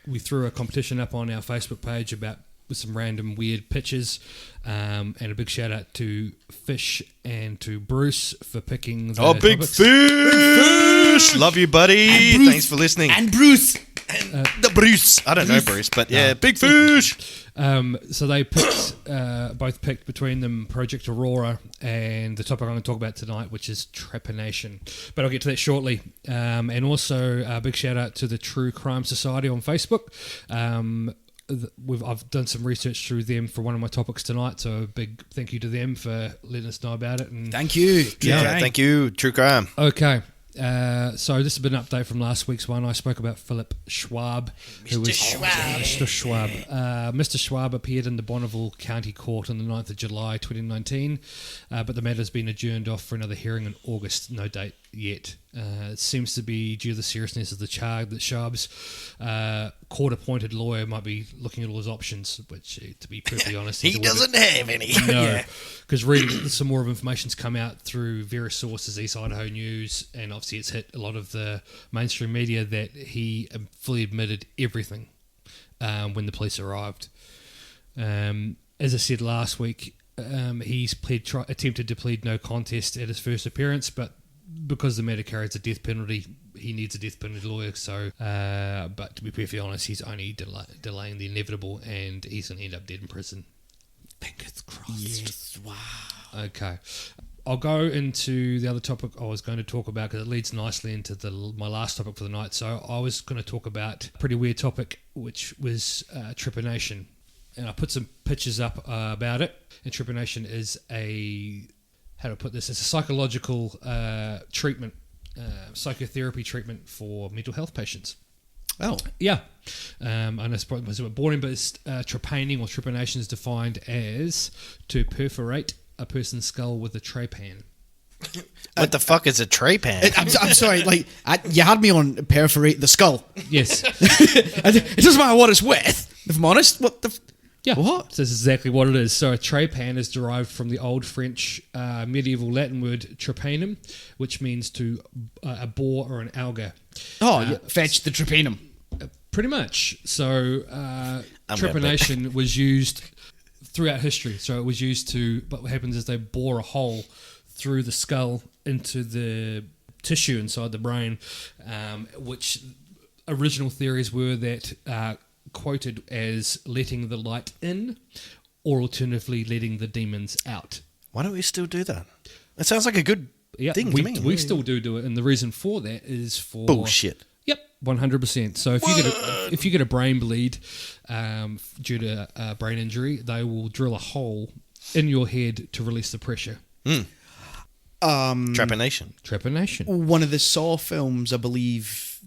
[SPEAKER 4] We threw a competition up on our Facebook page with some random weird pictures, and a big shout out to Fish and to Bruce for picking the
[SPEAKER 3] Big
[SPEAKER 4] topics.
[SPEAKER 3] Fish! Love you, buddy. Thanks for listening.
[SPEAKER 5] And Bruce.
[SPEAKER 3] The Bruce. I don't know Bruce, but yeah, Big Fish.
[SPEAKER 4] So they both picked between them Project Aurora and the topic I'm going to talk about tonight, which is trepanation. But I'll get to that shortly. And also a big shout out to the True Crime Society on Facebook. I've done some research through them for one of my topics tonight, so a big thank you to them for letting us know about it. And
[SPEAKER 5] Thank you.
[SPEAKER 3] Yeah, thank you, True Crime.
[SPEAKER 4] okay. So this has been an update from last week's one. I spoke about Philip Schwab. Mr. Schwab. Mr. Schwab appeared in the Bonneville County Court on the 9th of July 2019, but the matter has been adjourned off for another hearing in August. No date yet. It seems to be due to the seriousness of the charge that Schwab's court-appointed lawyer might be looking at all his options, which, to be perfectly honest,
[SPEAKER 3] He doesn't have any.
[SPEAKER 4] no, because reading some more of information's come out through various sources, East Idaho News, and obviously it's hit a lot of the mainstream media that he fully admitted everything when the police arrived. As I said last week, he's attempted to plead no contest at his first appearance, but because the matter carries a death penalty, he needs a death penalty lawyer. So, but to be perfectly honest, he's only delaying the inevitable, and he's going to end up dead in prison. Fingers crossed.
[SPEAKER 5] Yes. Wow.
[SPEAKER 4] Okay. I'll go into the other topic I was going to talk about because it leads nicely into my last topic for the night. So I was going to talk about a pretty weird topic, which was trepanation. And I put some pictures up about it. And trepanation is how do I put this? It's a psychological treatment, psychotherapy treatment for mental health patients.
[SPEAKER 5] Oh.
[SPEAKER 4] Yeah. I know it's probably a bit boring, but it's trepanning or trepanation is defined as to perforate a person's skull with a trepan.
[SPEAKER 3] What the fuck is a trepan?
[SPEAKER 5] I'm sorry, like you had me on perforate the skull.
[SPEAKER 4] Yes.
[SPEAKER 5] It doesn't matter what it's with. If I'm honest, what the?
[SPEAKER 4] Yeah.
[SPEAKER 5] What?
[SPEAKER 4] So this is exactly what it is. So a trepan is derived from the Old French medieval Latin word trepanum, which means to a boar or an alga.
[SPEAKER 5] Oh, yeah, fetch the trepanum.
[SPEAKER 4] Pretty much. So trepanation was used throughout history. So it was used to. But what happens is they bore a hole through the skull into the tissue inside the brain, which original theories were that quoted as letting the light in, or alternatively letting the demons out.
[SPEAKER 3] Why don't we still do that? That sounds like a good thing
[SPEAKER 4] we,
[SPEAKER 3] to me.
[SPEAKER 4] We still do it, and the reason for that is for
[SPEAKER 3] Bullshit.
[SPEAKER 4] Yep, 100%. So if you get a brain bleed due to a brain injury, they will drill a hole in your head to release the pressure. Trepanation.
[SPEAKER 5] One of the Saw films, I believe,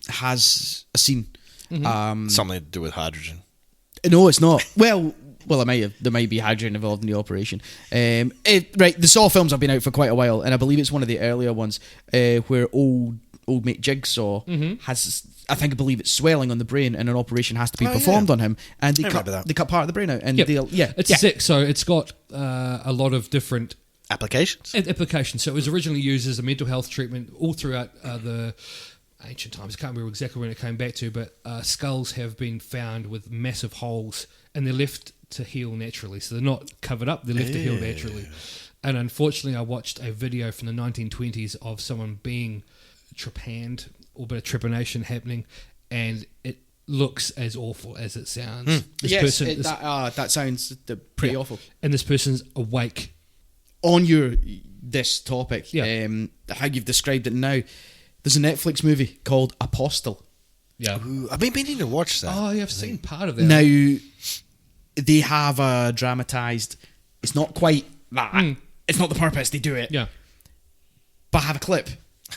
[SPEAKER 5] has a scene.
[SPEAKER 3] Something to do with hydrogen.
[SPEAKER 5] No, it's not. Well, there might be hydrogen involved in the operation. Right, the Saw films have been out for quite a while, and I believe it's one of the earlier ones where old mate Jigsaw has, I believe it's swelling on the brain, and an operation has to be performed on him, and they cut part of the brain out, and
[SPEAKER 4] it's sick. So it's got a lot of different applications. So it was originally used as a mental health treatment all throughout the ancient times. I can't remember exactly when it came back to, but skulls have been found with massive holes, and they're left to heal naturally. So they're not covered up, they're left to heal naturally. And unfortunately, I watched a video from the 1920s of someone being trepanned, or a bit of trepanation happening, and it looks as awful as it sounds.
[SPEAKER 5] That sounds pretty awful.
[SPEAKER 4] And this person's awake.
[SPEAKER 5] On this topic, how you've described it now, there's a Netflix movie called Apostle.
[SPEAKER 4] Yeah.
[SPEAKER 3] Ooh, I've been meaning to watch that.
[SPEAKER 4] Oh, yeah, I've seen part of that.
[SPEAKER 5] Now, they have dramatised. It's not quite that. It's not the purpose they do it.
[SPEAKER 4] Yeah.
[SPEAKER 5] But I have a clip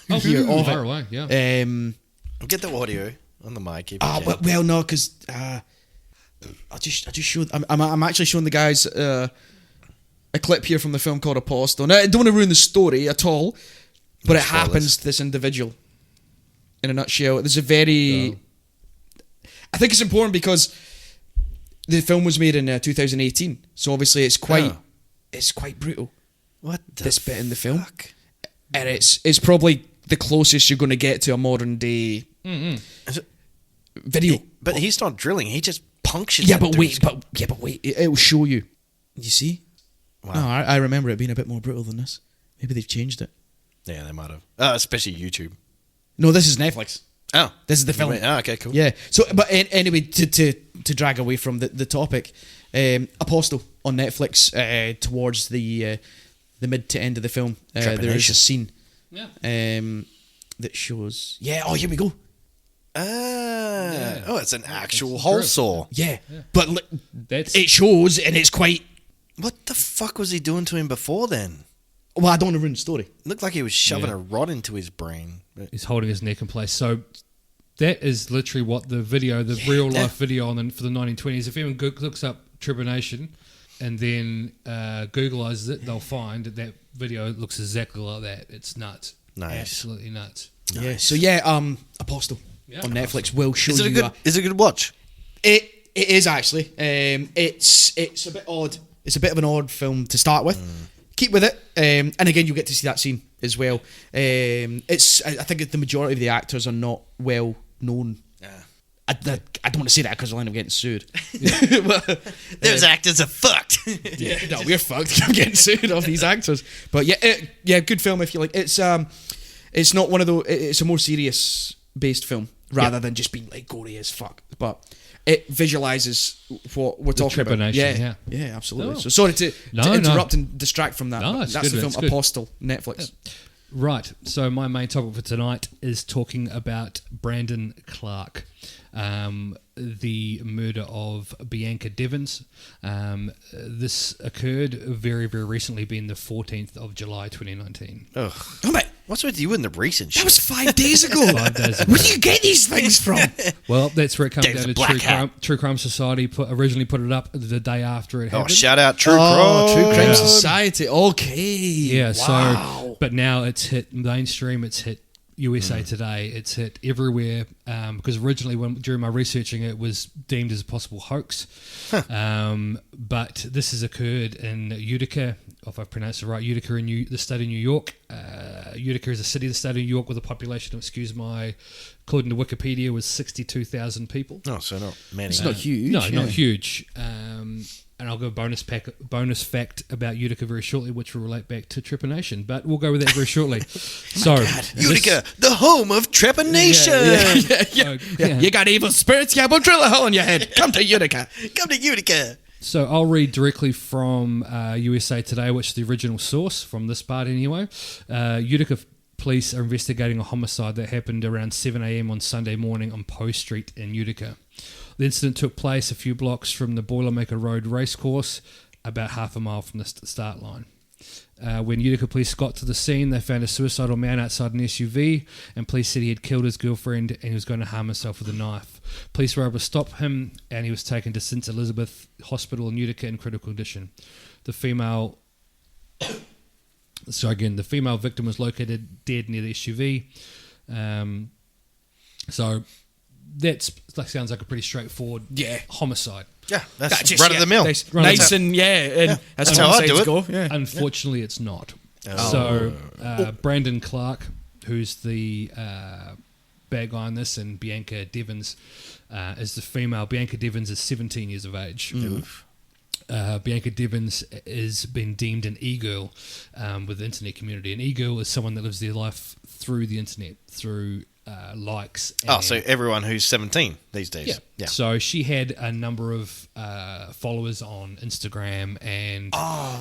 [SPEAKER 4] here
[SPEAKER 5] of
[SPEAKER 4] far
[SPEAKER 5] it.
[SPEAKER 4] Away, yeah.
[SPEAKER 3] Get the audio on the mic.
[SPEAKER 5] Well, no, because I just showed. I'm actually showing the guys a clip here from the film called Apostle. Now, I don't want to ruin the story at all, but it happens to this individual. In a nutshell, there's a very. I think it's important because the film was made in 2018, so obviously it's quite brutal.
[SPEAKER 3] What
[SPEAKER 5] this bit in the film, and it's probably the closest you're going to get to a modern day video.
[SPEAKER 3] But he's not drilling; he just punctures.
[SPEAKER 5] Yeah, but wait, it will show you. You see?
[SPEAKER 3] Wow.
[SPEAKER 5] No, I remember it being a bit more brutal than this. Maybe they've changed it.
[SPEAKER 3] Yeah, they might have. Especially YouTube.
[SPEAKER 5] No, this is Netflix.
[SPEAKER 3] Oh,
[SPEAKER 5] this is the film.
[SPEAKER 3] Okay, cool.
[SPEAKER 5] Yeah. So, but anyway, to drag away from the topic, Apostle on Netflix towards the mid to end of the film, there is a scene that shows. Yeah. Oh, here we go.
[SPEAKER 3] Oh, it's an actual hole saw.
[SPEAKER 5] Yeah. But it shows, and it's quite.
[SPEAKER 3] What the fuck was he doing to him before then?
[SPEAKER 5] Well, I don't want to ruin the story.
[SPEAKER 3] It looked like he was shoving a rod into his brain.
[SPEAKER 4] He's holding his neck in place. So that is literally what the video, the real life video for the 1920s. If anyone looks up trepanation and then Googleizes it, they'll find that video looks exactly like that. It's nuts.
[SPEAKER 3] Nice.
[SPEAKER 4] Absolutely nuts.
[SPEAKER 5] Yeah. Nice. So Apostle on Netflix will show you.
[SPEAKER 3] Is it a good watch?
[SPEAKER 5] It is actually. It's a bit odd. It's a bit of an odd film to start with. Keep with it, and again, you get to see that scene as well. I think the majority of the actors are not well known. Yeah. I don't want to say that because I'll end up getting sued.
[SPEAKER 3] Those actors are fucked.
[SPEAKER 5] No, we're fucked. I'm getting sued off these actors. But yeah, good film if you like. It's not one of those. It's a more serious based film rather than just being like gory as fuck. But it visualizes what we're talking about. Yeah, absolutely.
[SPEAKER 4] No.
[SPEAKER 5] So sorry to interrupt and distract from that.
[SPEAKER 4] No,
[SPEAKER 5] that's
[SPEAKER 4] good,
[SPEAKER 5] the film
[SPEAKER 4] good.
[SPEAKER 5] Apostle, Netflix.
[SPEAKER 4] Yeah. Right. So my main topic for tonight is talking about Brandon Clark, the murder of Bianca Devins. This occurred very, very recently, being the 14th of July, 2019.
[SPEAKER 3] Ugh. Oh, mate. What's with you and the recent shit?
[SPEAKER 5] That was 5 days ago.
[SPEAKER 4] 5 days ago.
[SPEAKER 5] Where do you get these things from?
[SPEAKER 4] Well, that's where it comes
[SPEAKER 3] Dave's
[SPEAKER 4] down
[SPEAKER 3] a
[SPEAKER 4] to
[SPEAKER 3] black
[SPEAKER 4] True Crime Society originally put it up the day after it happened.
[SPEAKER 3] Oh, shout out True Crime.
[SPEAKER 5] True Crime Society. Okay.
[SPEAKER 4] Yeah,
[SPEAKER 5] wow.
[SPEAKER 4] so but now it's hit mainstream. It's hit USA Today. It's hit everywhere because originally, during my researching, it was deemed as a possible hoax. But this has occurred in Utica, if I've pronounced it right. Utica in the state of New York. Utica is a city in the state of New York with a population of, according to Wikipedia, was 62,000 people.
[SPEAKER 3] Oh, so not many.
[SPEAKER 5] It's not huge.
[SPEAKER 4] No, not huge. And I'll go bonus fact about Utica very shortly, which will relate back to Trepanation. But we'll go with that very shortly.
[SPEAKER 3] Utica, the home of trepanation.
[SPEAKER 5] Yeah. You got evil spirits, yeah, but drill a hole in your head. Come to Utica.
[SPEAKER 3] Come to Utica.
[SPEAKER 4] So I'll read directly from USA Today, which is the original source from this part anyway. Utica police are investigating a homicide that happened around 7 a.m. on Sunday morning on Poe Street in Utica. The incident took place a few blocks from the Boilermaker Road racecourse, about half a mile from the start line. When Utica police got to the scene, they found a suicidal man outside an SUV, and police said he had killed his girlfriend and he was going to harm himself with a knife. Police were able to stop him, and he was taken to St. Elizabeth Hospital in Utica in critical condition. The female victim was located dead near the SUV. So that sounds like a pretty straightforward homicide.
[SPEAKER 3] Yeah, that's
[SPEAKER 5] Just,
[SPEAKER 3] run of the mill.
[SPEAKER 5] Nice and that's
[SPEAKER 3] how I do it.
[SPEAKER 5] Go. Yeah.
[SPEAKER 4] Unfortunately, it's not.
[SPEAKER 3] Oh.
[SPEAKER 4] So Brandon Clark, who's the bad guy on this, and Bianca Devins is the female. Bianca Devins is 17 years of age. Bianca Devins has been deemed an e-girl with the internet community. An e-girl is someone that lives their life through the internet, through likes.
[SPEAKER 3] So everyone who's 17 these days.
[SPEAKER 4] Yeah. So she had a number of followers on Instagram and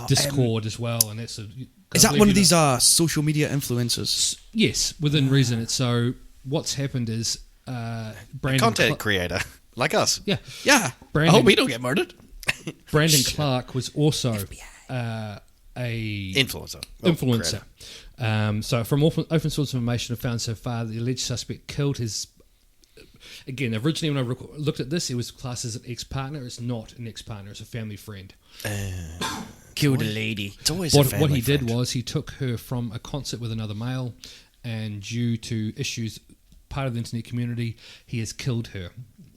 [SPEAKER 4] Discord as well. And that's
[SPEAKER 5] is that one of these social media influencers?
[SPEAKER 4] Yes, within reason. So what's happened is Brandon
[SPEAKER 3] Content creator like us.
[SPEAKER 4] Yeah.
[SPEAKER 5] I hope we don't get murdered.
[SPEAKER 4] Brandon Clark was also a influencer. So from open source information I've found so far, the alleged suspect killed his... Again, originally when I looked at this, it was classed as an ex-partner. It's not an ex-partner. It's a family friend.
[SPEAKER 5] Killed a lady.
[SPEAKER 3] It's always a family
[SPEAKER 4] What he
[SPEAKER 3] friend.
[SPEAKER 4] did was he took her from a concert with another male, and due to issues part of the internet community, he has killed her.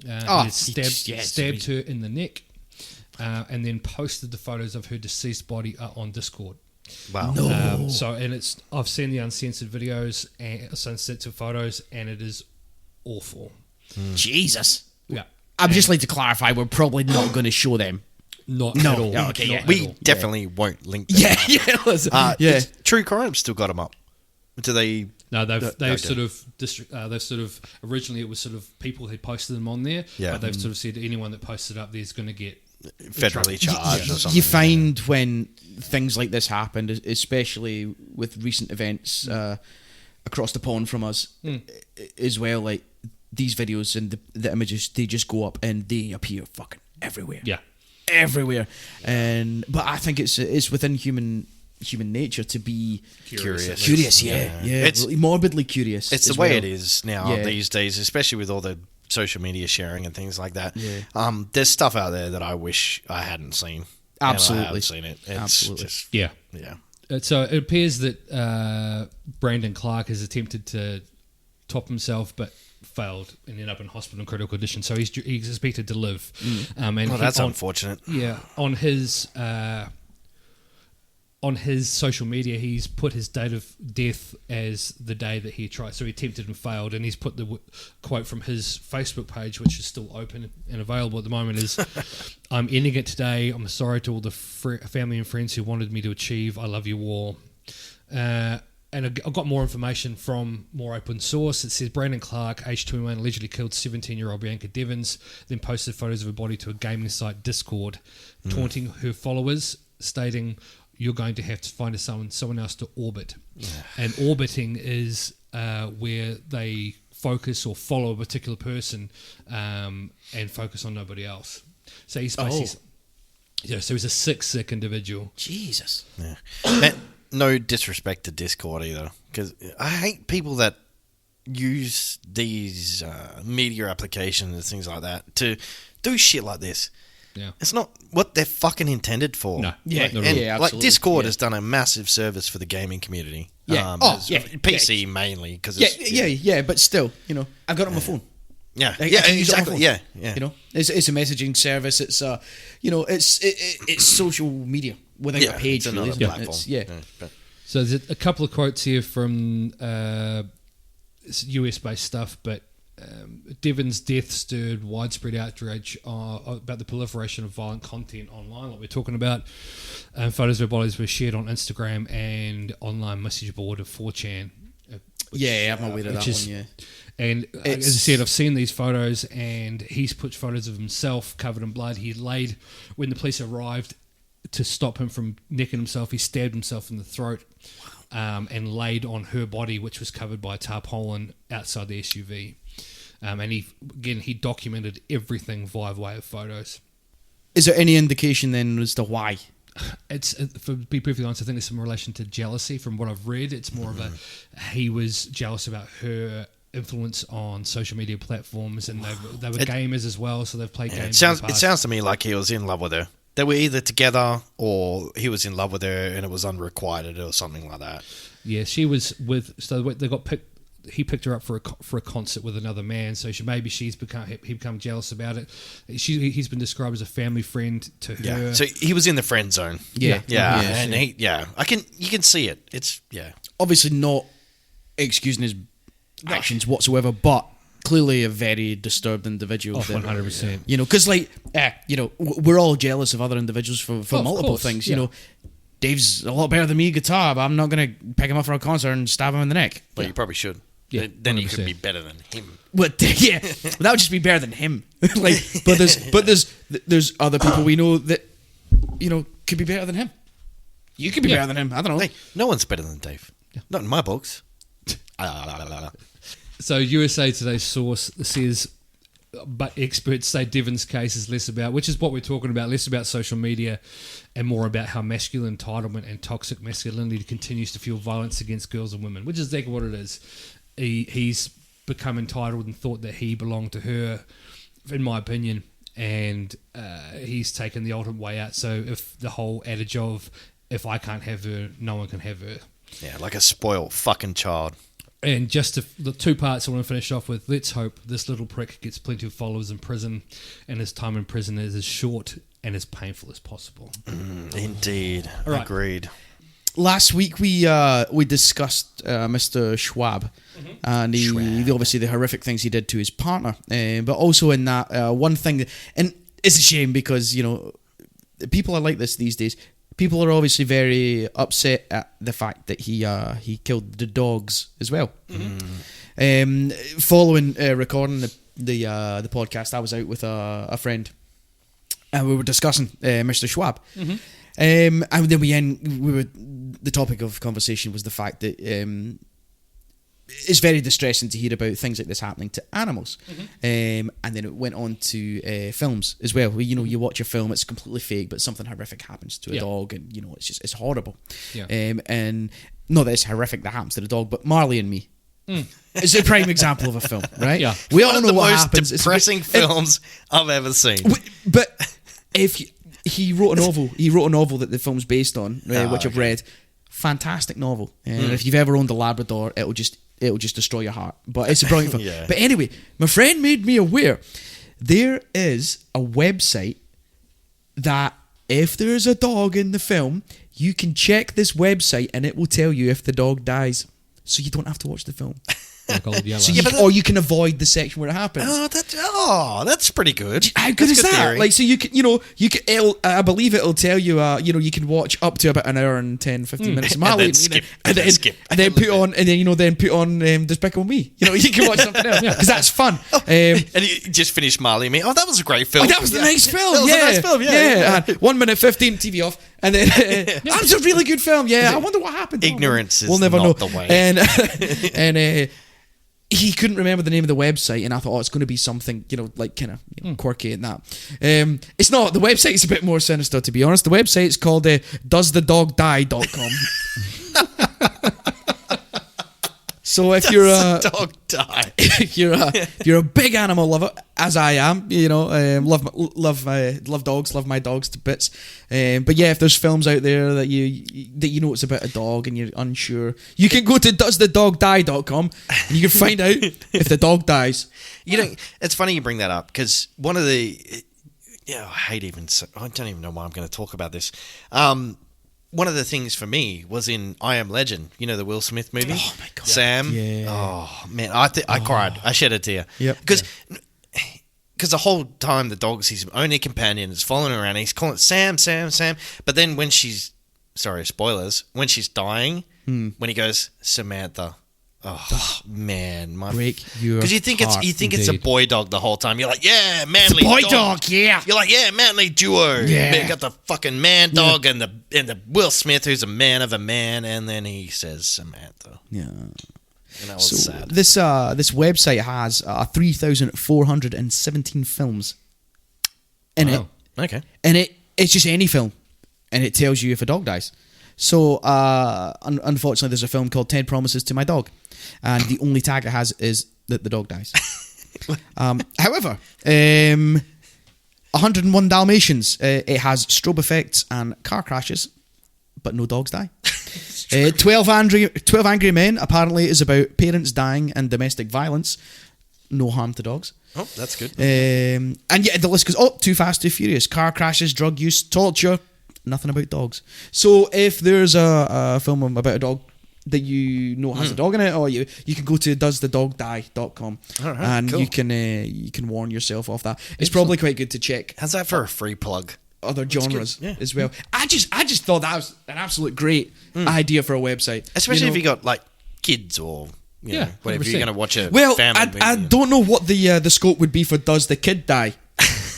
[SPEAKER 4] He has stabbed her in the neck, and then posted the photos of her deceased body on Discord.
[SPEAKER 3] Wow.
[SPEAKER 4] I've seen the uncensored videos and uncensored photos, and it is awful.
[SPEAKER 5] Jesus.
[SPEAKER 4] Yeah.
[SPEAKER 5] I'd just like to clarify, we're probably not going to show them.
[SPEAKER 4] Not at all.
[SPEAKER 5] Yeah, okay,
[SPEAKER 4] Not
[SPEAKER 5] yeah.
[SPEAKER 4] at
[SPEAKER 3] We
[SPEAKER 4] all.
[SPEAKER 3] definitely won't link them.
[SPEAKER 5] Yeah.
[SPEAKER 3] True Crime still got them up. Do they...
[SPEAKER 4] No, they've
[SPEAKER 3] okay.
[SPEAKER 4] sort of originally it was sort of people who posted them on there, but they've sort of said anyone that posted up there's going to get
[SPEAKER 3] federally charged or something.
[SPEAKER 5] You find when things like this happen, especially with recent events across the pond from us as well, like these videos and the images, they just go up and they appear fucking everywhere.
[SPEAKER 4] Yeah.
[SPEAKER 5] Everywhere. But I think it's within human nature to be curious, yeah.
[SPEAKER 3] It's
[SPEAKER 5] morbidly curious.
[SPEAKER 3] It's the
[SPEAKER 5] as
[SPEAKER 3] way
[SPEAKER 5] well.
[SPEAKER 3] it is now these days, especially with all the social media sharing and things like that.
[SPEAKER 5] Yeah.
[SPEAKER 3] There's stuff out there that I wish I hadn't seen.
[SPEAKER 5] Absolutely.
[SPEAKER 3] And I haven't seen it. It's
[SPEAKER 5] Absolutely.
[SPEAKER 3] Just,
[SPEAKER 4] Yeah. So it appears that Brandon Clark has attempted to top himself, but failed and ended up in hospital in critical condition. So he's expected to live. And
[SPEAKER 3] that's unfortunate.
[SPEAKER 4] Yeah, on his social media, he's put his date of death as the day that he tried. So he attempted and failed, and he's put the quote from his Facebook page, which is still open and available at the moment, is, "I'm ending it today. I'm sorry to all the family and friends who wanted me to achieve. I love you all." And I've got more information from more open source. It says Brandon Clark, age 21, allegedly killed 17-year-old Bianca Devins, then posted photos of her body to a gaming site Discord, taunting her followers, stating, "You're going to have to find someone else to orbit." And orbiting is where they focus or follow a particular person and focus on nobody else. So he's basically, so he's a sick individual.
[SPEAKER 5] Jesus.
[SPEAKER 3] Yeah. Man, no disrespect to Discord either, because I hate people that use these media applications and things like that to do shit like this.
[SPEAKER 4] Yeah.
[SPEAKER 3] It's not what they're fucking intended for.
[SPEAKER 4] No.
[SPEAKER 5] Yeah,
[SPEAKER 3] Like,
[SPEAKER 5] no,
[SPEAKER 3] and,
[SPEAKER 5] yeah,
[SPEAKER 3] like
[SPEAKER 5] absolutely.
[SPEAKER 3] Discord
[SPEAKER 5] Yeah.
[SPEAKER 3] has done a massive service for the gaming community.
[SPEAKER 5] Yeah.
[SPEAKER 3] PC mainly because
[SPEAKER 5] But still, I've got it on my phone.
[SPEAKER 3] yeah,
[SPEAKER 5] I can use it on my
[SPEAKER 3] exactly,
[SPEAKER 5] phone.
[SPEAKER 3] yeah.
[SPEAKER 5] It's a messaging service. It's it's social media within a page.
[SPEAKER 3] It's
[SPEAKER 5] Really,
[SPEAKER 3] another
[SPEAKER 5] isn't it?
[SPEAKER 3] platform.
[SPEAKER 5] But
[SPEAKER 4] So there's a couple of quotes here from US-based stuff, but Devon's death stirred widespread outrage about the proliferation of violent content online, like we're talking about. Photos of her bodies were shared on Instagram and online message board of 4chan.
[SPEAKER 5] I'm aware of that one. Yeah.
[SPEAKER 4] And as I said, I've seen these photos, and he's put photos of himself covered in blood. He laid, when the police arrived to stop him from necking himself, he stabbed himself in the throat and laid on her body, which was covered by a tarpaulin outside the SUV. And he documented everything via way of photos.
[SPEAKER 5] Is there any indication then as to why?
[SPEAKER 4] It's, for to be perfectly honest, I think it's in relation to jealousy. From what I've read, it's more of he was jealous about her influence on social media platforms, and they were gamers as well, so they've played games.
[SPEAKER 3] It sounds to me like he was in love with her. They were either together or he was in love with her, and it was unrequited or something like that.
[SPEAKER 4] Yeah, she was with. So they got picked. He picked her up for a concert with another man, so he become jealous about it. He's been described as a family friend to her.
[SPEAKER 3] Yeah, so he was in the friend zone.
[SPEAKER 5] Yeah.
[SPEAKER 3] And you can see it. It's
[SPEAKER 5] Obviously not excusing his actions whatsoever, but clearly a very disturbed individual.
[SPEAKER 4] 100%.
[SPEAKER 5] Because we're all jealous of other individuals for multiple
[SPEAKER 4] course,
[SPEAKER 5] things.
[SPEAKER 4] yeah.
[SPEAKER 5] Dave's a lot better than me at guitar, but I'm not going to pick him up for a concert and stab him in the neck.
[SPEAKER 3] But you probably should.
[SPEAKER 4] Yeah,
[SPEAKER 3] then you
[SPEAKER 4] 100%.
[SPEAKER 3] could be better than him.
[SPEAKER 5] But that would just be better than him. But there's other people we know that could be better than him. You could be better than him. I don't know.
[SPEAKER 3] Hey, no one's better than Dave. Not in my books.
[SPEAKER 4] So USA Today's source says, but experts say Devon's case is less about, which is what we're talking about, less about social media and more about how masculine entitlement and toxic masculinity continues to fuel violence against girls and women, which is exactly what it is. He's become entitled and thought that he belonged to her, in my opinion, and he's taken the ultimate way out. So if the whole adage of, if I can't have her, no one can have her.
[SPEAKER 3] Yeah, like a spoiled fucking child.
[SPEAKER 4] And just the two parts I want to finish off with, let's hope this little prick gets plenty of followers in prison and his time in prison is as short and as painful as possible.
[SPEAKER 3] Indeed.
[SPEAKER 4] Right.
[SPEAKER 3] Agreed.
[SPEAKER 5] Last week we discussed Mr. Schwab and obviously the horrific things he did to his partner, but also in that one thing, and it's a shame because people are like this these days. People are obviously very upset at the fact that he killed the dogs as well. Following recording the podcast, I was out with a friend, and we were discussing Mr. Schwab. And then the topic of conversation was the fact that it's very distressing to hear about things like this happening to animals. And then it went on to films as well. Where, you watch a film, it's completely fake, but something horrific happens to a dog, and it's horrible.
[SPEAKER 4] Yeah.
[SPEAKER 5] And not that it's horrific that happens to the dog, but Marley and Me. It's a prime example of a film, right?
[SPEAKER 4] Yeah.
[SPEAKER 5] We all
[SPEAKER 3] One of
[SPEAKER 5] know
[SPEAKER 3] the
[SPEAKER 5] what
[SPEAKER 3] most
[SPEAKER 5] happens.
[SPEAKER 3] depressing films I've ever seen.
[SPEAKER 5] But if he wrote a novel that the film's based on, which I've read. Fantastic novel. And if you've ever owned a Labrador, it'll just destroy your heart. But it's a brilliant film.
[SPEAKER 3] Yeah.
[SPEAKER 5] But anyway, my friend made me aware there is a website that if there's a dog in the film, you can check this website and it will tell you if the dog dies. So you don't have to watch the film.
[SPEAKER 4] Like Old Yellow.
[SPEAKER 5] So or you can avoid the section where it happens.
[SPEAKER 3] That's pretty good.
[SPEAKER 5] How good is that?
[SPEAKER 3] Theory.
[SPEAKER 5] Like, so you can, I believe it'll tell you, you can watch up to about an hour and 10, 15 minutes of Marley,
[SPEAKER 3] and then skip.
[SPEAKER 5] and then put on Despicable Me. You can watch something else because that's fun.
[SPEAKER 3] And you just finished Marley and Me. Oh, that was a great film.
[SPEAKER 5] That was a nice film.
[SPEAKER 3] That was a nice film. Yeah.
[SPEAKER 5] 1 minute 15, TV off, and then that was a really good film. Yeah, I wonder what happened.
[SPEAKER 3] Ignorance is
[SPEAKER 5] we'll never
[SPEAKER 3] not
[SPEAKER 5] know.
[SPEAKER 3] the way.
[SPEAKER 5] And he couldn't remember the name of the website, and I thought, it's going to be something, kind of quirky and that. It's not. The website's a bit more sinister, to be honest. The website's called doesthedogdie.com. So if you're a
[SPEAKER 3] Dog die.
[SPEAKER 5] if you're a big animal lover, as I am, love dogs, love my dogs to bits. But yeah, if there's films out there that you know it's about a dog and you're unsure, you can go to doesthedogdie.com and you can find out if the dog dies.
[SPEAKER 3] You know, it's funny you bring that up because one of the, I don't even know why I'm going to talk about this. One of the things for me was in I Am Legend, the Will Smith movie.
[SPEAKER 5] Oh my God.
[SPEAKER 3] Sam.
[SPEAKER 5] Yeah.
[SPEAKER 3] Oh man, I cried. I shed a tear.
[SPEAKER 5] Yep.
[SPEAKER 3] Because the whole time the dog's his only companion is following him around. He's calling it Sam, Sam, Sam. But then when she's, sorry, spoilers, when she's dying, when he goes, Samantha. Oh man,
[SPEAKER 5] break your
[SPEAKER 3] because you think
[SPEAKER 5] heart,
[SPEAKER 3] it's a boy dog the whole time. You're like, yeah, manly
[SPEAKER 5] boy dog, yeah.
[SPEAKER 3] You're like, yeah, manly duo.
[SPEAKER 5] Yeah.
[SPEAKER 3] You got the fucking man dog and the Will Smith who's a man of a man, and then he says Samantha.
[SPEAKER 5] Yeah.
[SPEAKER 3] And that was sad.
[SPEAKER 5] This website has 3,417 films in it.
[SPEAKER 3] Okay.
[SPEAKER 5] And it's just any film, and it tells you if a dog dies. So, unfortunately, there's a film called 10 Promises to My Dog, and the only tag it has is that the dog dies. However, 101 Dalmatians, it has strobe effects and car crashes, but no dogs die. 12 Angry Men apparently is about parents dying and domestic violence. No harm to dogs.
[SPEAKER 3] Oh, that's good.
[SPEAKER 5] And yeah, the list goes, Too Fast, Too Furious, car crashes, drug use, torture, nothing about dogs. So if there's a film about a dog that has a dog in it, or you can go to doesthedogdie.com and
[SPEAKER 3] cool.
[SPEAKER 5] you can warn yourself off that. It's probably quite good to check
[SPEAKER 3] How's that for a free plug?
[SPEAKER 5] other genres
[SPEAKER 3] Yeah.
[SPEAKER 5] as well. I just thought that was an absolute great idea for a website.
[SPEAKER 3] Especially if you got like kids or whatever
[SPEAKER 4] 100%.
[SPEAKER 3] you're going to watch a
[SPEAKER 5] Well,
[SPEAKER 3] family.
[SPEAKER 5] I don't know what the scope would be for Does the Kid Die?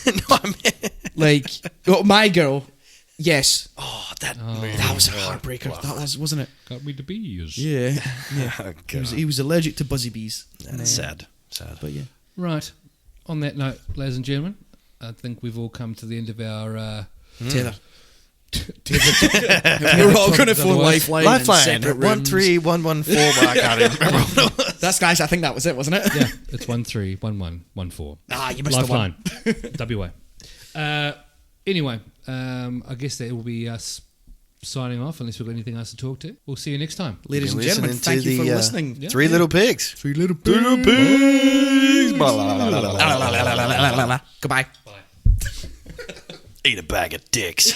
[SPEAKER 3] No, I mean,
[SPEAKER 5] Like, my girl, yes.
[SPEAKER 3] that
[SPEAKER 5] That was a heartbreaker. That wasn't it?
[SPEAKER 4] Got me the bees.
[SPEAKER 5] Yeah.
[SPEAKER 3] Oh,
[SPEAKER 5] He was allergic to buzzy bees.
[SPEAKER 3] That's sad.
[SPEAKER 5] But yeah.
[SPEAKER 4] Right. On that note, ladies and gentlemen, I think we've all come to the end of our
[SPEAKER 5] Tether. We're all going to phone Lifeline. in
[SPEAKER 3] Lifeline
[SPEAKER 5] separate rooms.
[SPEAKER 3] 13114. I can't even remember what it was.
[SPEAKER 5] That's, guys, I think that was it, wasn't it?
[SPEAKER 4] yeah, it's 131114.
[SPEAKER 5] You missed the one.
[SPEAKER 4] Lifeline. WA. Anyway, I guess that will be us signing off unless we've got anything else to talk to. We'll see you next time.
[SPEAKER 5] Ladies and
[SPEAKER 3] You're
[SPEAKER 5] gentlemen,
[SPEAKER 3] listening
[SPEAKER 5] thank
[SPEAKER 3] to
[SPEAKER 5] you for
[SPEAKER 3] the,
[SPEAKER 5] listening.
[SPEAKER 4] Yeah.
[SPEAKER 3] Three Little Pigs.
[SPEAKER 5] Three little pigs. Goodbye.
[SPEAKER 3] Eat a bag of dicks.